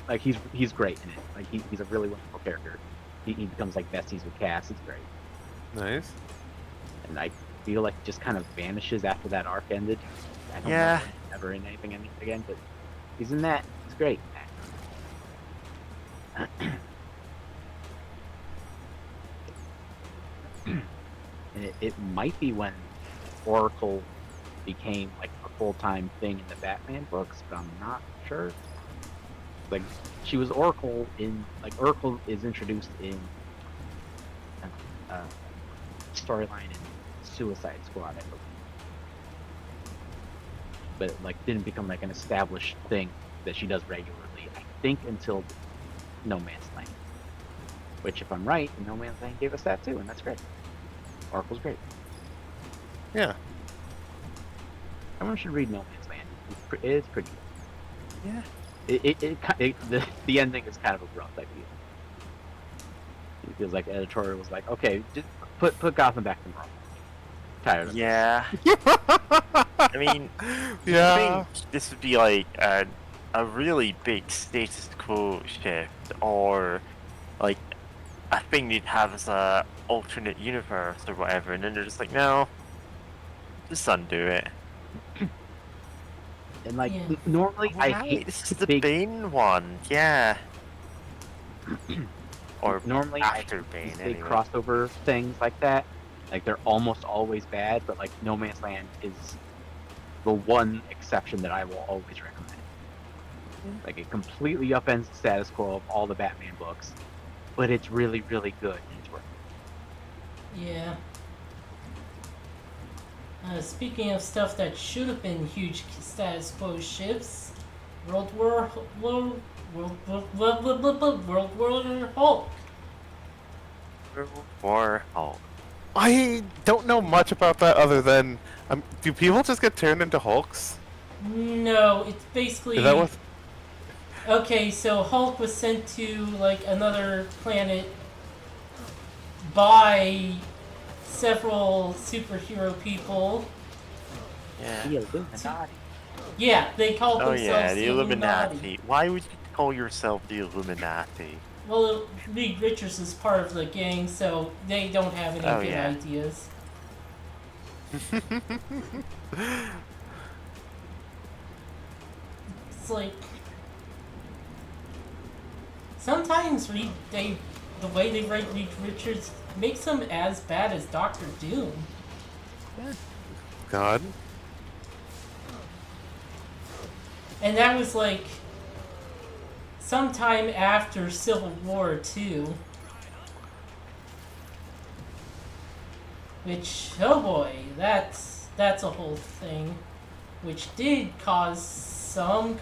like, he's great in it. Like, he's a really wonderful character. He becomes like besties with Cass. It's great. Nice. And I feel like it just kind of vanishes after that arc ended. I don't know if he's ever in anything again, but he's in that. It's great. And it might be when Oracle became like a full-time thing in the Batman books, but I'm not sure. Like, she was Oracle Oracle is introduced in storyline in Suicide Squad, I believe. But it like didn't become like an established thing that she does regularly, I think, until No Man's Land. Which, if I'm right, No Man's Land gave us that too, and that's great. Oracle's great. Yeah. Everyone should read No Man's Land. It's pretty good. Yeah. The ending is kind of abrupt, I feel. It feels like the editorial was like, okay, just put Gotham back in normal. Tired of Yeah. I mean, Yeah. I think this would be like a really big status quo shift, or like a thing they'd have as a alternate universe or whatever, and then they're just like, no, just undo it. And like Yeah. normally I Right, hate this is the big Bane one, yeah. Or normally after Bane, these big anyway. crossover things like that, like they're almost always bad, but like No Man's Land is the one exception that I will always recommend. Like, it completely upends the status quo of all the Batman books, but it's really, really good and it's worth it. Yeah. Speaking of stuff that should have been huge status quo shifts, World War Hulk. War Hulk. I don't know much about that other than, do people just get turned into Hulks? No, it's basically. Is that what? Okay, so Hulk was sent to like another planet by several superhero people. Yeah. The Illuminati. Yeah, they called Oh themselves yeah, the the Illuminati. Why would you call yourself the Illuminati? Well, Reed Richards is part of the gang, so they don't have any Oh, good yeah. ideas. It's like sometimes the way they write Reed Richards makes him as bad as Doctor Doom. God. And that was like sometime after Civil War too. Which, oh boy, that's a whole thing. Which did cause some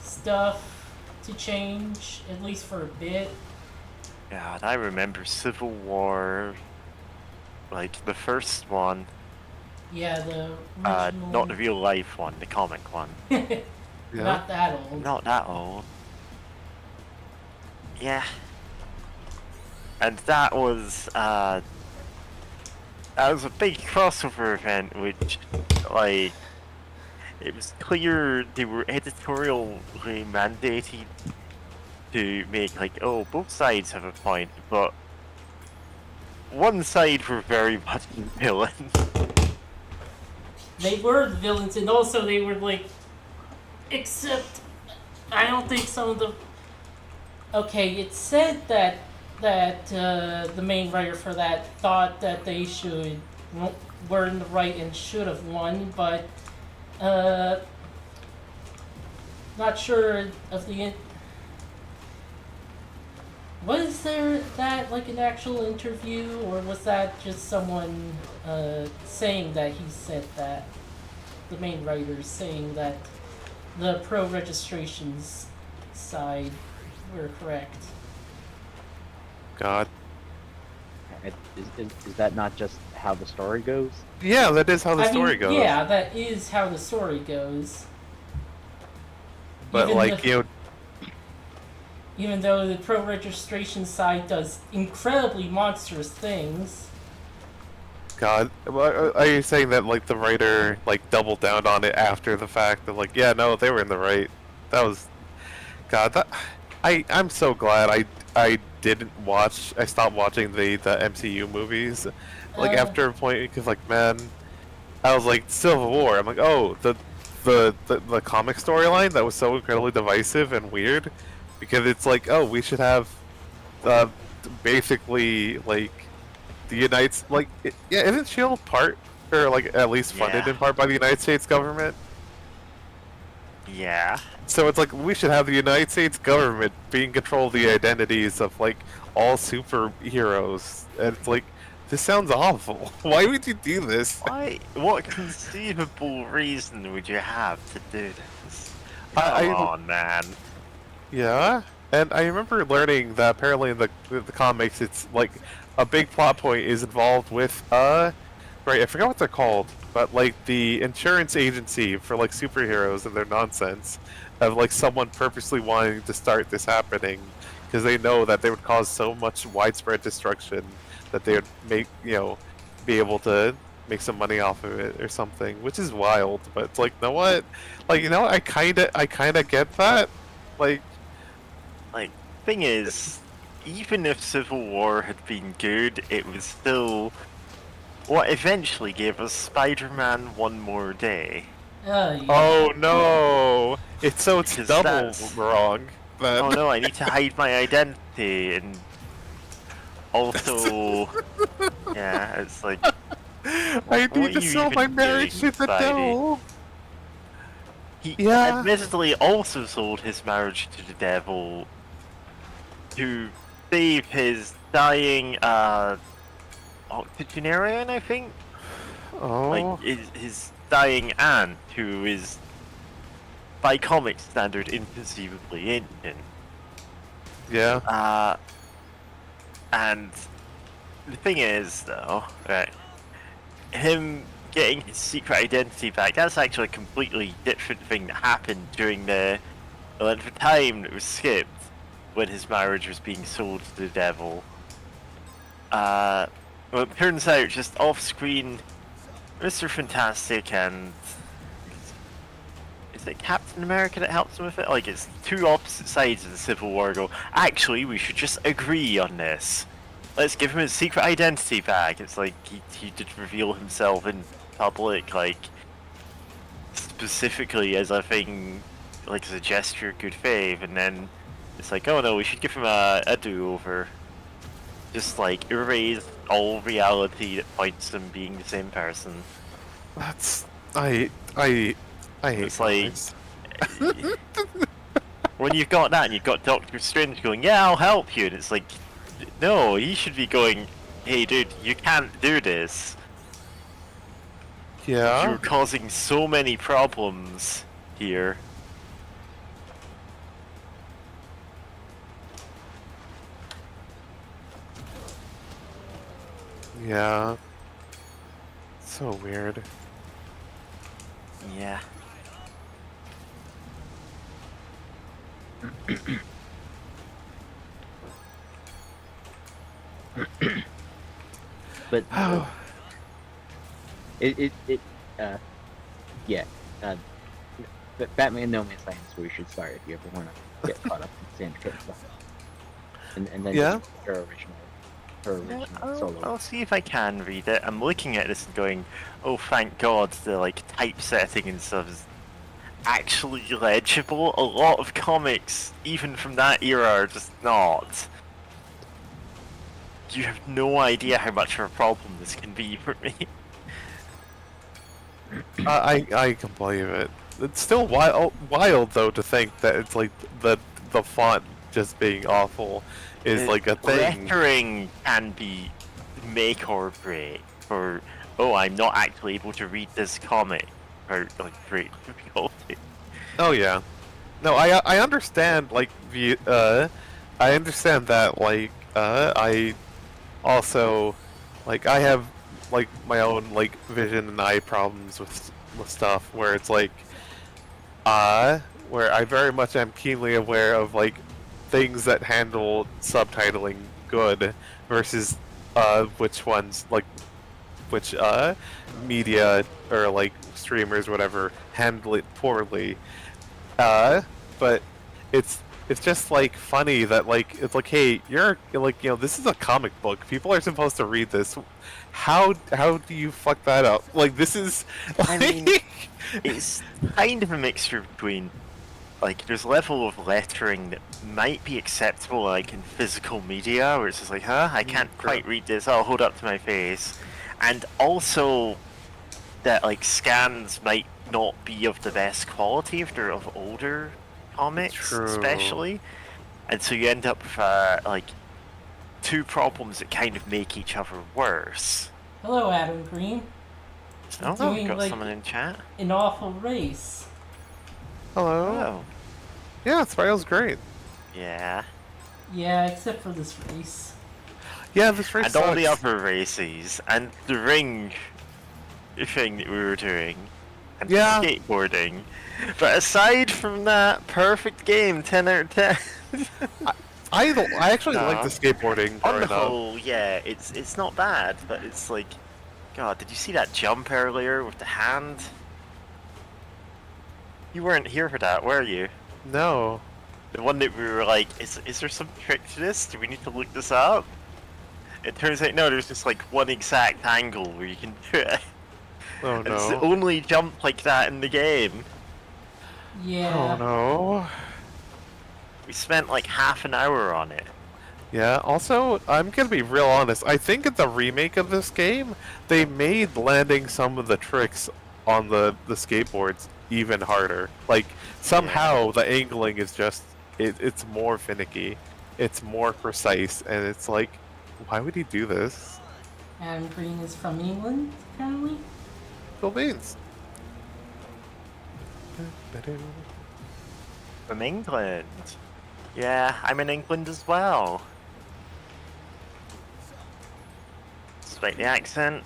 stuff to change, at least for a bit. God, I remember Civil War, like the first one. Yeah, the original. Not the real life one, the comic one. Not that old. Not that old. Yeah. and that was a big crossover event, which like it was clear they were editorially mandated to make like, oh, both sides have a point, but one side were very much villains. They were the villains, and also they were like, except I don't think some of the. Okay, it said that the main writer for that thought that they were in the right and should have won, but not sure of the. Was there that like an actual interview, or was that just someone saying that he said that? The main writer saying that the pro registrations side were correct. God. Is that not just how the story goes? Yeah, that is how the story goes. Yeah, that is how the story goes. But Even though the pro registration side does incredibly monstrous things. God, are you saying that like the writer like doubled down on it after the fact of like, yeah, no, they were in the right? That was, God, that I'm so glad I didn't watch. I stopped watching the MCU movies, like after a point, because like, man, I was like Civil War. I'm like, oh, the comic storyline that was so incredibly divisive and weird, because it's like, oh, we should have basically like the United, like, yeah, isn't Shield part, or like at least funded in part by the United States government? Yeah. So it's like we should have the United States government be in control of the identities of like all superheroes, and it's like, this sounds awful. Why would you do this? Why? What conceivable reason would you have to do this? Come I on, man. Yeah, and I remember learning that apparently in the comics, it's like a big plot point is involved with right, I forgot what they're called, but like the insurance agency for like superheroes and their nonsense of like someone purposely wanting to start this happening because they know that they would cause so much widespread destruction that they would make, you know, be able to make some money off of it or something, which is wild. But it's like, you know what? Like, you know, I kind of get that. Like, thing is, even if Civil War had been good, it was still what eventually gave us Spider-Man One More Day. Yeah. Oh no! It's double that's- wrong. Then. Oh no, I need to hide my identity, and also, yeah, it's like, I what need are to you sell my even marriage doing, to the Spidey? devil. He Yeah. admittedly also sold his marriage to the devil to save his dying octogenarian, I think? Oh. Like, his dying aunt, who is, by comic standard, inconceivably ancient. Yeah. And the thing is, though, right, him getting his secret identity back, that's actually a completely different thing that happened during the length of time that was skipped when his marriage was being sold to the devil. Well, it turns out, just off-screen, Mr. Fantastic and... Is it Captain America that helps him with it? Like, it's two opposite sides of the Civil War go, actually, we should just agree on this. Let's give him his secret identity back. It's like, he did reveal himself in public, like, specifically as a thing, like, as a gesture of good faith, and then it's like, oh no, we should give him a do-over. Just, like, erase all reality that points to him being the same person. That's I hate It's like, comics. when you've got that and you've got Doctor Strange going, yeah, I'll help you, and it's like, no, he should be going, hey dude, you can't do this. Yeah. You're causing so many problems here. Yeah. So weird. Yeah. But uh, yeah. Uh, but Batman No Man's Land is where you should start if you ever want to get caught up in Syndicate stuff. And then Yeah. you can her original solo. I'll see if I can read it. I'm looking at this and going, oh, thank God, the like typesetting and stuff is actually legible. A lot of comics, even from that era, are just not. You have no idea how much of a problem this can be for me. I can believe it. It's still wild though to think that it's like the font just being awful is like a thing. Lettering can be make or break for, oh, I'm not actually able to read this comic, or like great difficulty. Oh yeah. No, I understand like the I understand that like I also like I have like my own like vision and eye problems with stuff where it's like where I very much am keenly aware of like things that handle subtitling good versus which ones like which media or like streamers whatever handle it poorly. But it's just like funny that like it's like, hey, you're like, you know, this is a comic book. People are supposed to read this. How do you fuck that up? Like this is I mean, it's kind of a mixture between like there's a level of lettering that might be acceptable like in physical media where it's just like, huh, I can't quite read this, I'll hold up to my face, and also that like scans might not be of the best quality if they're of older comics. True. Especially, and so you end up with like two problems that kind of make each other worse. Hello, Adam Green. Oh, Doing, got like, someone in chat. An awful race. hello. Oh, Yeah, Spiral's great. yeah. Yeah, except for this race. Yeah, this race And all the sucks. other races, and the ring thing that we were doing, and Yeah. skateboarding. But aside from that, perfect game, 10 out of 10. I actually No. like the skateboarding On the growing up. whole, yeah, it's not bad, but it's like, God, did you see that jump earlier with the hand? You weren't here for that, were you? No. The one that we were like, is there some trick to this? Do we need to look this up? It turns out no, there's just like one exact angle where you can do it. Oh And it's the no. only jump like that in the game. Yeah. Oh no. We spent like half an hour on it. Yeah, also, I'm gonna be real honest. I think in the remake of this game, they made landing some of the tricks on the skateboards even harder. Like, somehow the angling is just, it's more finicky. It's more precise, and it's like, why would he do this? Adam Green is from England, apparently. Cool beans. From England. Yeah, I'm in England as well. Despite the accent,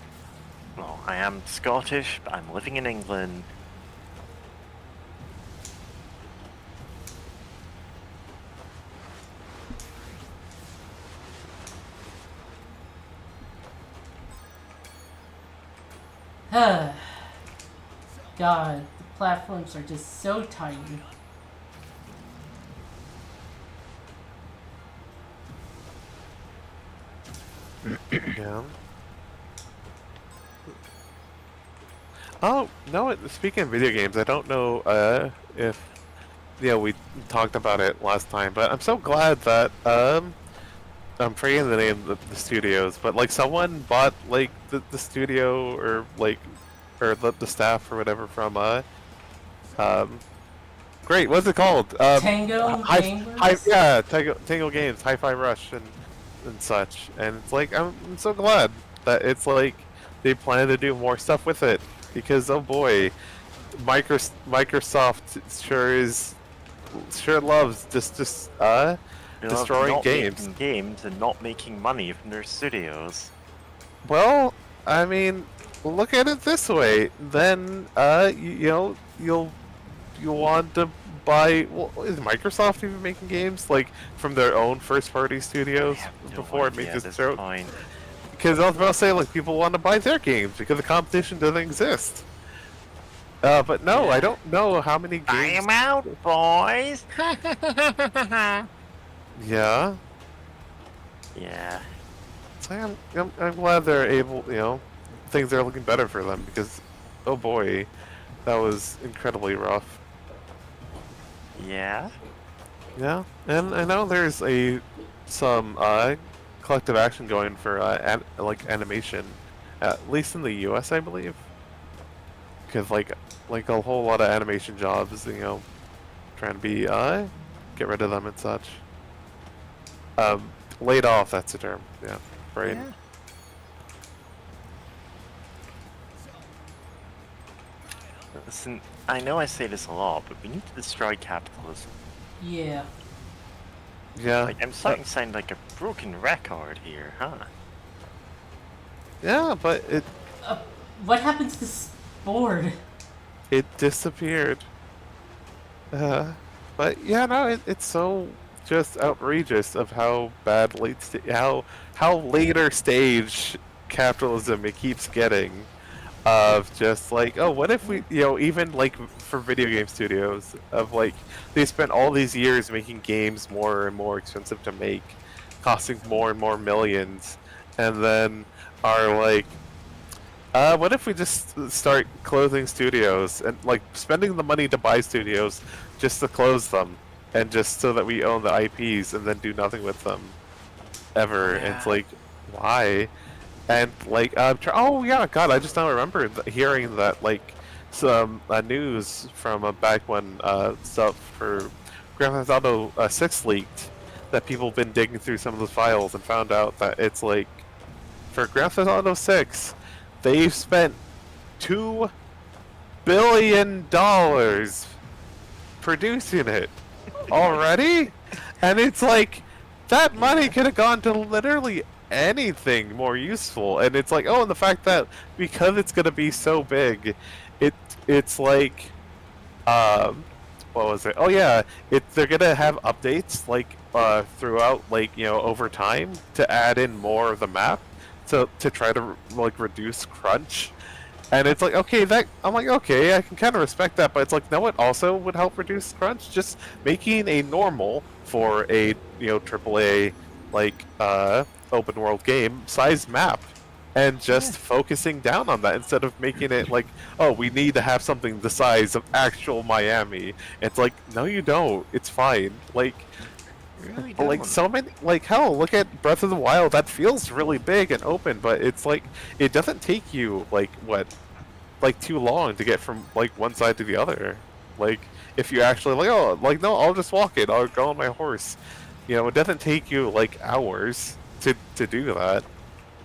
well, I am Scottish, but I'm living in England. God, the platforms are just so tiny. Yeah. Oh, no, speaking of video games, I don't know if we talked about it last time, but I'm so glad that I'm forgetting the name of the studios, but like someone bought like the studio or like or the staff or whatever from great, what's it called? Tango Games? Yeah, Tango Games, Hi-Fi Rush and such. And it's like I'm so glad that it's like they plan to do more stuff with it because oh boy, Microsoft sure loves just They love destroying not games. making games and not making money from their studios. Well, I mean, look at it this way. Then you'll want to by, well, is Microsoft even making games like from their own first-party I studios have no before it idea makes at its this throat? point. Because I was about to say like people want to buy their games because the competition doesn't exist. But no, I Yeah. don't know how many I games. am out, boys. Yeah. Yeah. So I'm glad they're able, things are looking better for them because, oh boy, that was incredibly rough. Yeah. Yeah, and I know there's some collective action going for like animation, at least in the U.S. I believe, because like a whole lot of animation jobs, trying to be get rid of them and such. Laid off, that's the term. Yeah, right. Yeah. Listen, I know I say this a lot, but we need to destroy capitalism. Yeah. Yeah. Like, I'm starting to sound like a broken record here, huh? Yeah, but What happened to this board? it disappeared. But yeah, no, it's so just outrageous of how bad how later stage capitalism it keeps getting. Of just like, oh, what if we, even like for video game studios, of like they spent all these years making games more and more expensive to make, costing more and more millions, and then are like, what if we just start closing studios and like spending the money to buy studios just to close them and just so that we own the IPs and then do nothing with them ever? And it's Yeah. like, why? And like, oh yeah, God, I just now remember hearing that like some news from back when stuff for Grand Theft Auto 6 leaked, that people have been digging through some of the files and found out that it's like for Grand Theft Auto 6, they've spent $2 billion producing it already, and it's like that money could have gone to literally anything more useful. And it's like, oh, and the fact that because it's gonna be so big, it's like, what was it? Oh yeah, they're gonna have updates like throughout, like, over time to add in more of the map to try to like reduce crunch. And it's like, okay, I'm like, okay, I can kind of respect that, but it's like, no, it also would help reduce crunch. Just making a normal for a AAA like open world game size map, and just focusing down on that instead of making it like, oh, we need to have something the size of actual Miami. It's like, no, you don't. It's fine. Like. Really Like don't. so many, like hell, look at Breath of the Wild. That feels really big and open, but it's like it doesn't take you like too long to get from like one side to the other. Like if you actually like, oh, like no, I'll just walk it. I'll go on my horse. It doesn't take you like hours to do that.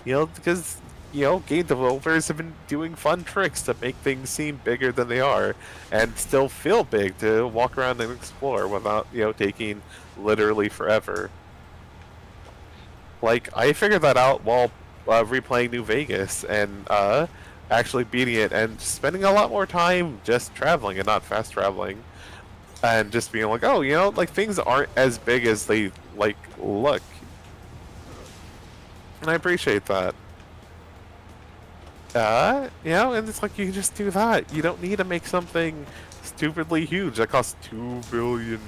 Because game developers have been doing fun tricks to make things seem bigger than they are, and still feel big to walk around and explore without taking literally forever. Like I figured that out while replaying New Vegas and actually beating it and spending a lot more time just traveling and not fast traveling, and just being like, oh, like things aren't as big as they like look, and I appreciate that. And it's like you can just do that. You don't need to make something stupidly huge that costs $2 billion.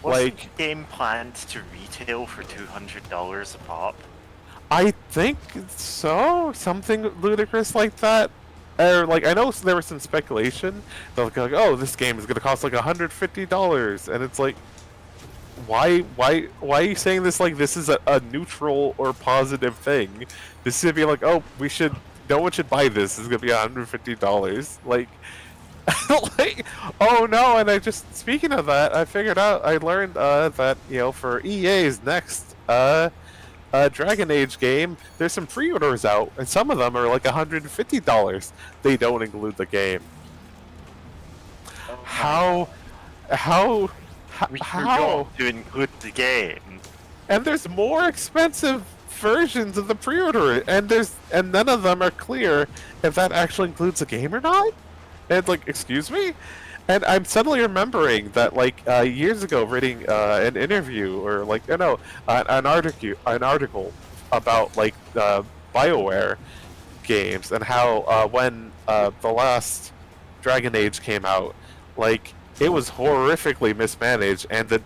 Wasn't the game planned to retail for $200 a pop? I think so. Something ludicrous like that. Or like I know there was some speculation. They're like, oh, this game is gonna cost like $150, and it's like, why are you saying this like this is a neutral or positive thing? This should be like, oh, no one should buy this. This is gonna be $150. Like, like, oh no! And speaking of that, I learned that for EA's next Dragon Age game, there's some pre-orders out, and some of them are like $150. They don't include the game. How? We How? forgot to include the game. And there's more expensive versions of the pre-order, and none of them are clear if that actually includes the game or not. And it's like, excuse me? And I'm suddenly remembering that, like, years ago, reading an interview or like, no, an article about like BioWare games and how when the last Dragon Age came out, like it was horrifically mismanaged, and the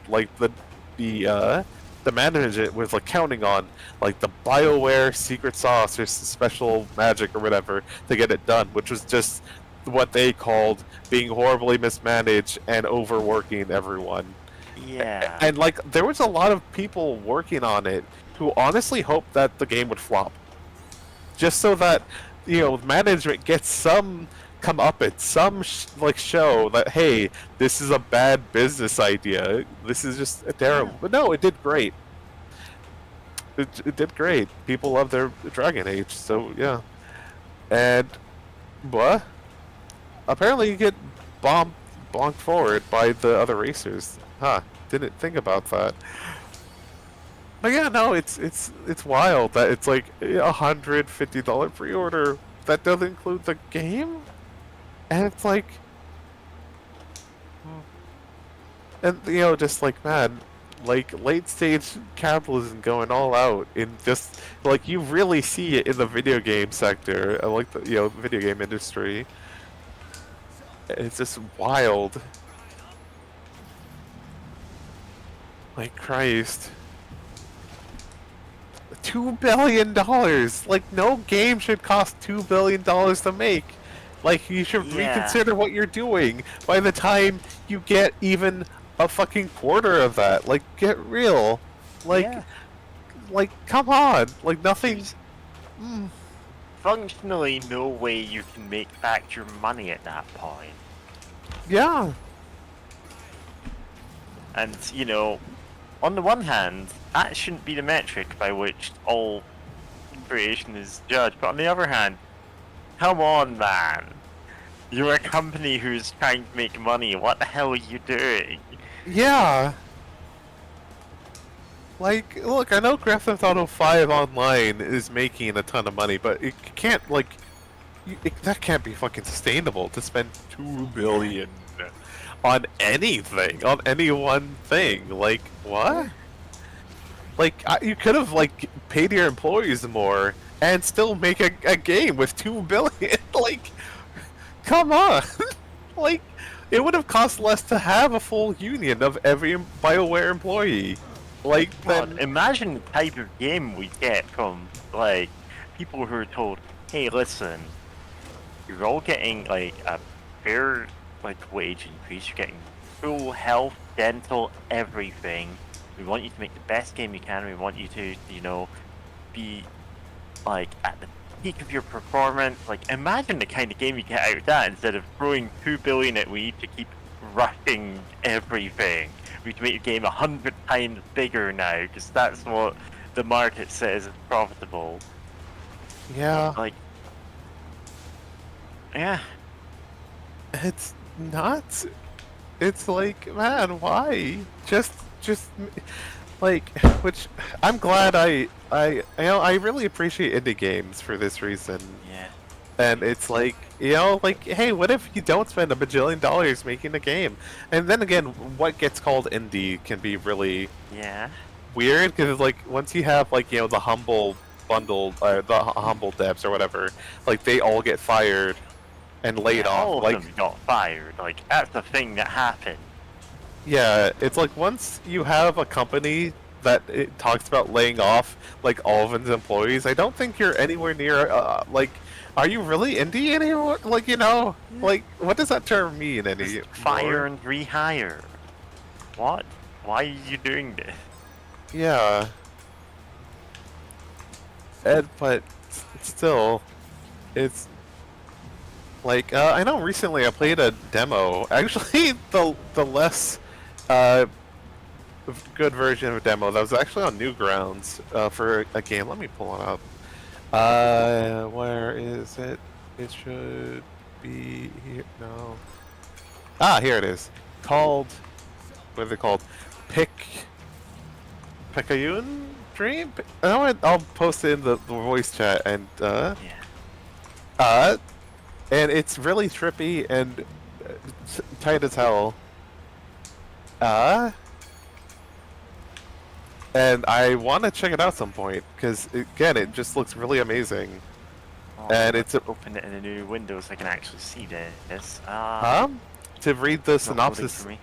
the management was like counting on like the BioWare secret sauce or special magic or whatever to get it done, which was just what they called being horribly mismanaged and overworking everyone. Yeah. And like there was a lot of people working on it who honestly hoped that the game would flop, just so that management gets some comeuppance, some like show that hey, this is a bad business idea. This is just a terrible. But no, it did great. It did great. People love their Dragon Age, so yeah. And what? Apparently, you get bonked forward by the other racers. Huh? Didn't think about that. But yeah, no, it's wild that it's like $150 pre-order that doesn't include the game, and it's like, and just like man, like late stage capitalism going all out in just like you really see it in the video game sector, like the video game industry. It's just wild. Like Christ. $2 billion! Like, no game should cost $2 billion to make. Like, you should reconsider what you're doing by the time you get even a fucking quarter of that. Like, get real. Like, like, come on. Like, nothing... Functionally, no way you can make back your money at that point. Yeah. And, on the one hand, that shouldn't be the metric by which all creation is judged. But on the other hand, come on, man. You're a company who's trying to make money. What the hell are you doing? Yeah. Like, look, I know Grand Theft Auto 5 Online is making a ton of money, but it can't, like... that can't be fucking sustainable to spend $2 billion on anything, on any one thing. Like, what? Like, you could have, like, paid your employees more and still make a game with $2 billion. Like, come on. Like, it would have cost less to have a full union of every BioWare employee. Like, God, then... imagine the type of game we get from, like, people who are told, hey, listen, you're all getting, like, a fair, like, wage increase, you're getting full health, dental, everything. We want you to make the best game you can, we want you to, be, like, at the peak of your performance. Like, imagine the kind of game you get out of that instead of throwing $2 billion at we to keep rushing everything. We can make the game 100 times bigger now, because that's what the market says is profitable. Yeah. Like, yeah. It's nuts. It's like, man, why? Just like, which I'm glad I really appreciate indie games for this reason. Yeah. And it's like, like, hey, what if you don't spend $1 bajillion making a game? And then again, what gets called indie can be really weird, because like once you have like the humble bundle, the humble devs or whatever, like they all get fired and laid off. All like of them got fired. Like, that's the thing that happened. yeah, it's like once you have a company that it talks about laying off like all of its employees, I don't think you're anywhere near like. Are you really indie anymore? Like, like, what does that term mean anymore? Fire and rehire. What? Why are you doing this? Yeah. But still, it's like I know recently I played a demo. Actually, the less good version of a demo that was actually on Newgrounds for a game. Let me pull it up. Where is it? It should be here. No. Ah, here it is. Called. What is it called? Picayune Dream? I'll post it in the voice chat and and it's really trippy and tight as hell. And I want to check it out some point because again, it just looks really amazing. Oh, And it's a, open it in a new window so I can actually see this. to read the Not loading synopsis, for me.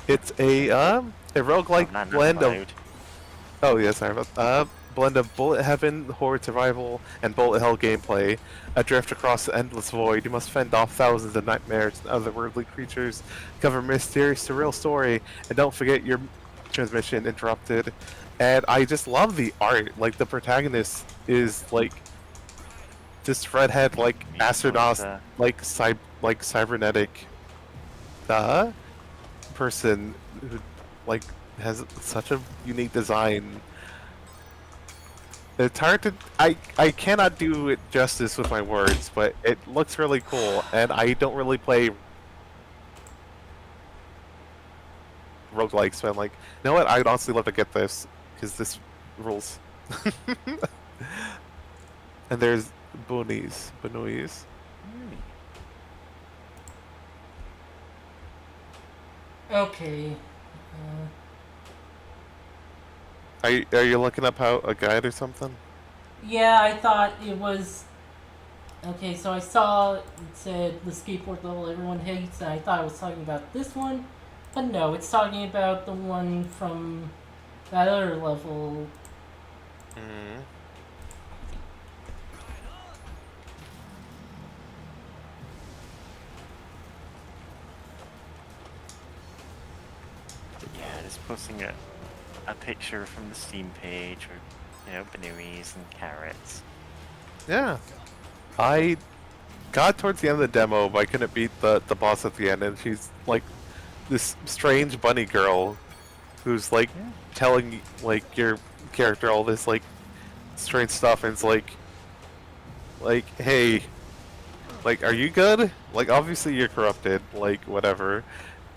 it's a roguelike Oh, man, blend I'm of loud. oh yes, sorry about blend of bullet heaven, horde survival, and bullet hell gameplay. Adrift across the endless void, you must fend off thousands of nightmares and otherworldly creatures, cover a mysterious, surreal story, and don't forget your transmission interrupted. And I just love the art. Like the protagonist is like this redhead, like Me astronaut, both, like cybernetic, person who like has such a unique design. It's hard to I cannot do it justice with my words, but it looks really cool, and I don't really play roguelikes, so I'm like, you know what? I'd honestly love to get this because this rules. And there's Bonies. Okay. Are you looking up how a guide or something? Yeah, I thought it was. Okay, so I saw it said the skateboard level everyone hates, and I thought it was talking about this one, but no, it's talking about the one from that other level. Mm. Yeah, just posting a picture from the Steam page or, bananas and carrots. Yeah. I got towards the end of the demo, but I couldn't beat the boss at the end, and she's like this strange bunny girl who's like telling like your character all this like strange stuff, and it's like hey, like, are you good? Like, obviously you're corrupted, like whatever.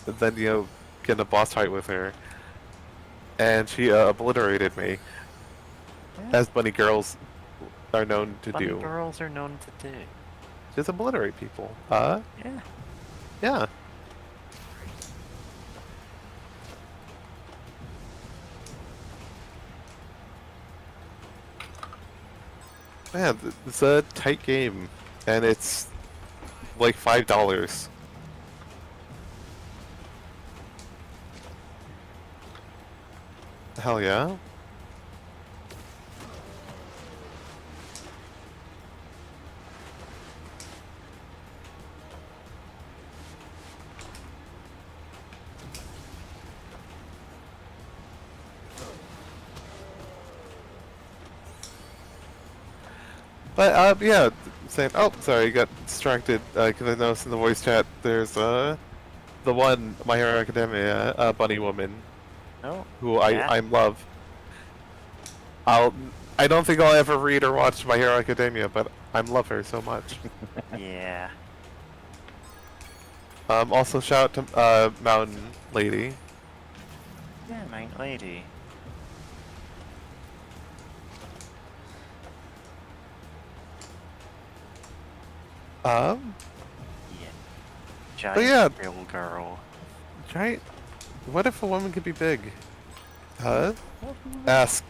But then get in a boss fight with her, and she obliterated me, as bunny girls are known to Bunny do. girls are known to do. Just obliterate people. Yeah. Yeah. Man, it's a tight game, and it's like $5. Hell yeah. But yeah, saying, oh, sorry, got distracted because I noticed in the voice chat there's the one My Hero Academia bunny woman Oh. who yeah. I love. I don't think I'll ever read or watch My Hero Academia, but I love her so much. Yeah. Also shout out to Mountain Lady. Yeah, my lady. Yeah. Yeah. Giant yeah. real girl. Right? What if a woman could be big? Ask.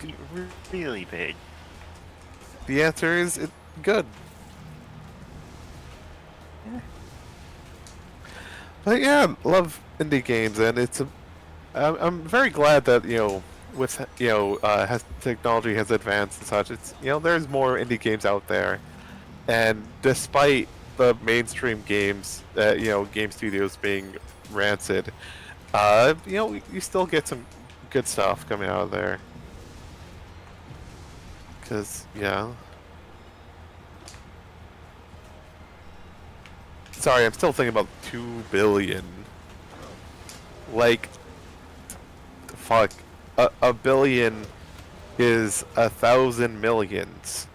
Really big. The answer is good. Yeah. But yeah, love indie games, and I'm very glad that with has technology has advanced and such. It's there's more indie games out there, and despite the mainstream games, game studios being rancid, you still get some good stuff coming out of there. Cause sorry, I'm still thinking about 2 billion. Like, fuck, a billion is 1,000 millions.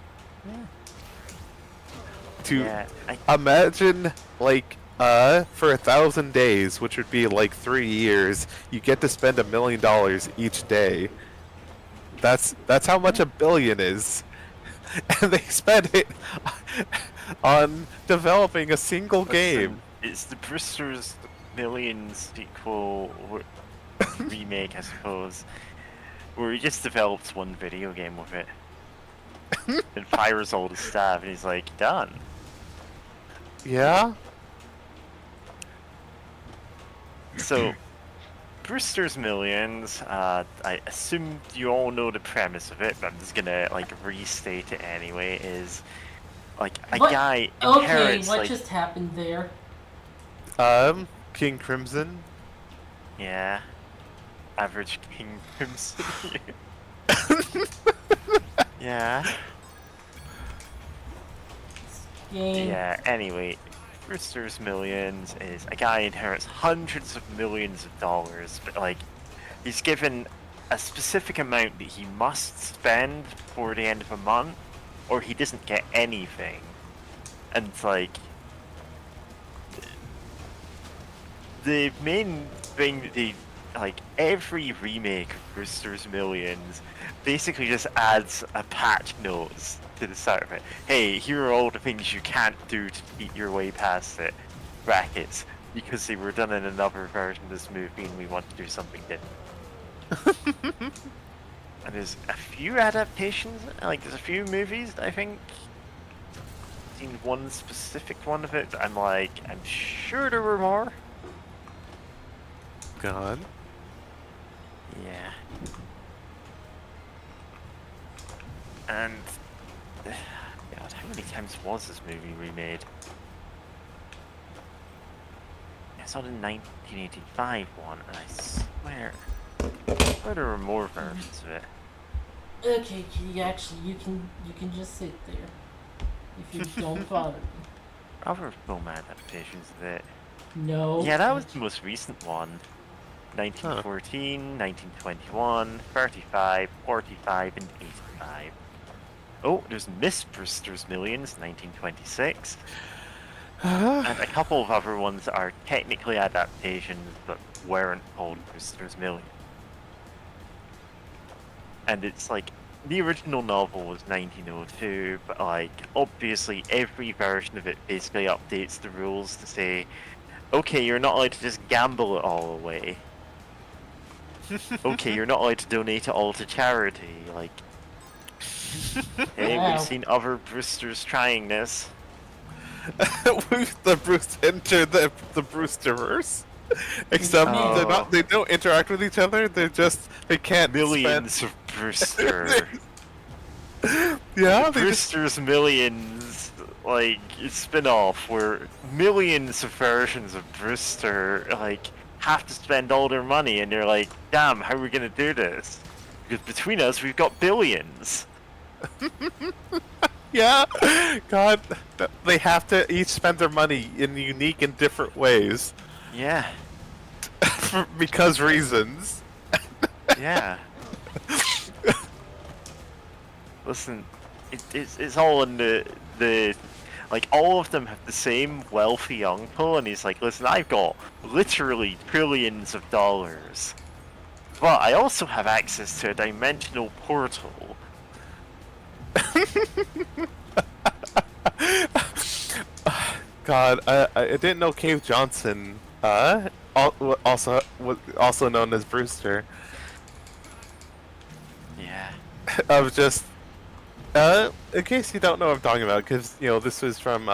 To imagine, like, for 1,000 days, which would be like 3 years, you get to spend $1 million each day. That's how much a billion is, and they spend it on developing a single game. It's the Brewster's Millions sequel remake, I suppose, where he just develops one video game with it and fires all the staff, and he's like, done. Yeah. So, Brewster's Millions, I assume you all know the premise of it, but I'm just gonna like restate it anyway, is like a What? guy Okay, inherits what like, just happened there? King Crimson. yeah, average King Crimson. Yeah. Game. Yeah, anyway, Brewster's Millions is a guy inherits hundreds of millions of dollars, but like, he's given a specific amount that he must spend before the end of a month, or he doesn't get anything. And it's like, the main thing that they, like, every remake of Brewster's Millions basically just adds a patch notes to the start of it. Hey, here are all the things you can't do to beat your way past it. Brackets. Because they were done in another version of this movie and we want to do something different. And there's a few adaptations, like there's a few movies, I think. I've seen one specific one of it, but I'm sure there were more. God. Yeah. And God, how many times was this movie remade? I saw the 1985 one, and I swear there were more versions of it. Okay, you can just sit there. If you don't bother me. Other film adaptations of it. No. Yeah, that was the most recent one. 1914, 1921, 35, 45, and 85. Oh, there's Miss Brewster's Millions, 1926. And a couple of other ones that are technically adaptations, but weren't called Brewster's Millions. And it's like, the original novel was 1902, but like, obviously every version of it basically updates the rules to say, okay, you're not allowed to just gamble it all away. Okay, you're not allowed to donate it all to charity. Like, hey, Wow. we've seen other Brewsters trying this. The Brewsterverse. Except Oh. they don't interact with each other. They can't Millions of Brewster. Yeah, The they just Brewster's Millions, like, spin-off where millions of versions of Brewster, like, have to spend all their money, and they're like, damn, how are we gonna do this? Because between us, we've got billions. yeah. God, they have to each spend their money in unique and different ways Yeah, because reasons. yeah. Listen, it's all in the like, all of them have the same wealthy uncle, and he's like, listen, I've got literally trillions of dollars, but I also have access to a dimensional portal. God, I didn't know Cave Johnson, also known as Brewster. Yeah. I was just, in case you don't know what I'm talking about, because, you know, this was from,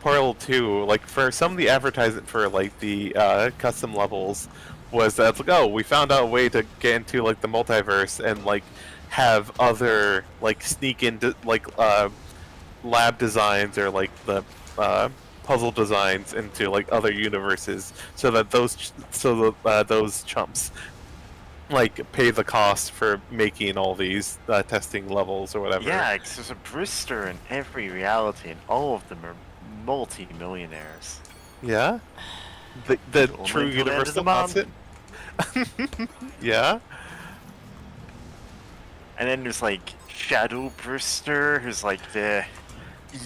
Portal 2, like, for some of the advertisement for, like, the, custom levels was that, like, oh, we found out a way to get into, like, the multiverse and, like, have other, like, sneak into, like, lab designs or, like, the, puzzle designs into, like, other universes so that those chumps, like, pay the cost for making all these testing levels or whatever. Yeah, 'cause there's a Brewster in every reality, and all of them are multi-millionaires. Yeah? The Only true until the end of the universal concept? Yeah? And then there's like Shadow Brewster, who's like the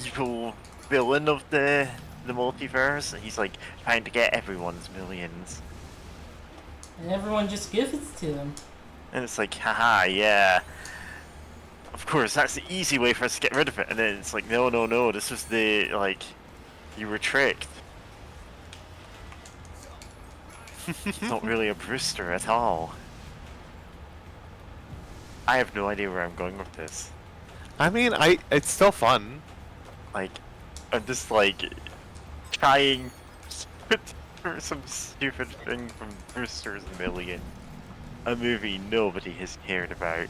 evil villain of the multiverse, and he's like trying to get everyone's millions. And everyone just gives it to them. And it's like, haha, yeah. Of course, that's the easy way for us to get rid of it. And then it's like, no, no, no, this was the, like, you were tricked. He's not really a Brewster at all. I have no idea where I'm going with this. I mean, it's still fun. Like, I'm just like trying for some stupid thing from Brewster's Million, a movie nobody has cared about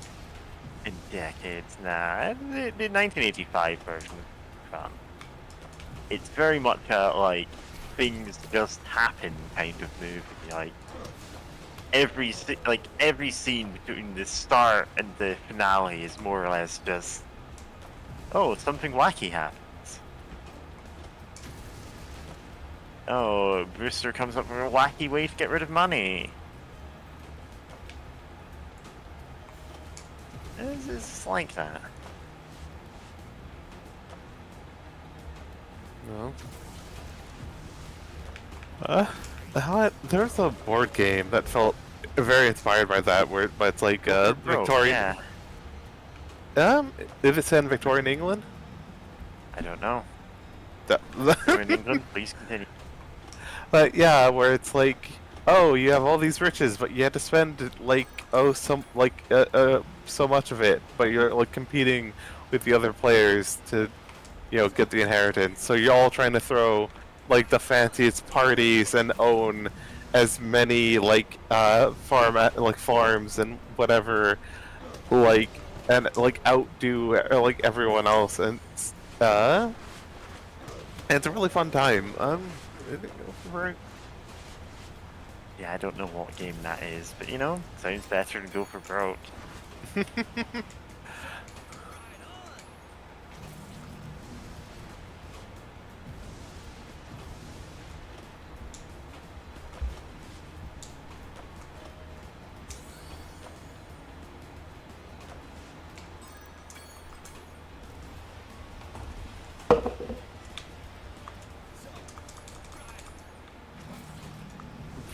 in decades. Nah, the 1985 version is fun. It's very much a like things just happen kind of movie. Like every scene between the start and the finale is more or less just, oh, something wacky happens. Oh, Brewster comes up with a wacky way to get rid of money. It's like that. No. There's a board game that felt very inspired by that, but it's like Victorian. Yeah. Did it say in Victorian England? I don't know. That, You're in England, please continue. But yeah, where it's like, oh, you have all these riches, but you had to spend like so much of it, but you're like competing with the other players to, get the inheritance. So you're all trying to throw like the fanciest parties and own as many farms and whatever, and outdo everyone else, and it's a really fun time. Yeah, I don't know what game that is, but sounds better than Go for Broke.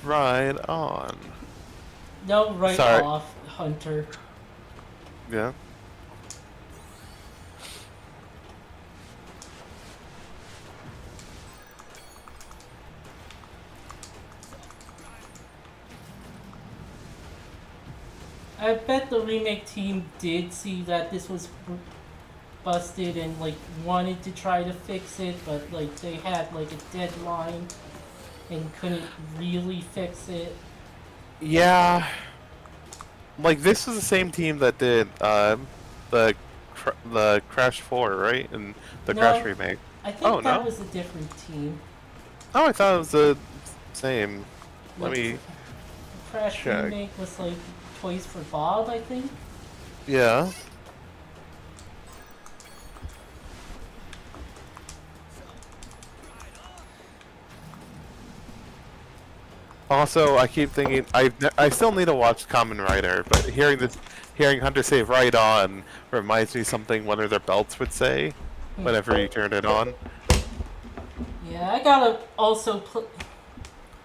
Right on. No, right Sorry. off, Hunter. Yeah. I bet the remake team did see that this was busted and wanted to try to fix it, but they had a deadline and couldn't really fix it. Yeah. This was the same team that did the Crash 4, right? And the No, Crash remake. I think Oh, that no? was a different team. Oh, I thought it was the same. Let me. The Crash check. remake was Toys for Bob, I think. Yeah. Also, I keep thinking I still need to watch Kamen Rider, but hearing Hunter say "right on" reminds me something one of their belts would say whenever you turn it on. Yeah, I gotta also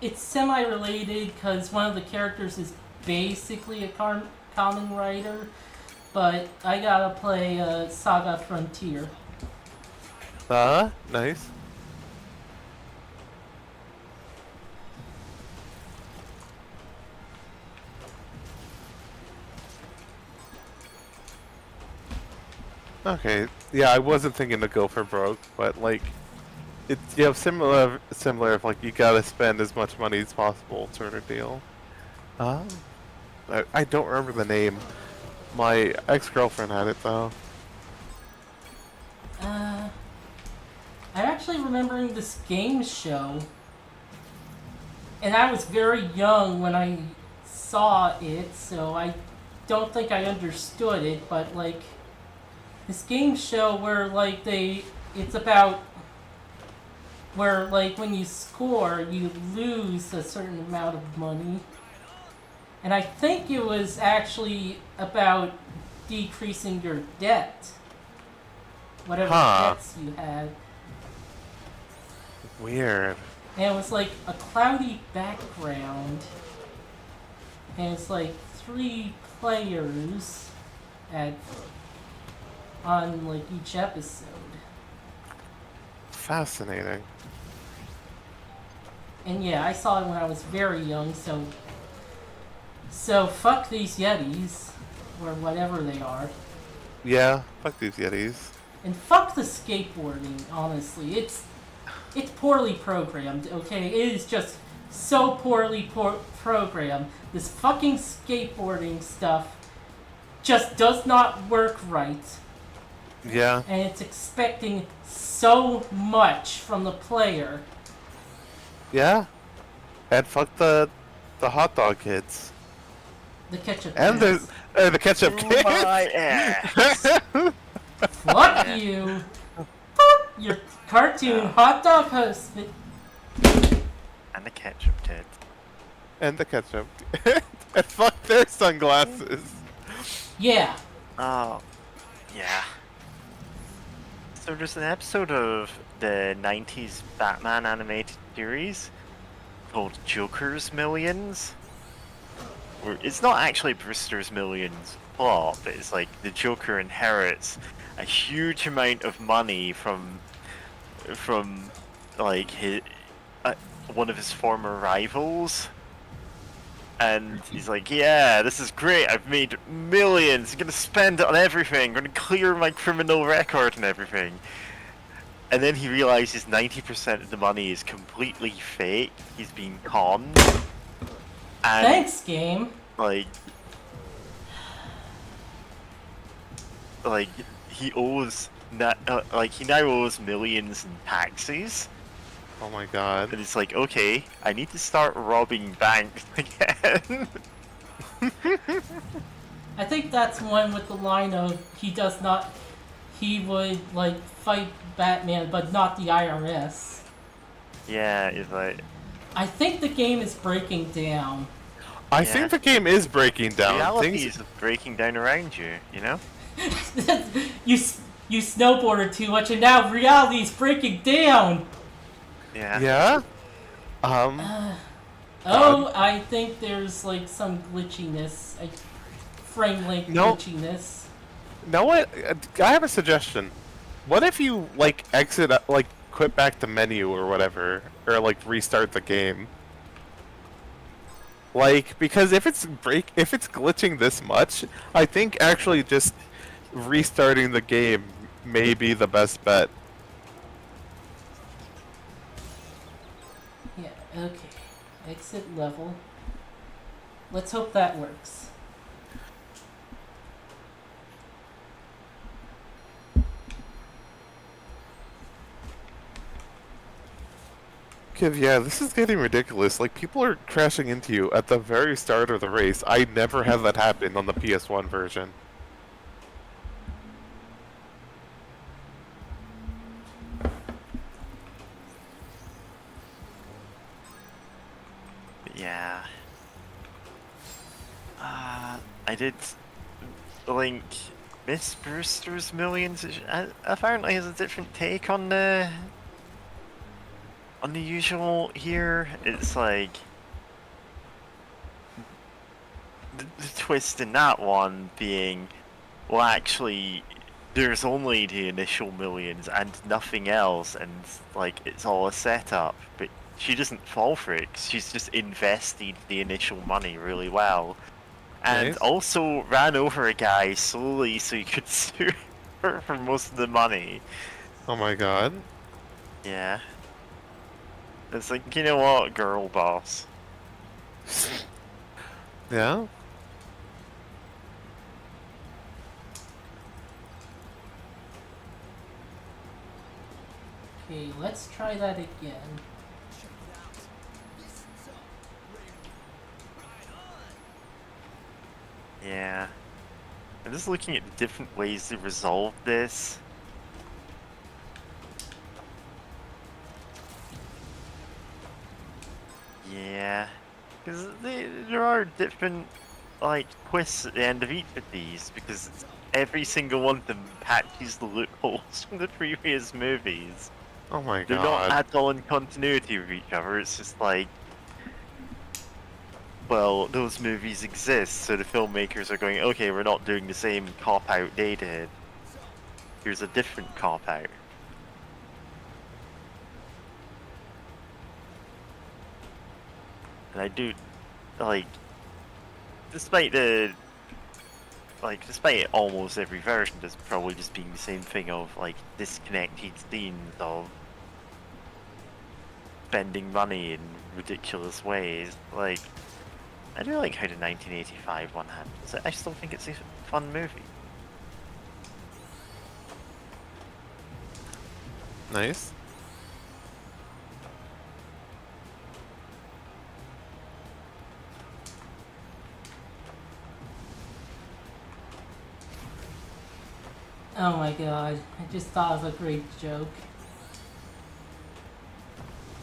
it's semi-related because one of the characters is basically a Kamen Rider, but I gotta play Saga Frontier. Nice. Okay, yeah, I wasn't thinking to go for broke, but it's similar if you gotta spend as much money as possible sort of deal. I don't remember the name. My ex-girlfriend had it though. I'm actually remembering this game show, and I was very young when I saw it, so I don't think I understood it, but this game show where it's about where when you score you lose a certain amount of money, and I think it was actually about decreasing your debt, whatever debts you had. Weird. And it was a cloudy background, and it's 3 players on each episode. Fascinating. And yeah, I saw it when I was very young, so fuck these Yetis, or whatever they are. Yeah, fuck these Yetis. And fuck the skateboarding, honestly. It's poorly programmed, okay? It is just so poorly programmed. This fucking skateboarding stuff just does not work right. Yeah. And it's expecting so much from the player. Yeah. And fuck the hot dog kids. The ketchup And kids. the ketchup kids. My ass. Fuck you! Your cartoon hot dog husband. And the ketchup kid. And the ketchup. And fuck their sunglasses. Yeah. Oh, yeah. So there's an episode of the 90s Batman animated series called Joker's Millions. Where it's not actually Brewster's Millions plot, but it's like the Joker inherits a huge amount of money from like his one of his former rivals. And he's like, yeah, this is great, I've made millions, I'm gonna spend it on everything, I'm gonna clear my criminal record and everything. And then he realizes 90% of the money is completely fake, he's being conned. And, Thanks, game. like, he owes, he now owes millions in taxes. Oh my god. And it's like, okay, I need to start robbing banks again. I think that's one with the line of he would like fight Batman but not the IRS. Yeah, it's like, I think the game is breaking down. I Yeah. think the game is breaking down. reality Things. is breaking down around you, you know? you snowboarded too much and now reality is breaking down. Yeah. Yeah. Oh, I think there's like some glitchiness, frame rate No. glitchiness. Know what? I have a suggestion. What if you like exit, like quit back the menu or whatever, or like restart the game? Like, because if it's glitching this much, I think actually just restarting the game may be the best bet. Yeah, okay. Exit level. Let's hope that works. Cause yeah, this is getting ridiculous. Like, people are crashing into you at the very start of the race. I never had that happen on the PS1 version. Yeah. I did link Miss Brewster's Millions. Apparently has a different take on the usual here. It's like the twist in that one being, well, actually, there's only the initial millions and nothing else, and like it's all a setup. But she doesn't fall for it 'cause she's just invested the initial money really well, and Nice. also ran over a guy slowly so he could sue her for most of the money. Oh my god. Yeah. It's like, you know what, girl boss. Yeah. Okay, let's try that again. Check it out. Listen up, Raymond. Right on. Yeah. I'm just looking at different ways to resolve this. Yeah. Because there are different, like, twists at the end of each of these, because every single one of them patches the loopholes from the previous movies. Oh my They're god. not at all in continuity with each other, it's just like, well, those movies exist, so the filmmakers are going, okay, we're not doing the same cop-out they did. Here's a different cop-out. And I do, like, despite almost every version, there's probably just being the same thing of, like, disconnected scenes of spending money in ridiculous ways. Like, I do like how the 1985 one handles it. I still think it's a fun movie. Nice. Oh my god, I just thought of a great joke.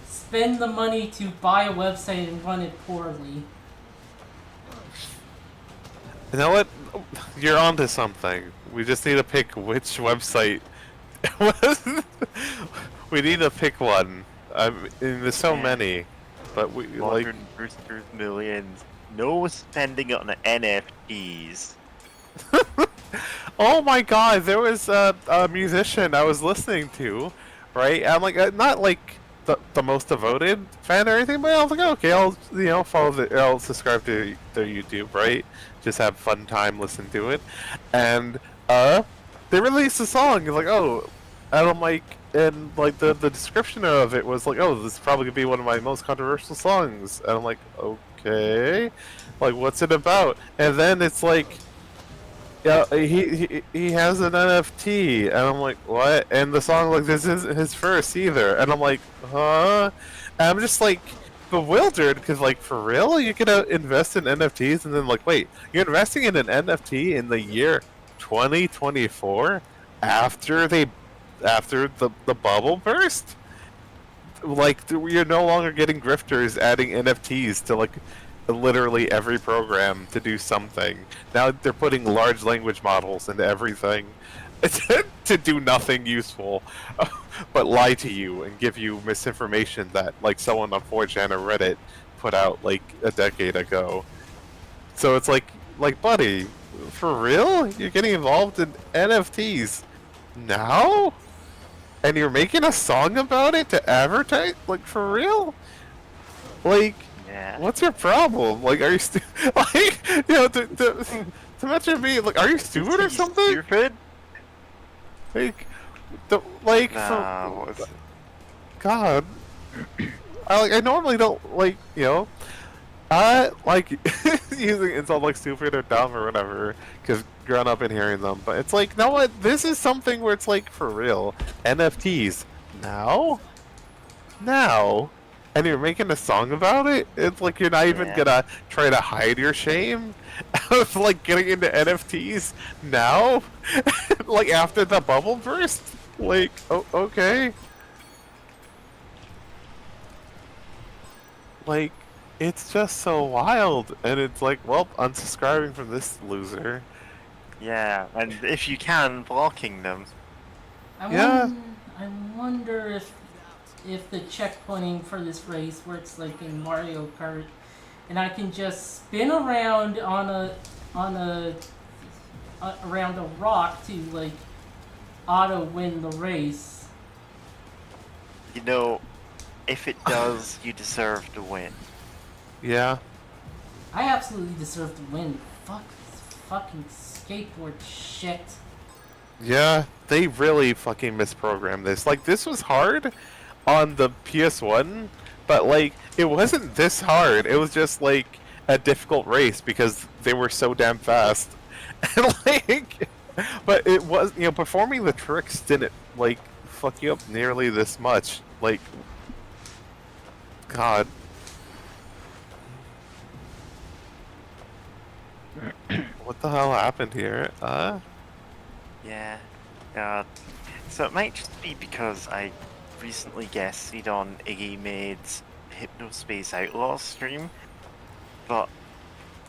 Spend the money to buy a website and run it poorly. You know what? You're onto something. We just need to pick which website. We need to pick one. There's so Yeah. many, but we like. Modern Brewster's Millions. No spending on NFTs. Oh my god, there was a musician I was listening to, right? I'm like, not like the most devoted fan or anything, but I was like, okay, I'll follow I'll subscribe to their YouTube, right? Just have fun time listening to it, and they released a song. It's like, oh, and I'm like, and like the description of it was like, oh, this is probably gonna be one of my most controversial songs, and I'm like, okay, like what's it about? And then it's like. Yeah, he has an NFT, and I'm like, what? And the song, like, this isn't his first either, and I'm like, huh? And I'm just like bewildered because, like, for real, you're gonna invest in NFTs, and then like, wait, you're investing in an NFT in the year 2024 after the bubble burst? Like, you're no longer getting grifters adding NFTs to like literally every program to do something. Now they're putting large language models into everything to do nothing useful but lie to you and give you misinformation that like someone on 4chan or Reddit put out like a decade ago. So it's like buddy, for real? You're getting involved in NFTs now? And you're making a song about it to advertise? Like, for real? Like, Yeah. what's your problem? Like, are you like, you know, to mention me, like, are you stupid or something? Stupid? Like, No. God, I normally don't like, you know, I like using insults like stupid or dumb or whatever, because grown up and hearing them. But it's like, no, what? This is something where it's like for real. NFTs now, and you're making a song about it. It's like you're not even gonna try to hide your shame of like getting into NFTs now, like after the bubble burst. Like, oh, okay. Like, it's just so wild, and it's like, well, unsubscribing from this loser. Yeah, and if you can, blocking them. Yeah. I wonder if the checkpointing for this race works like in Mario Kart, and I can just spin around around a rock to like auto win the race. You know, if it does, you deserve to win. Yeah. I absolutely deserve to win. Fuck this fucking skateboard shit. Yeah, they really fucking misprogrammed this. Like, this was hard on the PS1, but like, it wasn't this hard. It was just like a difficult race because they were so damn fast. And like, but it was, you know, performing the tricks didn't like fuck you up nearly this much. Like, God. What the hell happened here? Yeah. So it might just be because I recently guested on Iggy Maid's Hypnospace Outlaws stream, but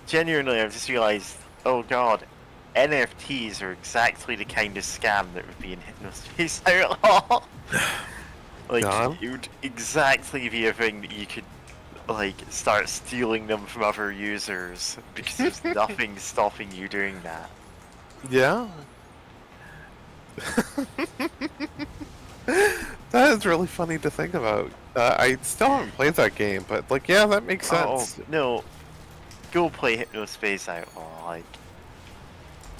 genuinely I've just realised, oh god, NFTs are exactly the kind of scam that would be in Hypnospace Outlaw. Like, God. it would exactly be a thing that you could like start stealing them from other users because there's nothing stopping you doing that. Yeah. That is really funny to think about. I still haven't played that game, but like, yeah, that makes sense. Oh no, go play Hypnospace Outlaw. Like,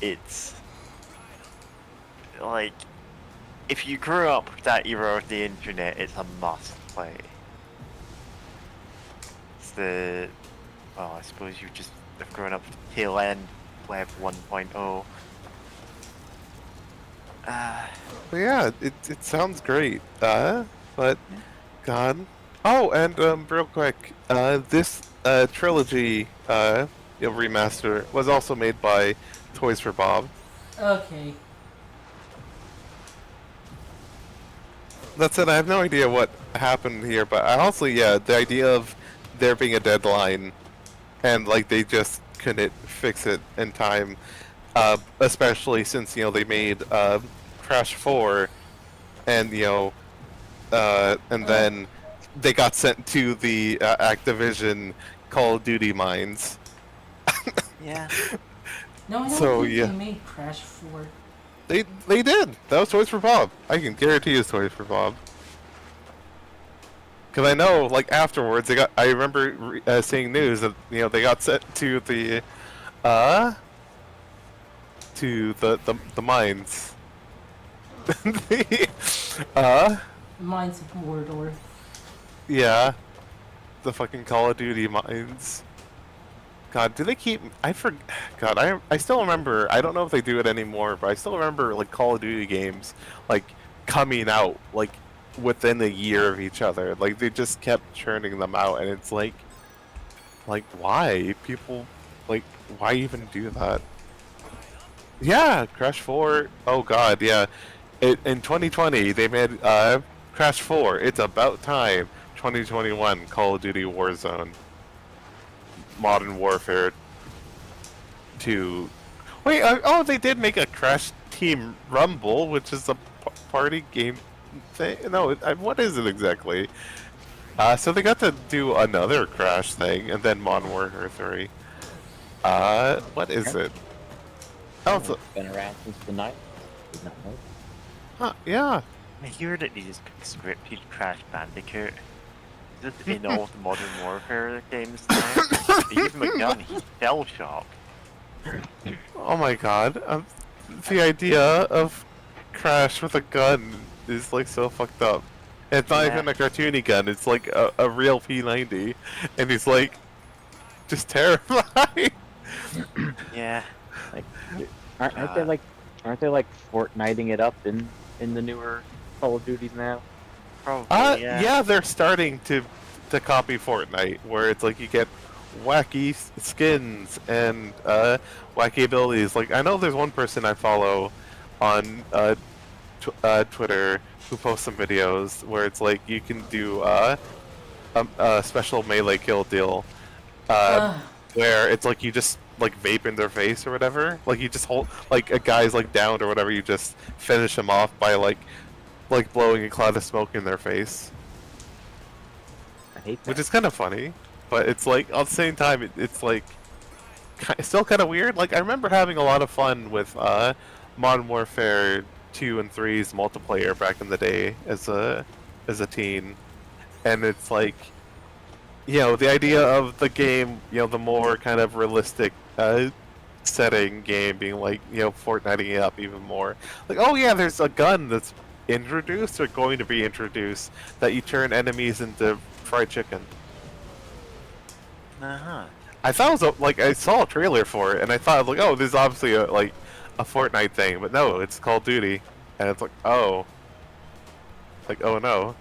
it's like if you grew up with that era of the internet, it's a must play. It's the well, I suppose you just have grown up with the tail end Web 1.0. But yeah, it sounds great. But God. Oh, and real quick, this trilogy remaster was also made by Toys for Bob. Okay. That's it. I have no idea what happened here, but I also, yeah, the idea of there being a deadline and like they just couldn't fix it in time, especially since they made Crash 4, and and then they got sent to the Activision Call of Duty mines. Yeah. No, I don't So, think yeah. they made Crash 4. They did. That was Toys for Bob. I can guarantee it's Toys for Bob. Because I know, like afterwards, I remember seeing news that they got sent to the mines. Mines of Mordor. Yeah, the fucking Call of Duty mines. God, do they keep? God, I still remember. I don't know if they do it anymore, but I still remember like Call of Duty games like coming out like within a year of each other. Like they just kept churning them out, and it's like why people why even do that? Yeah, Crash 4. Oh God, yeah. In 2020 they made Crash 4. It's about time. 2021 Call of Duty Warzone. Modern Warfare 2. Wait, oh, they did make a Crash Team Rumble, which is a party game thing. No, what is it exactly? So they got to do another Crash thing, and then Modern Warfare 3. What is it? Oh, it's Been around since the night. Did not know. huh, yeah. I hear that they just scripted Crash Bandicoot. Just in all the Modern Warfare games now. They give him a gun, he's shell shock. Oh my God. The idea of Crash with a gun is like so fucked up. It's not Yeah. even a cartoony gun. It's like a real P90, and he's like just terrified. Yeah. Like, aren't they like Fortniting it up in the newer Call of Duties now? Probably, Yeah, they're starting to copy Fortnite, where it's like you get wacky skins and wacky abilities. Like I know there's one person I follow on Twitter who posts some videos where it's like you can do a special melee kill deal, where it's like you just like vape in their face or whatever. Like you just hold like a guy's like downed or whatever, you just finish him off by like blowing a cloud of smoke in their face, I hate that. which is kind of funny, but it's like at the same time it's like it's still kind of weird. Like I remember having a lot of fun with Modern Warfare 2 and 3's multiplayer back in the day as a teen, and it's like the idea of the game, the more kind of realistic setting game being like Fortniting it up even more. Like, oh yeah, there's a gun that's introduced or going to be introduced that you turn enemies into fried chicken. I thought it was like I saw a trailer for it and I thought like, oh, this is obviously a Fortnite thing, but no, it's Call of Duty, and it's like, oh no,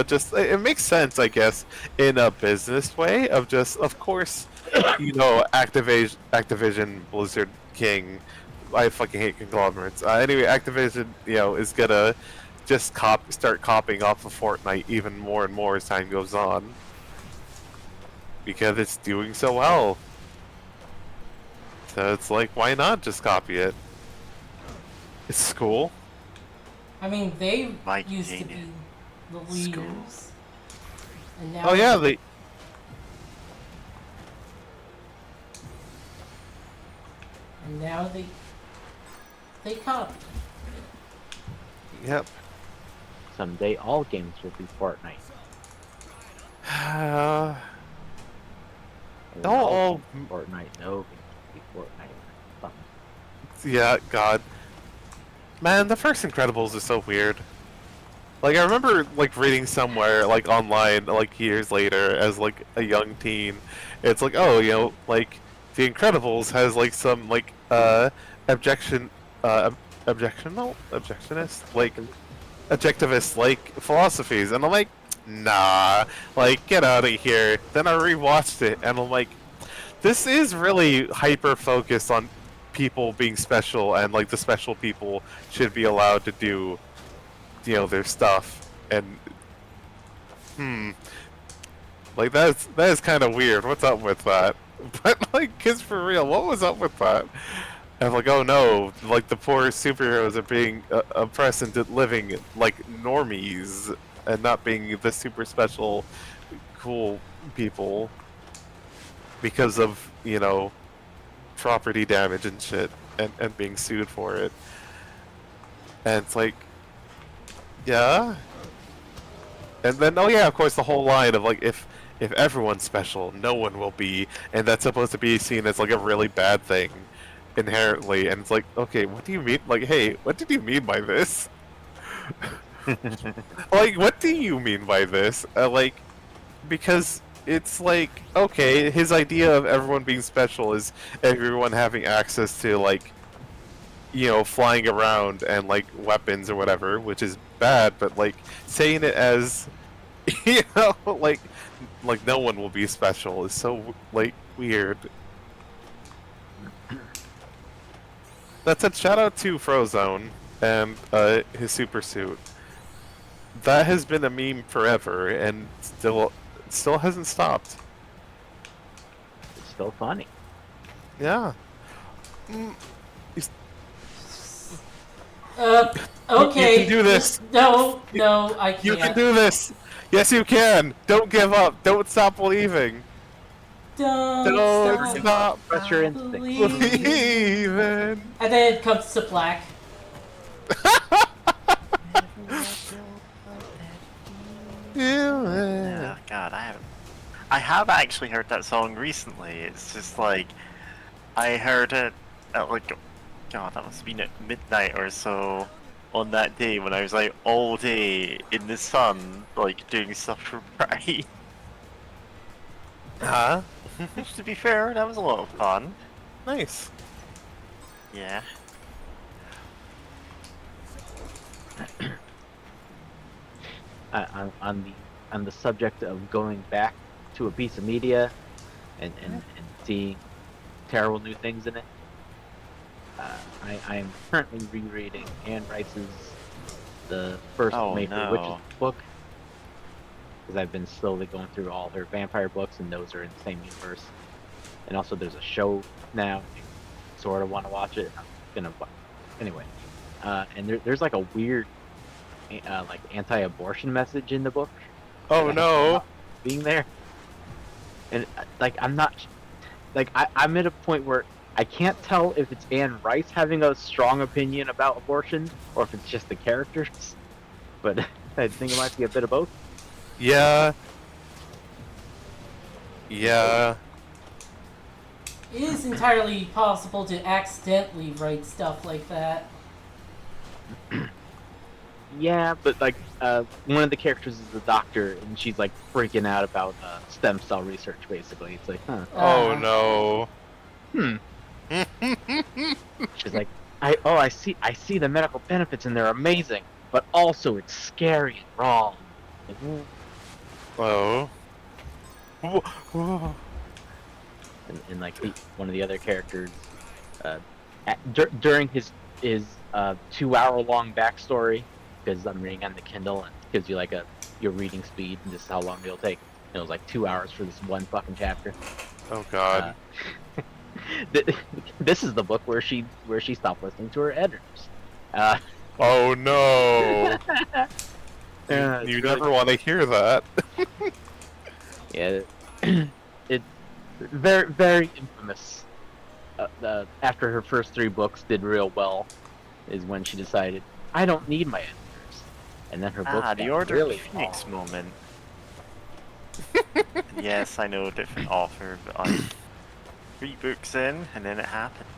just it makes sense, I guess, in a business way of just, of course, Activision Blizzard King. I fucking hate conglomerates. Anyway, Activision, is gonna just start copying off of Fortnite even more and more as time goes on, because it's doing so well. So it's like, why not just copy it? It's cool. I mean, they Mike used to Jane be the School. leaders. And now Oh yeah, they. And now they copy. Yep. Someday all games will be Fortnite. And then all Oh, games will be Fortnite. No games will be Fortnite. Fuck. yeah, God. Man, the first Incredibles is so weird. Like, I remember, like, reading somewhere, like, online, like, years later, as, like, a young teen. It's like, oh, you know, like, The Incredibles has, like, some, like, objection, objectionist? Like, objectivist, like, philosophies. And I'm like, nah, like, get out of here. Then I rewatched it, and I'm like, this is really hyper-focused on people being special, and, like, the special people should be allowed to do, you know, their stuff, and like that is kind of weird. What's up with that? But like, kids, for real, what was up with that? And I'm like, oh no, like the poor superheroes are being oppressed into living like normies and not being the super special, cool people because of, you know, property damage and shit, and being sued for it. And it's like, yeah. And then, oh yeah, of course, the whole line of like, if everyone's special, no one will be, and that's supposed to be seen as like a really bad thing, inherently. And it's like, okay, what do you mean? Like, hey, what did you mean by this? Like, what do you mean by this? Like, because it's like, okay, his idea of everyone being special is everyone having access to like, you know, flying around and like weapons or whatever, which is bad, but like saying it as, you know, like no one will be special is so like weird. That said, shout out to Frozone and his super suit. That has been a meme forever and still hasn't stopped. It's still funny. Yeah. Okay. You can do this. No, I can't. You can do this. Yes, you can. Don't give up. Don't stop believing. Don't stop Trust your instinct. believing. And then it comes to black. Oh, God, I have actually heard that song recently. It's just like, I heard it at like, God, that must have been at midnight or so on that day when I was like all day in the sun, like doing stuff for Pride. Huh? Which, to be fair, that was a lot of fun. Nice. Yeah. On the subject of going back to a piece of media and seeing terrible new things in it, I am currently rereading Anne Rice's The First Maple Witches book, because I've been slowly going through all her vampire books, and those are in the same universe. And also there's a show now, sort of want to watch it. I'm gonna anyway. And there's like a weird like anti-abortion message in the book. Oh no. Being there. And like I'm not like I'm at a point where I can't tell if it's Anne Rice having a strong opinion about abortion or if it's just the characters. But I think it might be a bit of both. Yeah. Yeah. It is entirely possible to accidentally write stuff like that. Yeah, but like one of the characters is the doctor, and she's like freaking out about stem cell research. Basically, it's like, huh. Oh no. She's like, I see the medical benefits, and they're amazing, but also it's scary and wrong. Like, Oh. and like one of the other characters, during his 2-hour-long backstory, because I'm reading on the Kindle and it gives you like your reading speed and just how long it'll take. And it was like 2 hours for this one fucking chapter. Oh god. This is the book where she stopped listening to her editors. Oh no. You it's never want to hear that. Yeah, it's very, very infamous. After her first 3 books did real well, is when she decided, I don't need my editors. and then her book The got Order really of Phoenix long. moment. Yes, I know, different author, but like 3 books in, and then it happened.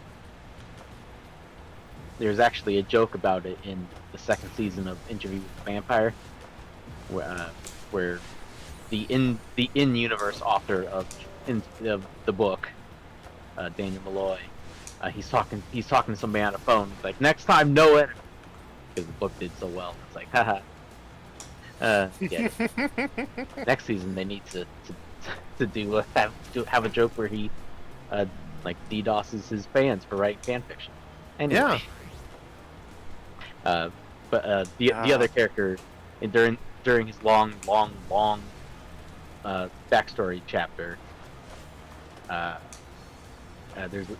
There's actually a joke about it in the second season of Interview with the Vampire, where the in-universe author of the book, Daniel Malloy, he's talking to somebody on the phone. He's like, next time, no it, because the book did so well. It's like, haha. Yeah. Next season they need to have a joke where he like DDoSes his fans for writing fan fiction. Anyway. Yeah. But the other character during his long backstory chapter,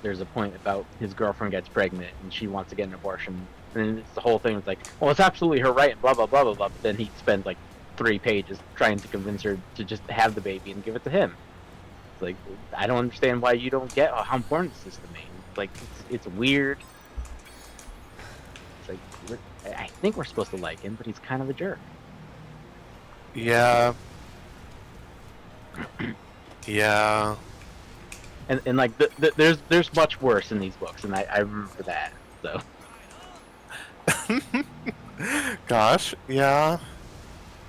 there's a point about his girlfriend gets pregnant and she wants to get an abortion, and it's the whole thing was like, well, it's absolutely her right and blah blah blah blah blah. But then he spends like 3 pages trying to convince her to just have the baby and give it to him. It's like, I don't understand why you don't get how important this is to me. Like, it's weird. It's like, I think we're supposed to like him, but he's kind of a jerk. Yeah. Yeah. And like there's much worse in these books, and I remember that. So. Gosh, yeah.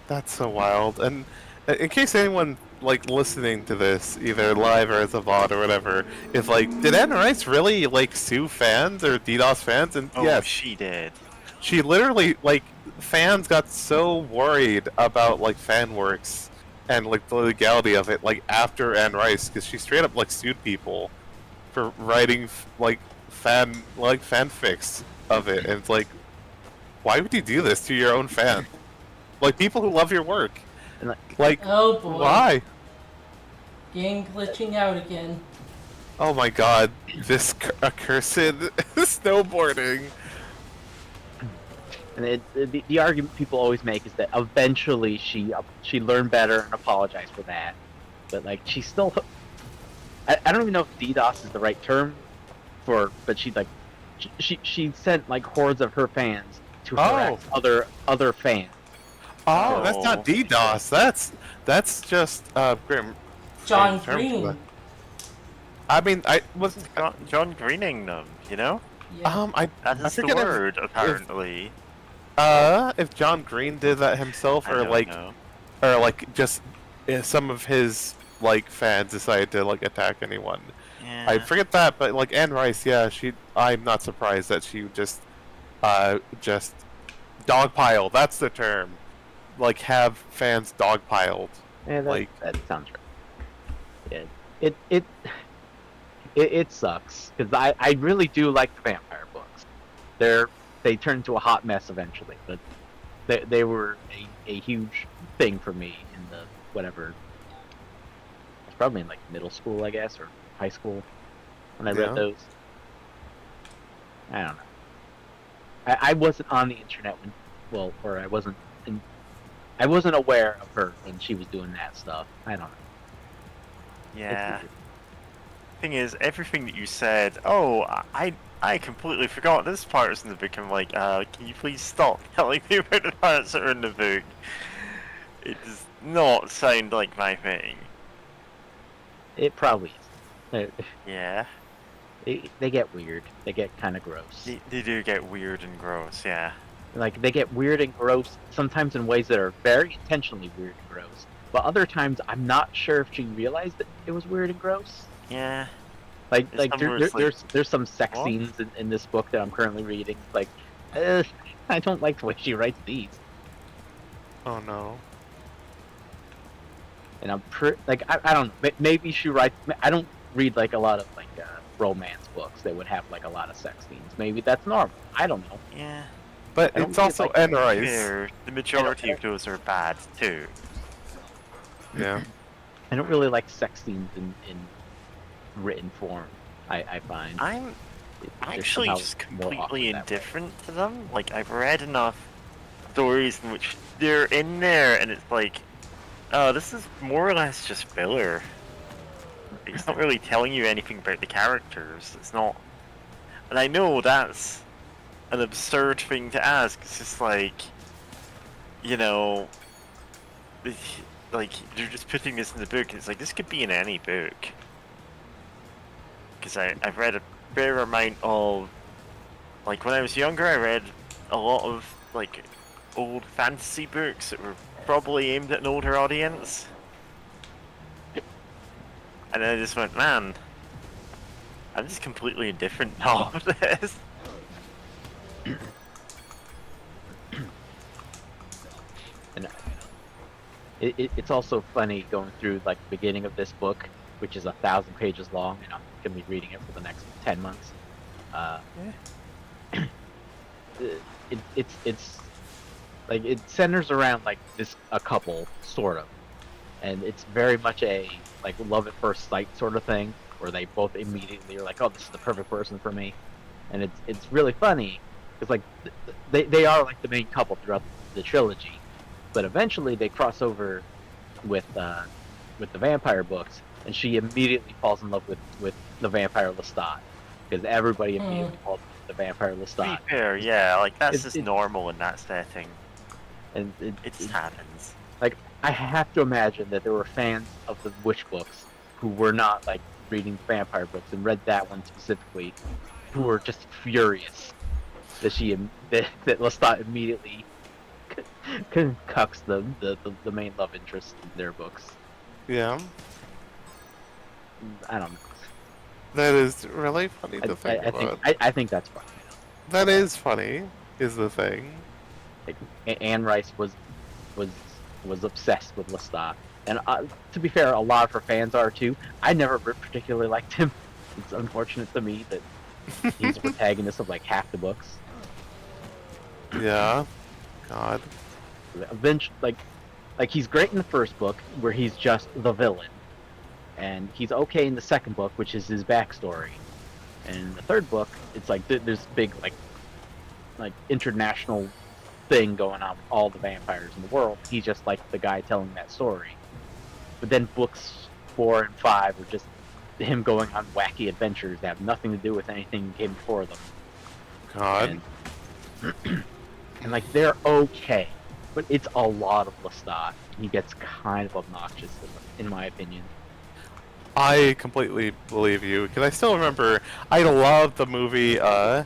That's so wild. And in case anyone like listening to this, either live or as a VOD or whatever, is like, did Anne Rice really like sue fans or DDoS fans? And Oh, yes, she did. she literally, like, fans got so worried about like fan works and like the legality of it, like after Anne Rice, because she straight up like sued people for writing like fanfics of it, and it's like, why would you do this to your own fan? Like, people who love your work. And Like, Oh boy. why? Game glitching out again. Oh my god, this accursed snowboarding. And the argument people always make is that eventually she learned better and apologized for that, but like she's still. I don't even know if DDoS is the right term for, but she sent like hordes of her fans to harass other fans. Oh, that's not DDoS. That's just Grim. John term for that. Green. I mean, I wasn't. John Greening them, you know? Yeah. I That's the forget word, apparently. if John Green did that himself, I or don't like, know. or like just some of his like fans decided to like attack anyone. Yeah. I forget that, but like Anne Rice, yeah, I'm not surprised that she just dogpile. That's the term. Like, have fans dogpiled. Yeah, Like- that sounds right. Yeah, it sucks because I really do like the vampire books. They turned into a hot mess eventually, but they were a huge thing for me in the whatever. It's probably in like middle school, I guess, or high school when I Yeah. read those. I don't know. I wasn't on the internet or I wasn't aware of her when she was doing that stuff. I don't know. It's Yeah. weird. Thing is, everything that you said, I completely forgot this part was in the book. I'm like, can you please stop telling me about the parts that are in the book? It does not sound like my thing. It probably is. Yeah. They get weird. They get kind of gross. They do get weird and gross, yeah. Like, they get weird and gross sometimes in ways that are very intentionally weird and gross. But other times, I'm not sure if she realized that it was weird and gross. Yeah. Like Some where it's like, there's some sex what? scenes in this book that I'm currently reading. Like, I don't like the way she writes these. Oh no. And I'm I don't know. Maybe she writes. I don't read like a lot of like romance books that would have like a lot of sex scenes. Maybe that's normal. I don't know. yeah. But I don't it's think also like- Anne Rice. Fair. The majority of those are bad, too. Yeah. I don't really like sex scenes in written form. I find. I'm There's actually somehow just more awkward completely that way. indifferent to them. Like, I've read enough stories in which they're in there and it's like, oh, this is more or less just filler. It's not really telling you anything about the characters. It's not... And I know that's an absurd thing to ask. It's just like... you know, like they're just putting this in the book. It's like this could be in any book. Because I've read a fair amount of, like when I was younger, I read a lot of like old fantasy books that were probably aimed at an older audience. And then I just went, man, I'm just completely indifferent now to this. And it's also funny going through like the beginning of this book, which is 1,000 pages long, and I'm gonna be reading it for the next 10 months. It's like it centers around like a couple sort of, and it's very much a like love at first sight sort of thing, where they both immediately are like, oh, this is the perfect person for me, and it's really funny because like they are like the main couple throughout the trilogy, but eventually they cross over with the vampire books, and she immediately falls in love with the vampire Lestat, because everybody immediately falls in love with the vampire To be Lestat. fair, yeah, like that's just it- normal in that setting. And It just happens. like I have to imagine that there were fans of the witch books who were not like reading vampire books and read that one specifically, who were just furious that that Lestat immediately concocts the main love interest in their books. Yeah, I don't know. that is really funny to think about. I think that's fine. That is funny, is the thing. Like Anne Rice was obsessed with Lestat, and to be fair, a lot of her fans are too. I never particularly liked him. It's unfortunate to me that he's the protagonist of like half the books. Yeah. God. Eventually, like he's great in the first book where he's just the villain, and he's okay in the second book, which is his backstory. And in the third book, it's like there's big like international thing going on with all the vampires in the world. He's just like the guy telling that story. But then books 4 and 5 are just him going on wacky adventures that have nothing to do with anything that came before them. God. And like they're okay, but it's a lot of Lestat. He gets kind of obnoxious, in my opinion. I completely believe you, because I still remember, I loved the movie, great,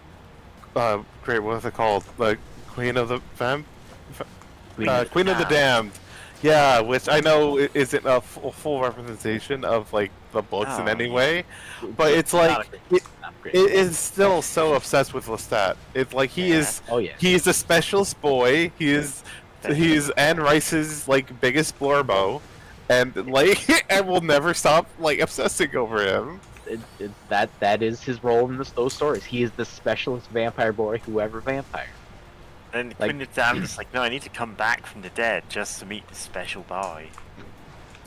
what was it called? The Queen of the Queen of the Damned. Yeah, which I know isn't a full representation of, like, the books in any way, but it's like, it is still so obsessed with Lestat. It's like he is, he's a specialist boy, he's Anne Rice's, like, biggest blorbo, and, like, and will never stop, like, obsessing over him. That is his role in those stories. He is the specialist vampire boy, whoever vampire. And Queen of the Damned is like, no, I need to come back from the dead just to meet the special boy.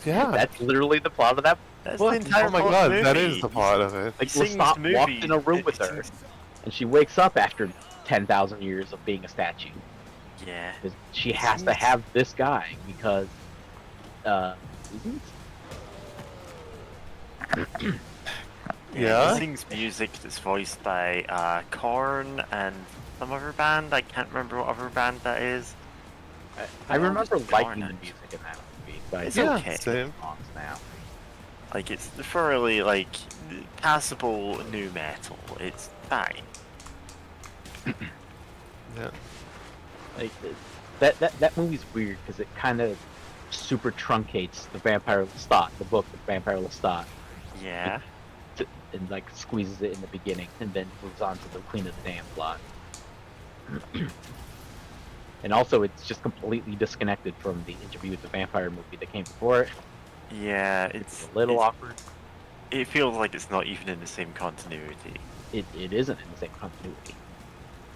Yeah. That's literally the plot of that That's book. the entire Oh my plot god, of the that movie. is the plot of it. Like, Sings Lestat the walked movie. in a room with her, and she wakes up after 10,000 years of being a statue. Yeah. She has to have this guy because, Yeah? He sings music that's voiced by Korn and some other band. I can't remember what other band that is. I remember Korn, liking the actually. music in that movie, but It's I don't okay. know Same. songs now. Like, it's thoroughly, like, passable new metal. It's fine. Yeah. Like that movie's weird because it kind of super truncates the Vampire Lestat, the book, the Vampire Lestat, Yeah. and like squeezes it in the beginning, and then moves on to the Queen of the Damned plot. And also, it's just completely disconnected from the Interview with the Vampire movie that came before it. Yeah, It's a little awkward. It feels like it's not even in the same continuity. It isn't in the same continuity.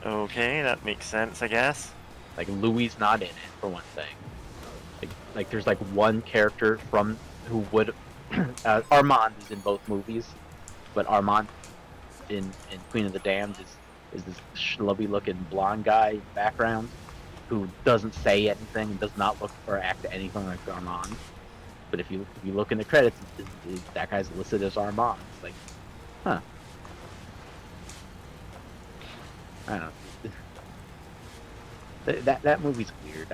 Okay, that makes sense, I guess. Like Louis not in it for one thing. Like there's like one character from who would Armand is in both movies, but Armand in Queen of the Damned is this schlubby looking blonde guy in the background who doesn't say anything, does not look or act anything like Armand. But if you look in the credits, that guy's listed as Armand. It's like, huh. I don't know. That movie's weird.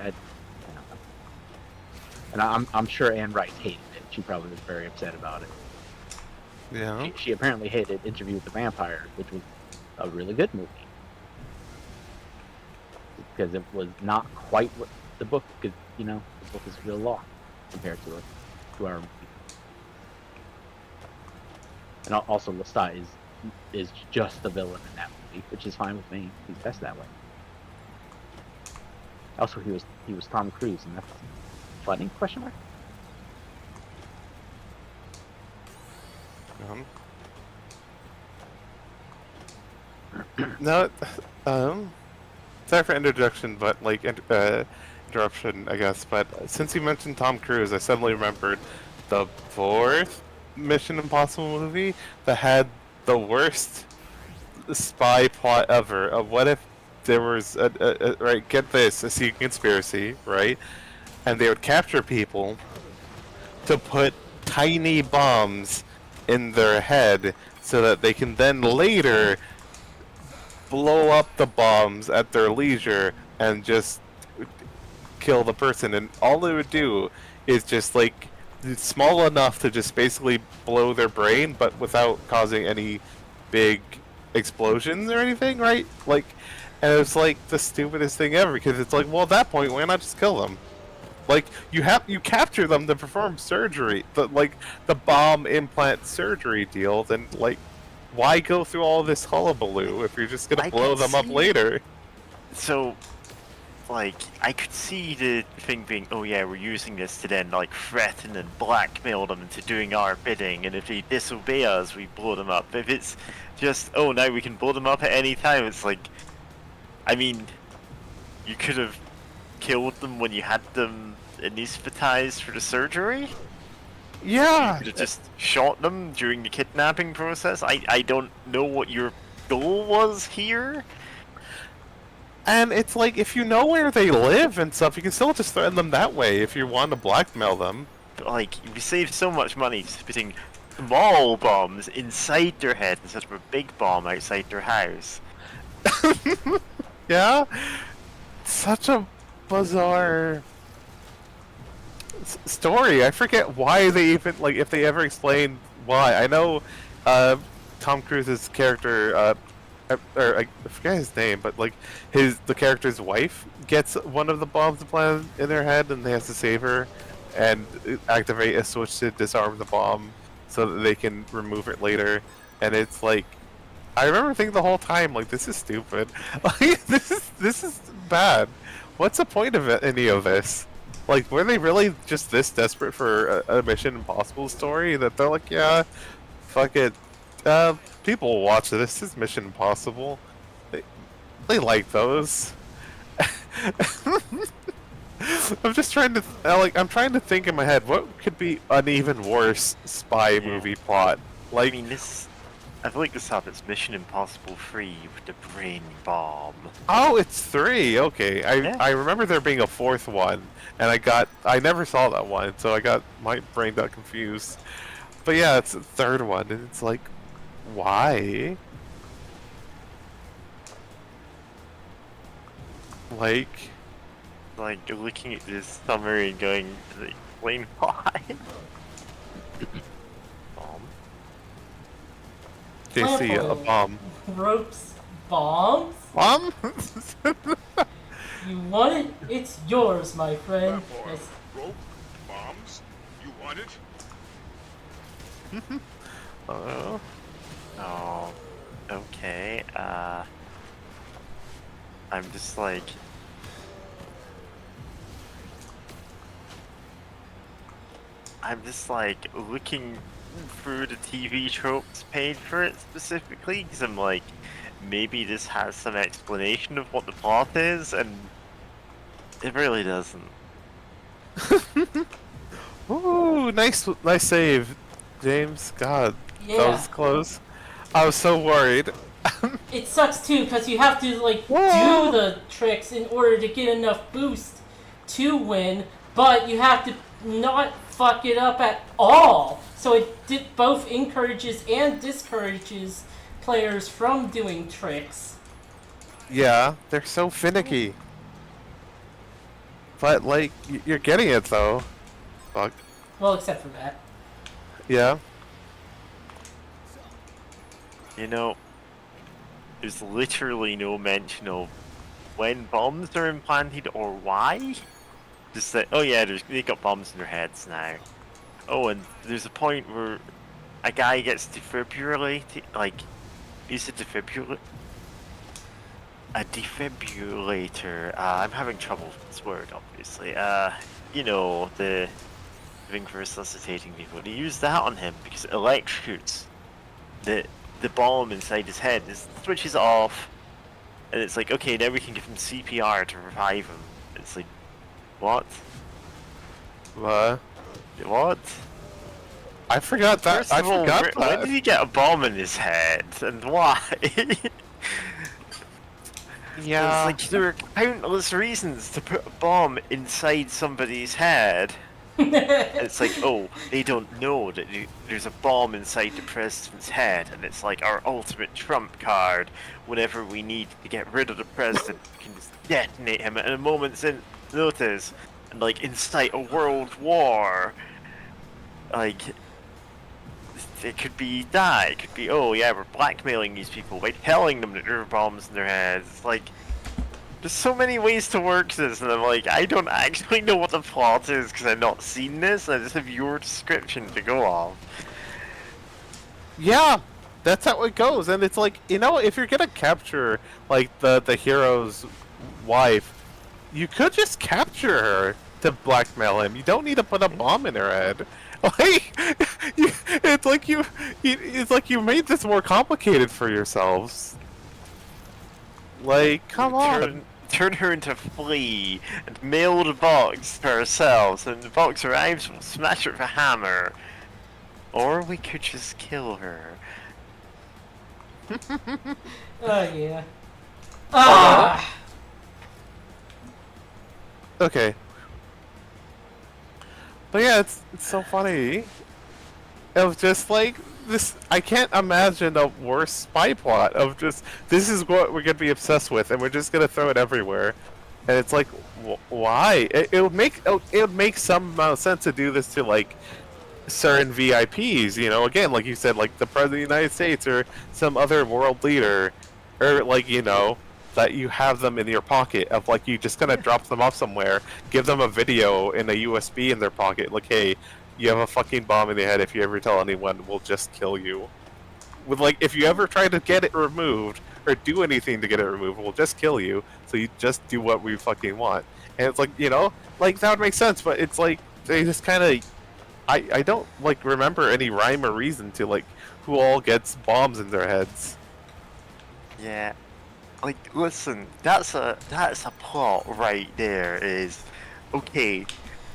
And I'm sure Anne Rice hated it. She probably was very upset about it. Yeah. She apparently hated Interview with the Vampire, which was a really good movie. Because it was not quite what the book, because, you know, the book is real long compared to our movie. And also Lestat is just the villain in that movie, which is fine with me. He's best that way. Also, he was Tom Cruise, and that's funny? Question mark. No, sorry for introduction, but like interruption, I guess. But since you mentioned Tom Cruise, I suddenly remembered the fourth Mission Impossible movie that had the worst spy plot ever. What if there was right? Get this, a secret conspiracy, right? And they would capture people to put tiny bombs in their head so that they can then later blow up the bombs at their leisure and just kill the person. And all they would do is just like small enough to just basically blow their brain, but without causing any big explosions or anything, right? Like, and it was like the stupidest thing ever, because it's like, well, at that point, why not just kill them? Like, you capture them to perform surgery, the bomb implant surgery deal. Then like, why go through all this hullabaloo if you're just gonna blow them up later? So, like, I could see the thing being, oh yeah, we're using this to then like threaten and blackmail them into doing our bidding, and if they disobey us, we blow them up. If it's just, oh, now we can blow them up at any time, it's like, I mean, you could have killed them when you had them anesthetized for the surgery? Yeah. You could have just shot them during the kidnapping process? I don't know what your goal was here. And it's like, if you know where they live and stuff, you can still just threaten them that way if you want to blackmail them. But like, you save so much money just putting small bombs inside their head instead of a big bomb outside their house. Yeah? Such a bizarre story. I forget why they even, like, if they ever explained why. I know Tom Cruise's character, or I forget his name, but like the character's wife gets one of the bombs implanted in her head, and they have to save her and activate a switch to disarm the bomb so that they can remove it later. And it's like, I remember thinking the whole time, like, this is stupid. Like, this is bad. What's the point of any of this? Like, were they really just this desperate for a Mission Impossible story that they're like, yeah, fuck it, people will watch this. This is Mission Impossible. They like those. I'm just trying to I'm trying to think in my head what could be an even worse spy movie plot. Like, I mean, I feel like this happens Mission Impossible 3 with the brain bomb. oh, it's 3. Okay, I remember there being a 4th one, and I never saw that one, so my brain got confused. But yeah, it's the 3rd one, and it's like, why? Like, looking at this summary and going, explain why. Bomb. they see a bomb. Ropes, bombs. Bomb? You want it? It's yours, my friend. Therefore, Yes. rope, bombs, you want it? Oh. Oh, okay, I'm just like... looking through the TV tropes page for it specifically, because I'm like, maybe this has some explanation of what the plot is, and it really doesn't. Ooh, nice save, James. God, Yeah. that was close. I was so worried. It sucks too, because you have to like Whoa. do the tricks in order to get enough boost to win, but you have to not fuck it up at all. So it both encourages and discourages players from doing tricks. Yeah, they're so finicky. But like, you're getting it though. Fuck. Well, except for that. Yeah. You know, there's literally no mention of when bombs are implanted or why. Just that, oh yeah, they got bombs in their heads now. Oh, and there's a point where a guy gets defibrillated, like, he's a defibrillator. A defibrillator. I'm having trouble with this word, obviously. You know, the thing for resuscitating people. They use that on him because it electrocutes the bomb inside his head. It switches off, and it's like, okay, now we can give him CPR to revive him. It's like, what? What? What? I forgot that. First I of all, forgot when that. did he get a bomb in his head, and why? Yeah. It's like there are countless reasons to put a bomb inside somebody's head. It's like, oh, they don't know that there's a bomb inside the president's head, and it's like our ultimate trump card. Whenever we need to get rid of the president, we can just detonate him at a moment's notice, and like incite a world war. Like, it could be that. It could be, oh yeah, we're blackmailing these people by telling them that there are bombs in their heads. It's like, there's so many ways to work this, and I'm like, I don't actually know what the plot is because I've not seen this. I just have your description to go off. Yeah, that's how it goes, and it's like, you know, if you're gonna capture like the hero's wife, you could just capture her to blackmail him. You don't need to put a bomb in her head. Like, it's like you made this more complicated for yourselves. Like, come on. Turn her into Flea and mail the box to ourselves, and the box arrives, we'll smash her with a hammer. Or we could just kill her. Oh, yeah. Ah! Okay. But yeah, it's so funny. It was just like this. I can't imagine a worse spy plot of just this is what we're gonna be obsessed with, and we're just gonna throw it everywhere. And it's like, why? It would make some amount of sense to do this to like certain VIPs. You know, again, like you said, like the president of the United States or some other world leader, or like, you know, that you have them in your pocket of like you just gonna drop them off somewhere, give them a video in a USB in their pocket, like, hey, you have a fucking bomb in your head. If you ever tell anyone, we'll just kill you. With like, if you ever try to get it removed or do anything to get it removed, we'll just kill you. So you just do what we fucking want. And it's like, you know, like that would make sense, but it's like they just kind of, I don't like remember any rhyme or reason to like who all gets bombs in their heads. Yeah. Like, listen, that's a plot right there. Is okay.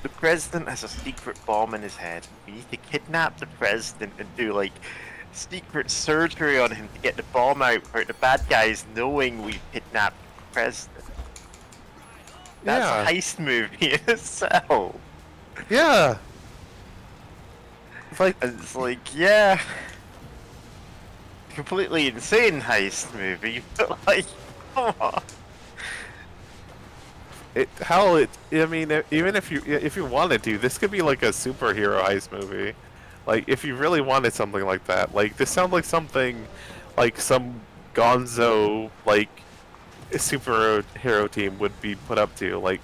The president has a secret bomb in his head. We need to kidnap the president and do like secret surgery on him to get the bomb out without the bad guys knowing we kidnapped the president. That's a heist movie in itself. Yeah. It's like, yeah, completely insane heist movie, but like, come on. I mean, even if you wanted to, this could be like a superhero heist movie. Like, if you really wanted something like that, like this sounds like something, like some Gonzo like superhero team would be put up to. Like,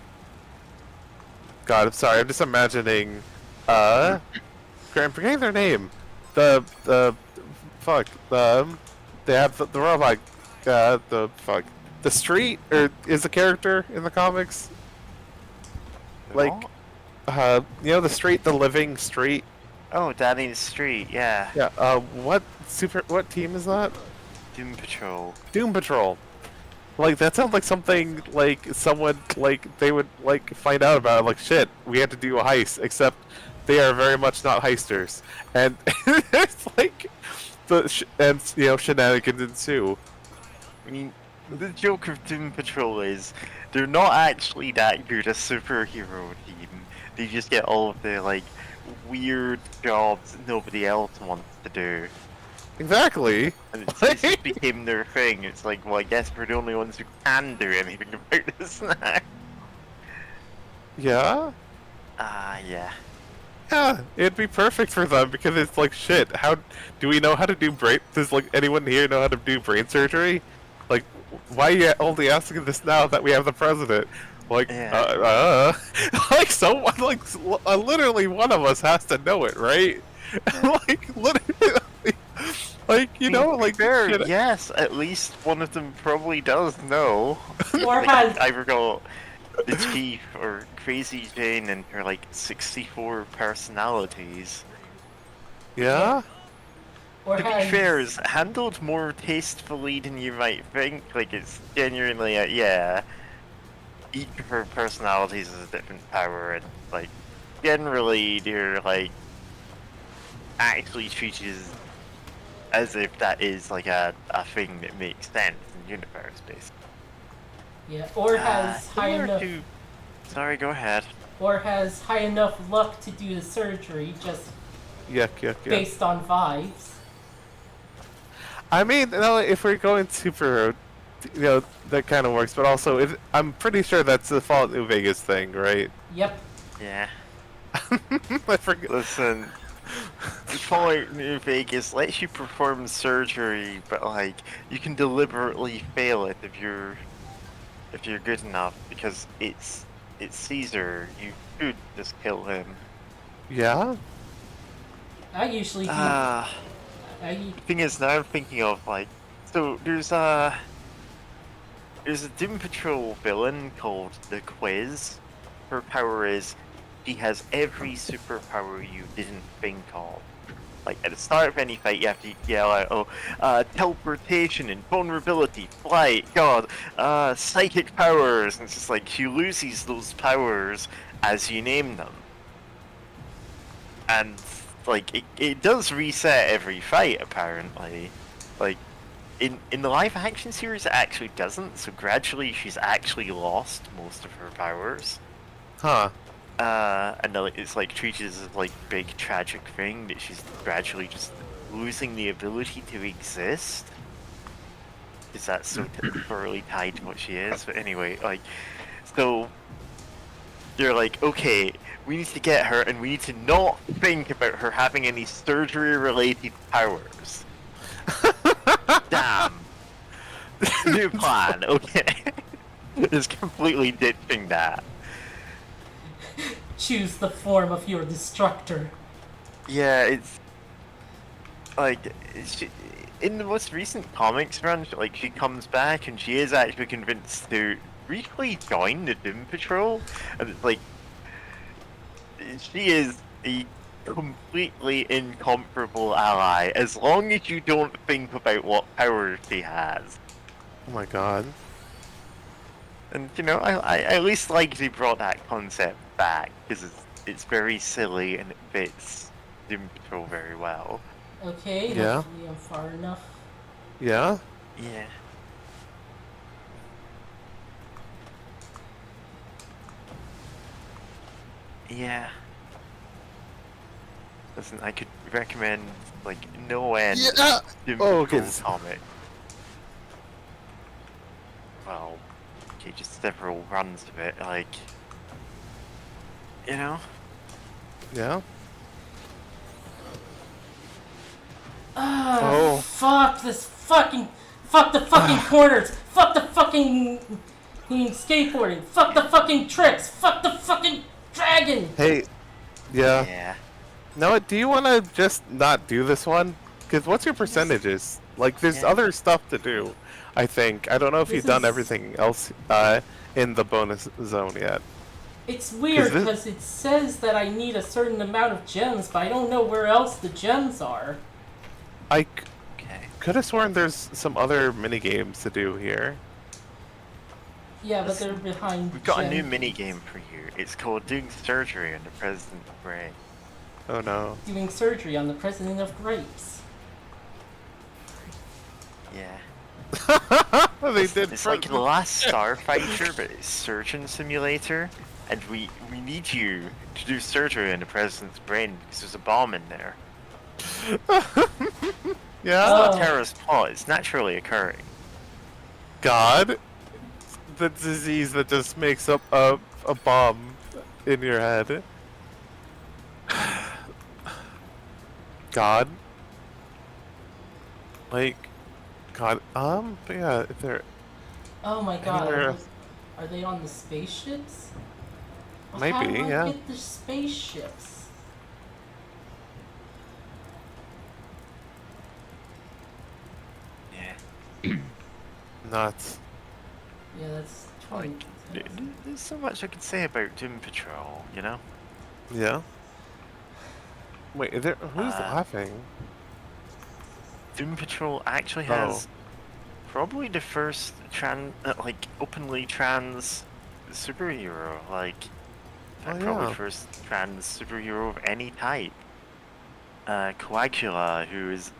God, I'm sorry, I'm just imagining. I'm forgetting their name. They have the robot. The Street, or is a character in the comics? Like, you know, the Street, the living Street. Oh, Danny's Street, yeah. Yeah. What team is that? Doom Patrol. Doom Patrol. Like, that sounds like something like someone like they would like find out about. Like, shit, we had to do a heist, except they are very much not heisters, and it's like and you know, shenanigans ensue. I mean, the joke of Doom Patrol is they're not actually that good a superhero team. They just get all of the like weird jobs that nobody else wants to do. Exactly. And it just became their thing. It's like, well, I guess we're the only ones who can do anything about this now. Yeah. Yeah. Yeah, it'd be perfect for them because it's like shit. How do we know how to do brain? Does like anyone here know how to do brain surgery? Like, why are you only asking this now that we have the president? Like, Yeah. like someone, like literally one of us has to know it, right? Like, literally, like you know, To be like fair, shit. yes, at least one of them probably does know. Or Like, has I recall the chief or Crazy Jane and her like 64 personalities. Yeah. or To be has fair, it's handled more tastefully than you might think. Like it's genuinely, yeah. Each of her personalities has a different power, and like generally they're like actually treated as if that is like a thing that makes sense in the universe, basically. yeah, or has high Similar enough to... Sorry, go ahead. or has high enough luck to do the surgery just Yuck, yuck, yuck. based on vibes. I mean, no, if we're going super, you know, that kind of works. But also, I'm pretty sure that's the Fallout New Vegas thing, right? Yep. Yeah. I forget. Listen, Fallout New Vegas lets you perform surgery, but like you can deliberately fail it if you're good enough because it's Caesar. You should just kill him. Yeah. I usually do. Ah. I Thing is, now I'm thinking of like, so there's a Doom Patrol villain called the Quiz. Her power is she has every superpower you didn't think of. Like at the start of any fight, you have to yell out, "Oh, teleportation, invulnerability, flight, God, psychic powers." And it's just like she loses those powers as you name them, and like it does reset every fight apparently. Like in the live action series it actually doesn't, so gradually she's actually lost most of her powers. Huh. And it's like treated as like big tragic thing that she's gradually just losing the ability to exist. Is that so thoroughly tied to what she is? But anyway, like, so you're like, okay, we need to get her, and we need to not think about her having any surgery-related powers. Damn. New plan, okay. Just completely ditching that. choose the form of your destructor. Yeah, it's like in the most recent comics run, like she comes back and she is actually convinced to briefly join the Doom Patrol, and it's like she is a completely incomparable ally as long as you don't think about what powers she has. Oh my god. And you know, I at least like they brought that concept back because it's very silly and it fits Doom Patrol very well. Okay, Yeah. hopefully I'm far enough. Yeah? Yeah. Yeah. Listen, I could recommend like no end Yeah. Doom Oh, Patrol okay. comic. Well, okay, just several runs of it, like, you know. Yeah? Ah, Oh. fuck this fucking, fuck the fucking corners, fuck the fucking skateboarding, fuck the fucking tricks, fuck the fucking dragon. Hey. Yeah. Yeah. No, do you want to just not do this one? Because what's your percentages? Like, there's Yeah. other stuff to do, I think. I don't know if This you've done is- everything else in the bonus zone yet. It's weird this- because it says that I need a certain amount of gems, but I don't know where else the gems are. I Okay. could have sworn there's some other mini games to do here. Yeah, but they're behind. We've got a new gem mini keys. game for you. It's called Doing Surgery on the President's Brain. Oh no. Doing surgery on the president of grapes. Yeah. They did. It's like the last Starfighter, but it's Surgeon Simulator, and we need you to do surgery on the President's brain because there's a bomb in there. Yeah. Oh. It's not terrorist plot, it's naturally occurring. God. The disease that just makes up a bomb in your head. God. Like, God, but yeah, if they're Oh my god, anywhere, are they on the spaceships? Well, maybe, how do I yeah. get the spaceships? Yeah. Nuts. Yeah, that's Like, 20. there's so much I could say about Doom Patrol, you know? Yeah. Wait, is there, who's Uh, laughing? Doom Patrol actually Oh. has probably the first like openly trans superhero, like Oh, probably yeah. first trans superhero of any type. Coagula, who is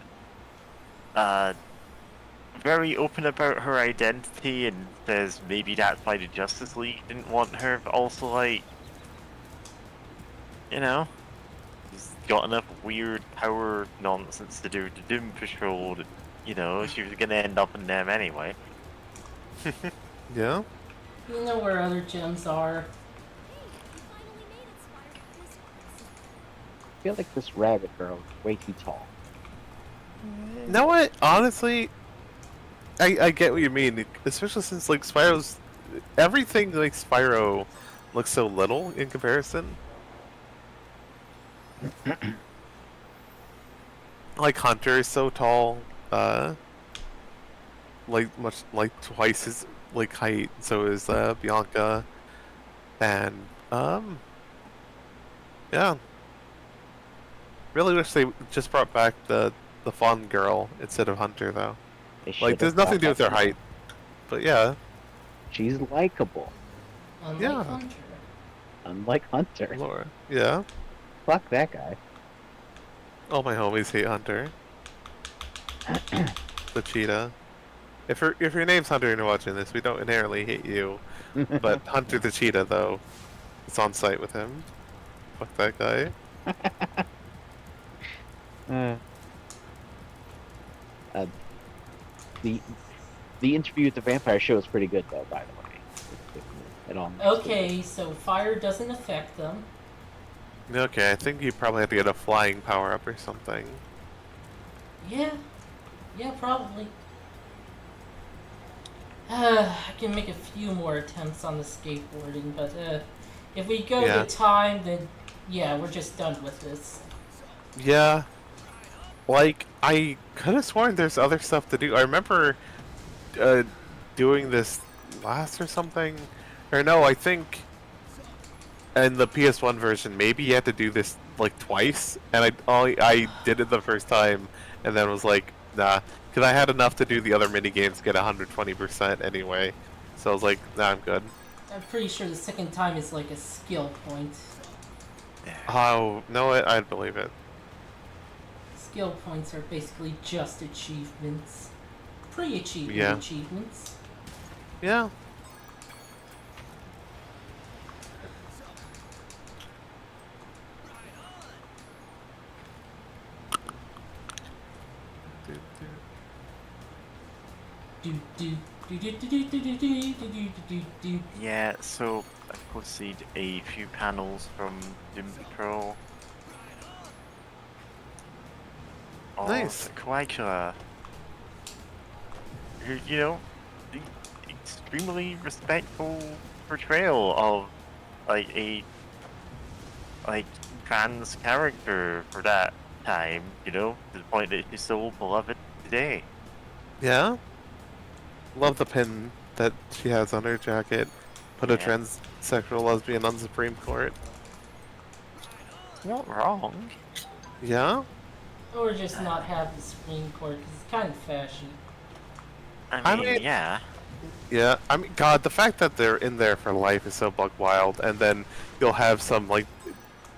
very open about her identity and says maybe that's why the Justice League didn't want her, but also like, you know, she's got enough weird power nonsense to do the Doom Patrol that, you know, she was gonna end up in them anyway. Yeah? You know where other gems are. You finally made it, Spyro. This one's I feel like this rabbit girl is way too tall. You know what? Honestly, I get what you mean, especially since like Spyro's everything like Spyro looks so little in comparison. Like Hunter is so tall, like much like twice his like height. So is Bianca, and yeah. Really wish they just brought back the Fawn girl instead of Hunter though. They Like should've there's nothing to do brought with their back- height, but yeah. She's likable, Unlike Yeah. Hunter. unlike Hunter. Laura. Yeah. Fuck that guy. All my homies hate Hunter. The cheetah. If your name's Hunter and you're watching this, we don't inherently hate you. But Hunter the cheetah though, it's on site with him. Fuck that guy. Uh, the interview with the vampire show is pretty good though, by the way. It all makes Okay, so fire doesn't affect them. Okay, I think you probably have to get a flying power up or something. Yeah. Yeah, probably. I can make a few more attempts on the skateboarding, but if we go Yeah. to time, then yeah, we're just done with this. Yeah. Like, I could have sworn there's other stuff to do. I remember doing this last or something. Or no, I think in the PS1 version, maybe you had to do this like twice, and I did it the first time, and then was like, nah, because I had enough to do the other mini games, get 120% anyway. So I was like, nah, I'm good. I'm pretty sure the second time is like a skill point. Oh no, I'd believe it. Skill points are basically just achievements. Pre-achievement Yeah. achievements. Yeah. Do do do do do do do do do do do do. Yeah, so I posted a few panels from Doom Patrol. Of Nice. Coagula, who, you know, extremely respectful portrayal of like a trans character for that time, you know, to the point that she's so beloved today. Yeah. Love the pin that she has on her jacket. Put a Yeah. transsexual lesbian on Supreme Court. It's not wrong. Yeah. Or just not have the Supreme Court, because it's kind of fashy. I mean, mean- yeah. Yeah. I mean, God, the fact that they're in there for life is so buck wild, and then you'll have some like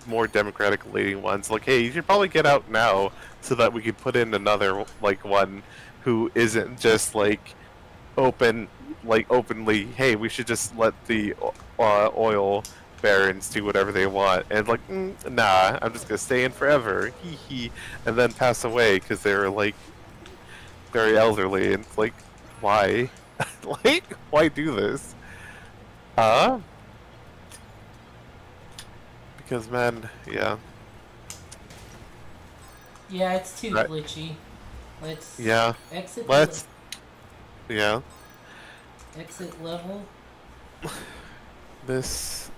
more democratic leading ones like, hey, you should probably get out now so that we can put in another like one who isn't just like openly, hey, we should just let the oil barons do whatever they want, and like, nah, I'm just gonna stay in forever, hee hee, and then pass away because they're like very elderly, and it's like, why? Like, why do this? Because, man, yeah. Yeah, it's too Right. glitchy. Let's Yeah. exit. Let's. Yeah. Exit level. This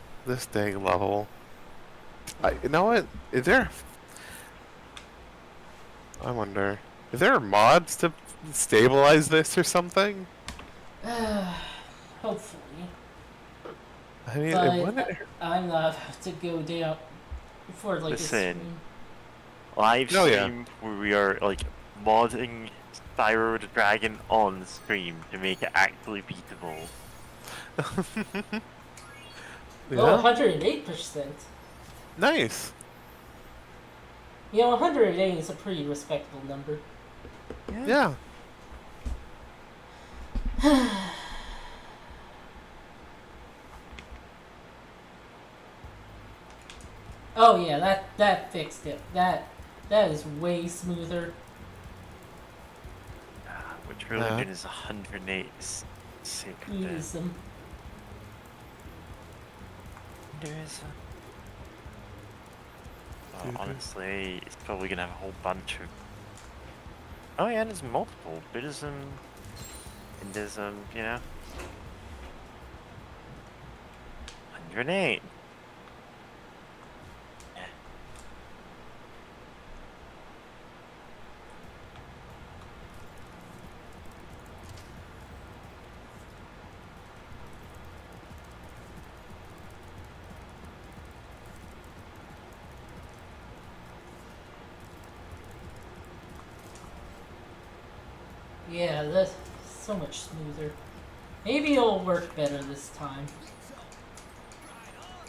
dang level. You know what? Is there? I wonder. Is there mods to stabilize this or something? Hopefully. I mean, it But wouldn't. I'm not about to go down for like a Listen. stream. Live Oh, yeah. stream where we are like modding Spyro the Dragon on stream to make it actually beatable. Oh, Yeah. 108%. Nice. You know, 108 is a pretty respectable number. Yeah. Oh yeah, that fixed it. That is way smoother. Which religion is 108 sick of that. Buddhism. Hinduism. Oh, honestly, it's probably gonna have a whole bunch of. Oh yeah, there's multiple Buddhism, Hinduism, you know. 108. Yeah. Yeah, that's so much smoother. Maybe it'll work better this time.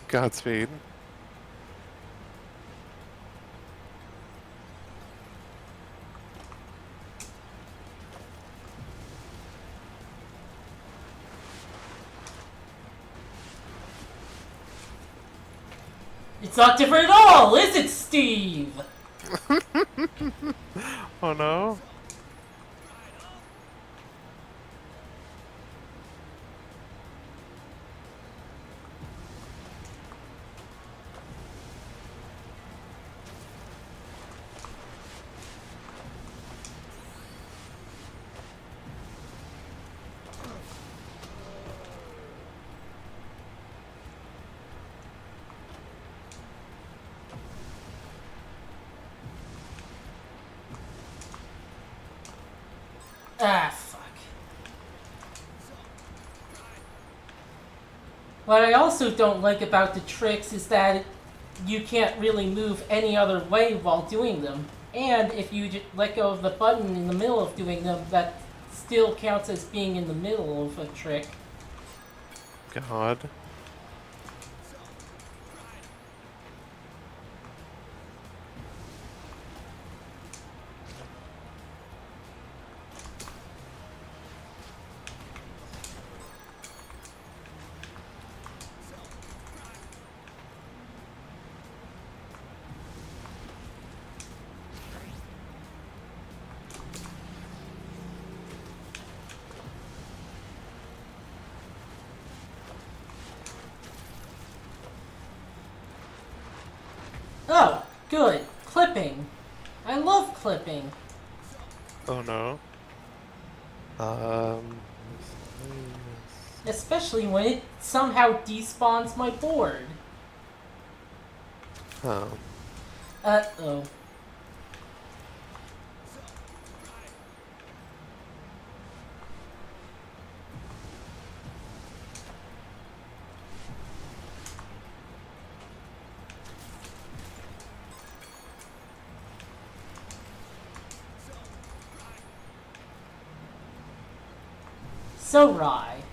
Godspeed. It's not different at all, is it, Steve? Oh no. Ah, fuck. What I also don't like about the tricks is that you can't really move any other way while doing them. And if you let go of the button in the middle of doing them, that still counts as being in the middle of a trick. God. Oh, good. Clipping. I love clipping. Oh no. Especially when it somehow despawns my board. Oh. Uh-oh. So Rye.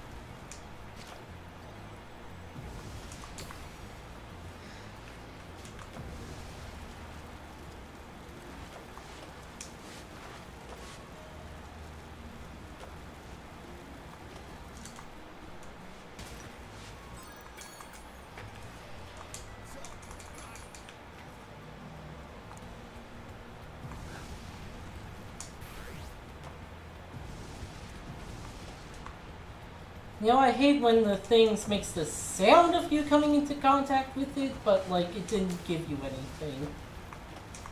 You know, I hate when the things makes the sound of you coming into contact with it, but like it didn't give you anything.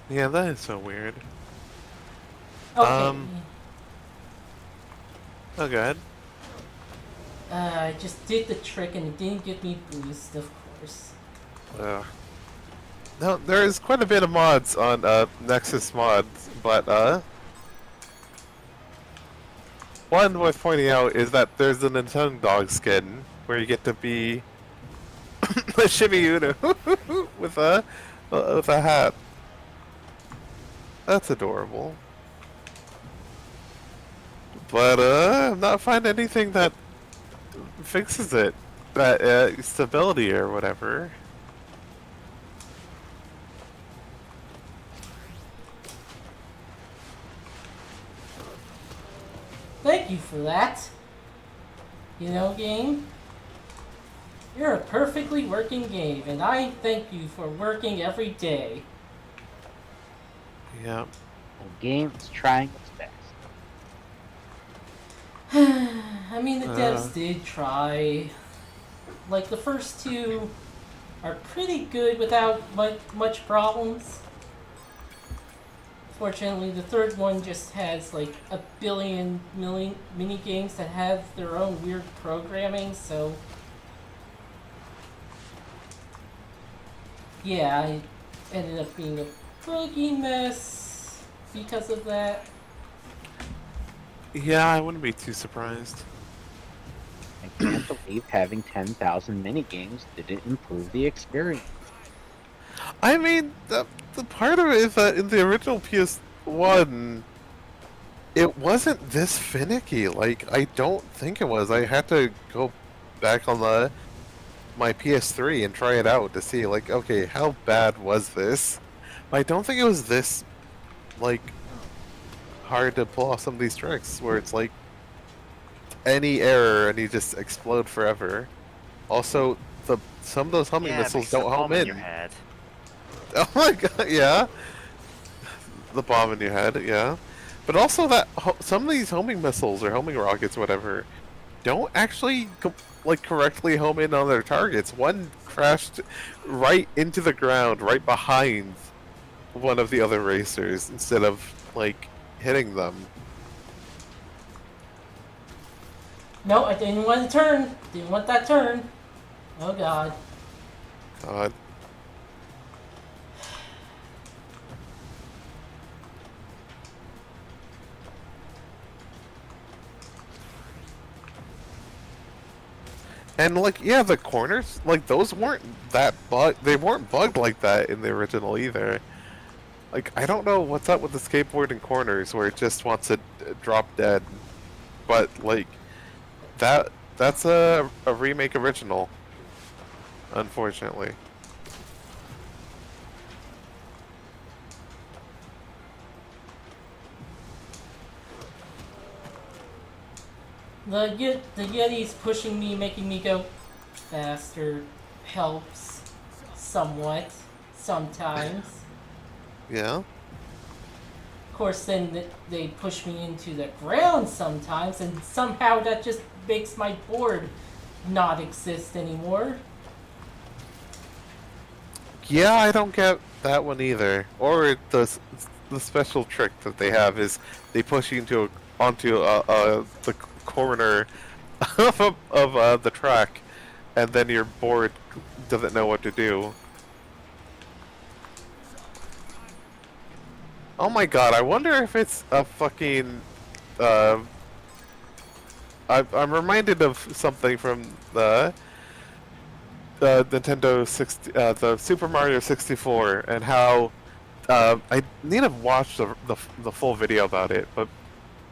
Yeah, that is so weird. Okay. Oh, good. I just did the trick and it didn't give me boost, of course. No, there is quite a bit of mods on Nexus mods, but one worth pointing out is that there's a Nintendo dog skin where you get to be a Shimmy Uno with a hat. That's adorable. But I'm not finding anything that fixes it. That stability or whatever. Thank you for that. You know, game? You're a perfectly working game, and I thank you for working every day. Yeah. The game is trying its best. I mean, the devs did try. Like, the first two are pretty good without much problems. Fortunately, the third one just has like a billion mini games that have their own weird programming, so yeah, I ended up being a buggy mess because of that. Yeah, I wouldn't be too surprised. I can't believe having 10,000 minigames didn't improve the experience. I mean, the part of it is that in the original PS1, it wasn't this finicky. Like, I don't think it was. I had to go back on my PS3 and try it out to see, like, okay, how bad was this? I don't think it was this, like, hard to pull off some of these tricks where it's like any error and you just explode forever. Also, some of those homing Yeah, missiles because the don't home bomb in in. your head. Oh my god, yeah. The bomb in your head, yeah. But also that some of these homing missiles or homing rockets or whatever don't actually correctly home in on their targets. One crashed right into the ground, right behind one of the other racers instead of like hitting them. No, I didn't want to turn. Didn't want that turn. Oh god. God. And like, yeah, the corners, like those weren't that they weren't bugged like that in the original either. Like, I don't know what's up with the skateboard and corners where it just wants to drop dead. But like, that's a remake original, unfortunately. The Yeti's pushing me, making me go faster helps somewhat, sometimes. Yeah. Of course, then they push me into the ground sometimes, and somehow that just makes my board not exist anymore. Yeah, I don't get that one either. Or the special trick that they have is they push you onto the corner of the track, and then your board doesn't know what to do. Oh my god! I wonder if it's a fucking. I'm reminded of something from the Nintendo 60, the Super Mario 64, and how I need to watch the full video about it, but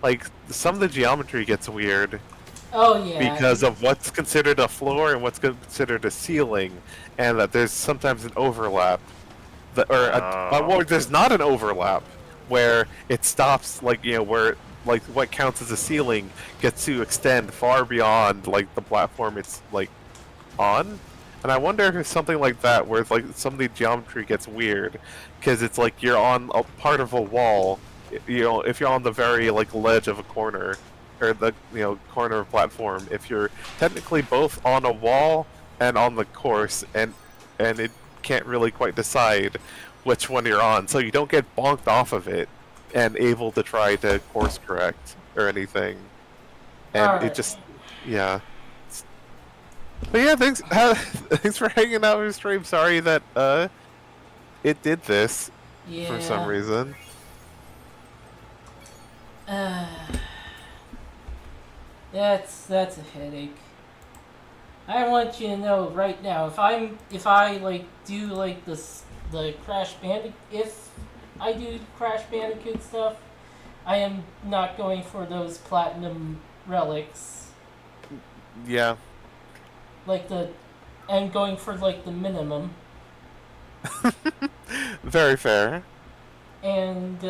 like some of the geometry gets weird Oh yeah. because of what's considered a floor and what's considered a ceiling, and that there's sometimes an overlap, or there's not an overlap where it stops, like, you know, where like what counts as a ceiling gets to extend far beyond like the platform it's like on. And I wonder if it's something like that, where it's like some of the geometry gets weird, because it's like you're on a part of a wall. You know, if you're on the very like ledge of a corner, or the corner of a platform, if you're technically both on a wall and on the course, and can't really quite decide which one you're on, so you don't get bonked off of it and able to try to course correct or anything. And it Alright. just, yeah. But yeah, thanks, thanks for hanging out with stream. Sorry that it did this Yeah. for some reason. That's a headache. I want you to know right now, if I like do like the Crash Bandicoot, if I do Crash Bandicoot stuff, I am not going for those platinum relics. Yeah. I'm going for like the minimum. Very fair. And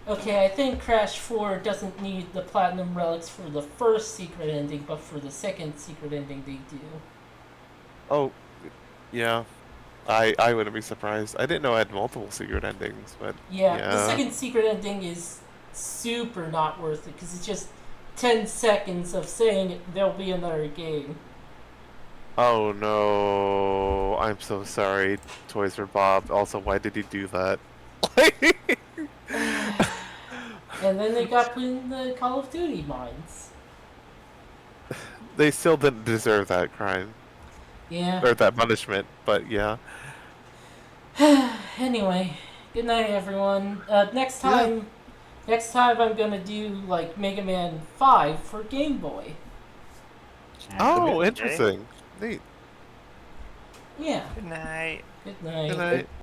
okay, I think Crash 4 doesn't need the platinum relics for the first secret ending, but for the second secret ending they do. Oh, yeah. I wouldn't be surprised. I didn't know I had multiple secret endings, but Yeah, the second secret ending is super not worth it because it's just 10 seconds of saying there'll be another game. Oh no, I'm so sorry, Toys for Bob. Also, why did he do that? And then they got put in the Call of Duty mines. They still didn't deserve that crime. Yeah. Or that punishment, but yeah. Anyway, good night everyone. Next time I'm gonna do like Mega Man 5 for Game Boy. Oh, interesting. Neat. Yeah. Good night. Good night. Good night.